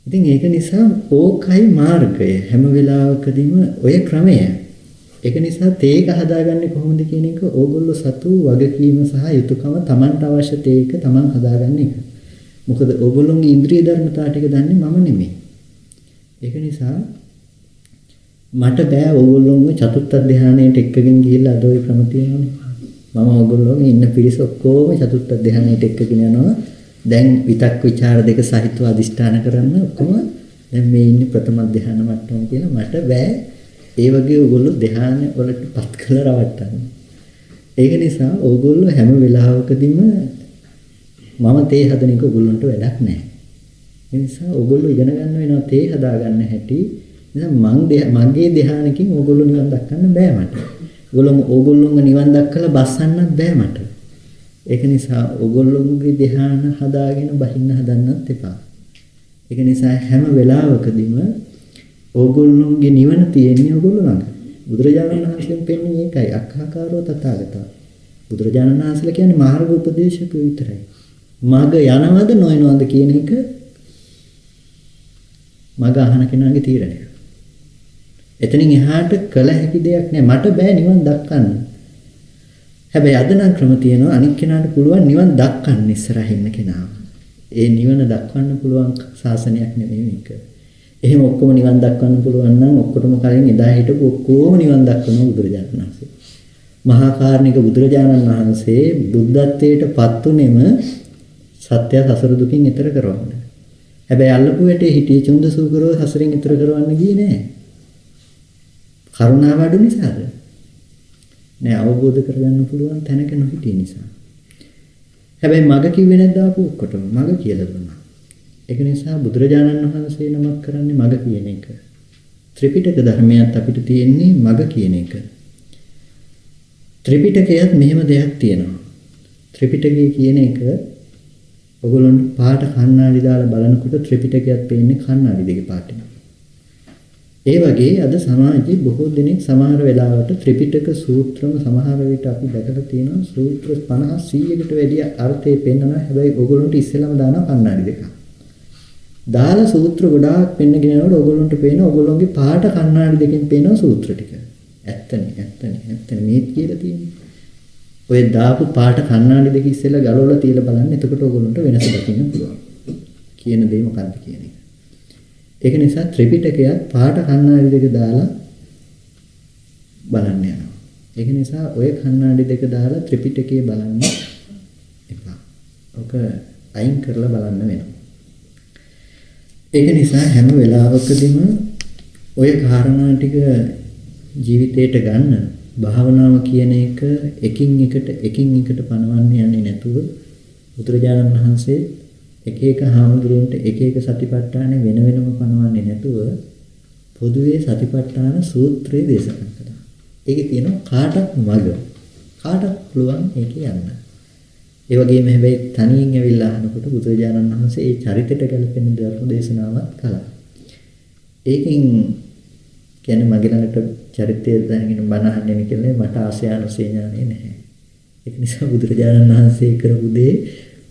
S1: ඉතින් ඒක නිසා ඕකයි මාර්ගය හැම වෙලාවකදීම ඔය ක්‍රමය. ඒක නිසා තේක හදාගන්නේ කොහොමද කියන එක ඕගොල්ලෝ සතු වගකීම සහ යුතුයකම Tamanට අවශ්‍ය තේක Taman හදාගන්න එක. මොකද ඕගොල්ලෝගේ ඉන්ද්‍රිය ධර්මතා ටික දන්නේ මම නෙමෙයි. ඒක නිසා මට බෑ ඕගොල්ලෝම චතුත්ථ ධානයට එක්කගෙන ගිහිල්ලා අද ඔය ක්‍රම තියෙනවනේ. මම ඕගොල්ලෝගේ ඉන්න පිරිස ඔක්කොම චතුත්ථ ධානයට එක්කගෙන යනවා. දැන් විතක් ਵਿਚාර දෙක සහිතව අදිෂ්ඨාන කරන්න ඔක්කොම දැන් මේ ඉන්නේ ප්‍රථම ධාන මට්ටම කියලා මට බෑ ඒ වගේ ඕගොල්ලෝ ධාන වලට පත් කළා රවට්ටන්න. ඒක නිසා ඕගොල්ලෝ හැම වෙලාවකදීම මම තේ හදන එක ඕගොල්ලන්ට වැඩක් නැහැ. ඒ නිසා ඕගොල්ලෝ ඉගෙන ගන්න වෙනවා තේ හදාගන්න හැටි. මගේ ධානයකින් ඕගොල්ලෝ නිවන් දක්වන්න බෑ මට. ඕගොල්ලෝම නිවන් දක්කලා බස්සන්නත් බෑ මට. ඒක නිසා ඔයගොල්ලෝගේ ධ්‍යාන හදාගෙන බහින්න හදන්නත් එපා. ඒක නිසා හැම වෙලාවකදීම ඕගොල්ලෝගේ නිවන තියෙන්නේ ඔයගොල්ලෝ ළඟ. බුදුරජාණන් වහන්සේෙන් පෙන්නේ ඒකයි අක්ඛාකාරෝ තථාගතෝ. බුදුරජාණන් වහන්සේලා කියන්නේ මාර්ග උපදේශකයෝ විතරයි. මග යනවද නොයනවද කියන එක මග අහන කෙනාගේ තීරණය. එතනින් එහාට කළ හැකි දෙයක් නෑ. මට බෑ නිවන් දක්කන්න. හැබැයි අද නම් ක්‍රම තියෙනවා අනික් කෙනාට පුළුවන් නිවන් දක්වන්න ඉස්සරහින් ඉන්න කෙනාව. ඒ නිවන දක්වන්න පුළුවන් ශාසනයක් නෙමෙයි මේක. එහෙම ඔක්කොම නිවන් දක්වන්න පුළුවන් නම් ඔක්කොටම කලින් එදා හිටපු ඔක්කොම නිවන් දක්වන බුදුරජාණන් වහන්සේ. මහා කාරුණික බුදුරජාණන් වහන්සේ බුද්ධත්වයට පත් උනේම සත්‍ය සසර දුකින් ඈතර කරවන්න. හැබැයි අල්ලපු වැටේ හිටියේ චුන්දසූකරව සසරින් ඈතර කරවන්න ගියේ නෑ. කරුණාව අඩු නිසාද? නෑ අවබෝධ කරගන්න පුළුවන් තැනක නොහිටිය නිසා. හැබැයි මග කිව්වේ නැද්ද ආපු ඔක්කොටම මග කියලා දුන්නා. ඒක නිසා බුදුරජාණන් වහන්සේ නමක් කරන්නේ මග කියන එක. ත්‍රිපිටක ධර්මයක් අපිට තියෙන්නේ මග කියන එක. ත්‍රිපිටකයත් මෙහෙම දෙයක් තියෙනවා. ත්‍රිපිටකය කියන එක ඔයගොල්ලන්ට පාට කණ්ණාඩි දාලා බලනකොට ත්‍රිපිටකයක් පේන්නේ කණ්ණාඩි දෙකේ පාටින්. ඒ වගේ අද සමාජයේ බොහෝ දෙනෙක් සමහර වෙලාවට ත්‍රිපිටක සූත්‍රම සමහර විට අපි දැකලා තියෙනවා සූත්‍ර 50 100කට වැඩි අර්ථය පෙන්වනවා. හැබැයි ඕගොල්ලොන්ට ඉස්සෙල්ලාම දානවා කණ්ණාඩි දෙකක්. දාලා සූත්‍ර ගොඩාක් පෙන්නගෙන යනකොට ඕගොල්ලොන්ට පේනවා ඕගොල්ලොන්ගේ පාට කණ්ණාඩි දෙකෙන් පේනවා සූත්‍ර ටික. ඇත්තනේ මේත් කියලා තියෙන්නේ. ඔය දාපු පාට කණ්ණාඩි දෙක ඉස්සෙල්ලා ගලවලා තියලා බලන්න. එතකොට ඕගොල්ලොන්ට වෙනස දකින්න පුළුවන්. කියන දේ මොකක්ද කියන එක. ඒක නිසා ත්‍රිපිටකයත් පාට කණ්ණාඩි දෙක දාලා බලන්න යනවා. ඒක නිසා ඔය කණ්ණාඩි දෙක දාලා ත්‍රිපිටකය බලන්න එපා. ඔක අයින් කරලා බලන්න වෙනවා. ඒක නිසා හැම වෙලාවකදීම ඔය කාරණා ටික ජීවිතේට ගන්න භාවනාව කියන එක එකින් එකට පනවන්න යන්නේ නැතුව බුදුරජාණන් වහන්සේ එක එක හාමුදුරුවන්ට එක එක සතිපට්ඨාන වෙන වෙනම පනවන්නේ නැතුව පොදුවේ සතිපට්ඨාන සූත්‍රය දේශනා කළා. ඒකේ තියෙනවා කාටත් මඟ. කාටත් පුළුවන් ඒකේ යන්න. ඒ වගේම හැබැයි තනියෙන් ඇවිල්ලා අහනකොට බුදුරජාණන් වහන්සේ ඒ චරිතයට ගැලපෙන ධර්ම දේශනාවක් කළා. ඒකෙන් කියන්නේ මගේ ළඟට චරිතය දැනගෙන බණ අහන්නේ කියලා මට ආසයානුසේ ඥානෙ නැහැ. ඒක නිසා බුදුරජාණන් වහන්සේ කරපු දේ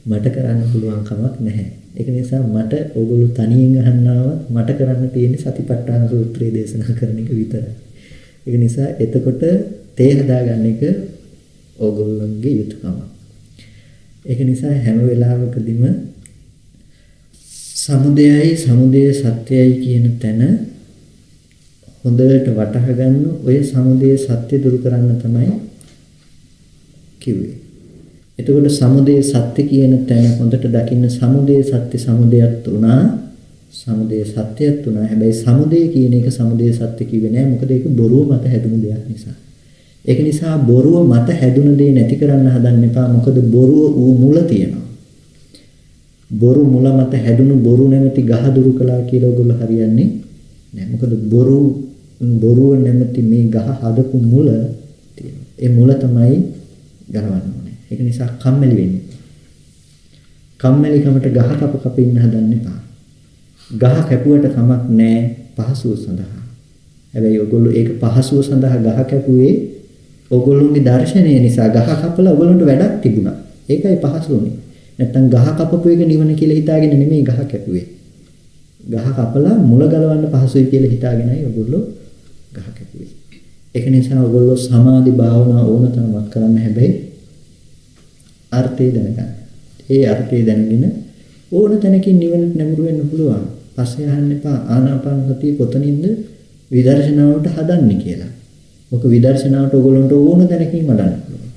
S1: මට කරන්න පුළුවන් කමක් නැහැ. ඒක නිසා මට ඕගොල්ලෝ තනියෙන් අහන්නාවත් මට කරන්න තියෙන්නේ සතිපට්ඨාන සූත්‍රය දේශනා කරන එක විතරයි. ඒක නිසා එතකොට තේ හදාගන්න එක ඕගොල්ලන්ගේ යුතුයකම. ඒක නිසා හැම වෙලාවකදීම සමුදයයි සමුදය සත්‍යයි කියන තැන හොඳට වටහා ගන්න ඔය සමුදය සත්‍ය දුරු කරන්න තමයි කිව්වේ. එතකොට සමුදය සත්‍ය කියන තැන හොඳට දකින්න සමුදය සත්‍ය සමුදයක් උනා සමුදය සත්‍යයක් උනා. හැබැයි සමුදය කියන එක සමුදය සත්‍ය කිව්වේ නෑ. මොකද ඒක බොරුව මත හැදුණු දෙයක් නිසා. ඒක නිසා බොරුව මත හැදුණු දේ නැති කරන්න හදන්න එපා. මොකද බොරුව ඌ මුල තියෙනවා. බොරු මුල මත හැදුණු බොරු නැමැති ගහ දුරු කළා කියලා ඔයගොල්ලෝ හරියන්නේ නෑ. මොකද බොරුව නැමැති මේ ගහ හදපු මුල තියෙනවා. ඒ මුල තමයි ගලවන්න ඕනේ. ඒක නිසා කම්මැලි වෙන්න. කම්මැලිකමට ගහ කප ඉන්න හදන්න එපා. ගහ කැපුවට කමක් නෑ පහසුව සඳහා. හැබැයි ඔයගොල්ලෝ ඒක පහසුව සඳහා ගහ කැපුවේ ඔයගොල්ලෝගේ දර්ශනය නිසා. ගහ කපලා ඔයගොල්ලන්ට වැඩක් තිබුණා. ඒකයි පහසු උනේ. නැත්තම් ගහ කපපු එක නිවන කියලා හිතාගෙන නෙමෙයි ගහ කැපුවේ. ගහ කපලා මුල ගලවන්න පහසුයි කියලා හිතාගෙනයි ඔයගොල්ලෝ ගහ කැපුවේ. ඒක නිසා ඔයගොල්ලෝ සමාධි භාවනා ඕන තරමක් කරන්න. හැබැයි අර්ථය දැනගන්න. ඒ අර්ථය දැනගෙන ඕන තැනකින් නිවනට නැඹුරු වෙන්න පුළුවන්. පස්සේ අහන්න එපා ආනාපාන සතිය කොතනින්ද විදර්ශනාවට හදන්නේ කියලා. ඔක විදර්ශනාවට ඔයගොල්ලන්ට ඕන තැනකින් වඩන්න පුළුවන්.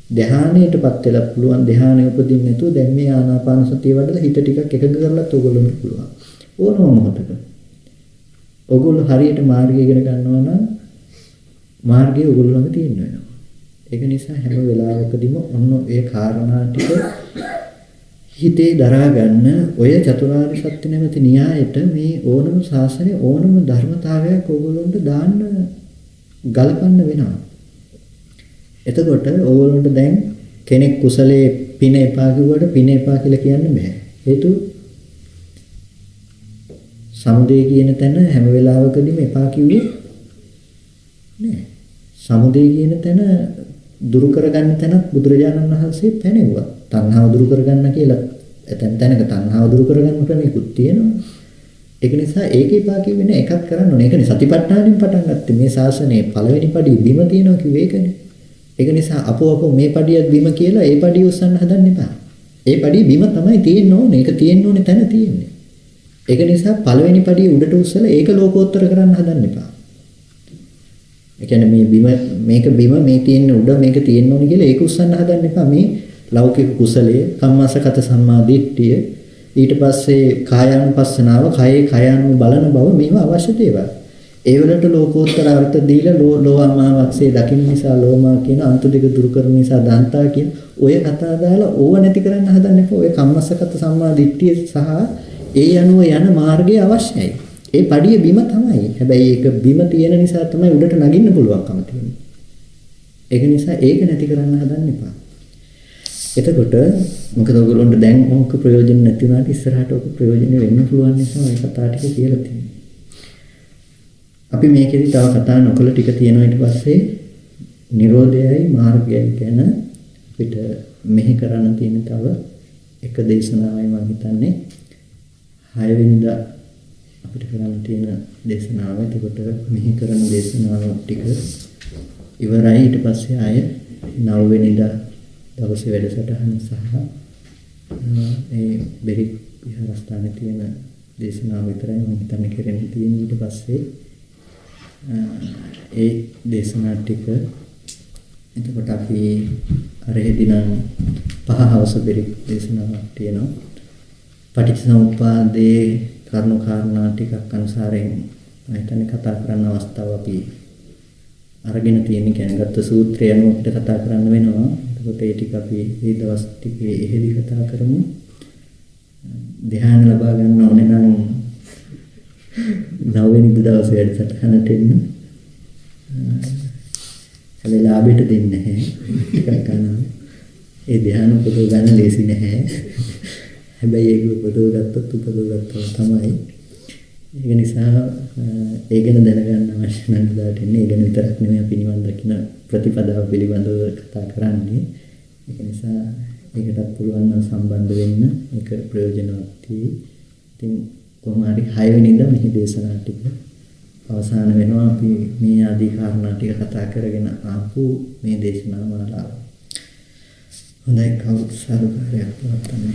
S1: ධානයටපත් වෙලා පුළුවන්. ධානය උපදින්න නැතුව දැන් මේ ආනාපාන සතිය වඩලා හිත ටිකක් එකඟ කරලත් ඔයගොල්ලන්ට පුළුවන්. ඕනම මොහොතක. ඔයගොල්ලෝ හරියට මාර්ගය ඉගෙන ගන්නවා නම් මාර්ගය ඔයගොල්ලෝ ළඟ තියෙන්න වෙනවා. ඒක නිසා හැම වෙලාවකදීම ඔන්න ඒ කාරණා ටික හිතේ දරා ගන්න. ඔය චතුරාර්ය සත්‍ය නැමැති න්‍යායට මේ ඕනම ශාසනයේ ඕනම ධර්මතාවයක් ඕගොල්ලන්ට දාන්න ගලපන්න වෙනවා. එතකොට ඕගොල්ලන්ට දැන් කෙනෙක් කුසලයේ පින එපා කිව්වට පින එපා කියලා කියන්න බෑ. හේතුව සමුදය කියන තැන හැම වෙලාවකදීම එපා කිව්වේ නෑ. සමුදය කියන තැන දුරු කරගන්න තැනත් බුදුරජාණන් වහන්සේ පැනෙවුවා. තණ්හාව දුරු කරගන්න කියලා එතන තැනක තණ්හාව දුරු කරගන්න ක්‍රමයකුත් තියෙනවා. ඒක නිසා ඒක එපා කිව්වේ නෑ. එකක් කරන්න ඕනේ. ඒකනේ සතිපට්ඨානෙන් පටන් ගත්තේ. මේ ශාසනයේ පළවෙනි පඩිය බිම තියෙනවා කිව්වේ ඒකනේ. ඒක නිසා අපෝ මේ පඩියත් බිම කියලා ඒ පඩිය උස්සන්න හදන්න එපා. ඒ පඩිය බිම තමයි තියෙන්න ඕනේ. ඒක තියෙන්න ඕනේ තැන තියෙන්නේ. ඒක නිසා පළවෙනි පඩිය උඩට උස්සලා ඒක ලෝකෝත්තර කරන්න හදන්න එපා. ඒ කියන්නේ මේ බිම මේක බිම මේ තියෙන උඩ මේක තියෙන්න ඕනේ කියලා ඒක උස්සන්න හදන්න එපා. මේ ලෞකික කුසලයේ කම්මසගත සම්මා දිට්ඨිය ඊට පස්සේ කායානුපස්සනාව කයේ කයano බලන බව මේවා අවශ්‍ය දේවල්. ඒ වලට ලෝකෝත්තර අර්ථ දීලා ලෝවාමාවක්සේ දකින්න නිසා ලෝමා කියන අන්ත දෙක දුරු කරන නිසා දන්තා කියන ඔය කතා දාලා ඕව නැති කරන්න හදන්න එපා. ඔය කම්මසගත සම්මා දිට්ඨිය සහ ඒ යනුව යන මාර්ගය අවශ්‍යයි. ඒ පඩිය බිම තමයි. හැබැයි ඒක බිම තියෙන නිසා තමයි උඩට නගින්න පුළුවන්කම තියෙන්නේ. ඒක නිසා ඒක නැති කරන්න හදන්න එපා. එතකොට මොකද ඔයගොල්ලන්ට දැන් ඕක ප්‍රයෝජන නැති වුණාට ඉස්සරහට ඕක ප්‍රයෝජන වෙන්න පුළුවන් නිසා මේ කතා ටික කියලා තියෙනවා. අපි මේකෙදි තව කතා නොකළ ටික තියෙනවා. ඊට පස්සේ නිරෝධයයි මාර්ගයයි ගැන අපිට මෙහි කරන්න තියෙන තව එක දේශනාවයි මම හිතන්නේ 6 වෙනිදා අපිට කරන්න තියෙන දේශනාව. එතකොට මෙහි කරන දේශනාව ටික ඉවරයි. ඊට පස්සේ ආය 9 වෙනිදා දවසේ වැඩසටහන සහ ඒ බෙරික් විහාරස්ථානයේ තියෙන දේශනාව විතරයි මම හිතන්නේ කරන්න තියෙන්නේ. ඊට පස්සේ ඒ දේශනා ටික එතකොට අපි අරහෙදි නම් 5 හවස බෙරික් දේශනාවක් තියෙනවා. පටිච්චසමුප්පාදේ කරුණු කාරණා ටිකක් අනුසාරයෙන් මම හිතන්නේ කතා කරන්න අවස්ථාව අපි අරගෙන තියෙන කෙනගත්තු සූත්‍රය අනුව අපිට කතා කරන්න වෙනවා. එතකොට ඒ ටික අපි මේ දවස් ටිකේ එහෙදි කතා කරමු. ධ්‍යාන ලබා ගන්න ඕනේ නම් 9 වෙනි දවසේ වැඩසටහනට එන්න. හැබැයි ලාභයට දෙන්නේ නැහැ. ටිකක් ගන්න. ඒ ධ්‍යාන උපදව ගන්න ලේසි නැහැ. හැබැයි ඒක උපදව ගත්තොත් තමයි. ඒක නිසා ඒ ගැන දැනගන්න අවශ්‍ය නම් දාට ඉන්නේ. ඒ ගැන විතරක් නෙමෙයි අපි නිවන් දකින ප්‍රතිපදාව පිළිබඳව කතා කරන්නේ. ඒක නිසා ඒකටත් පුළුවන් නම් සම්බන්ධ වෙන්න. ඒක ප්‍රයෝජනවත් වෙයි. ඉතින් කොහොම හරි 6 වෙනිදා මේ දේශනා ටික අවසන් වෙනවා. අපි මේ ආදී කාරණා ටික කතා කරගෙන ආපු මේ දේශනා මාලාව. හොඳයි කවුරුත් සාදුකාරයක් පවත්වන්න.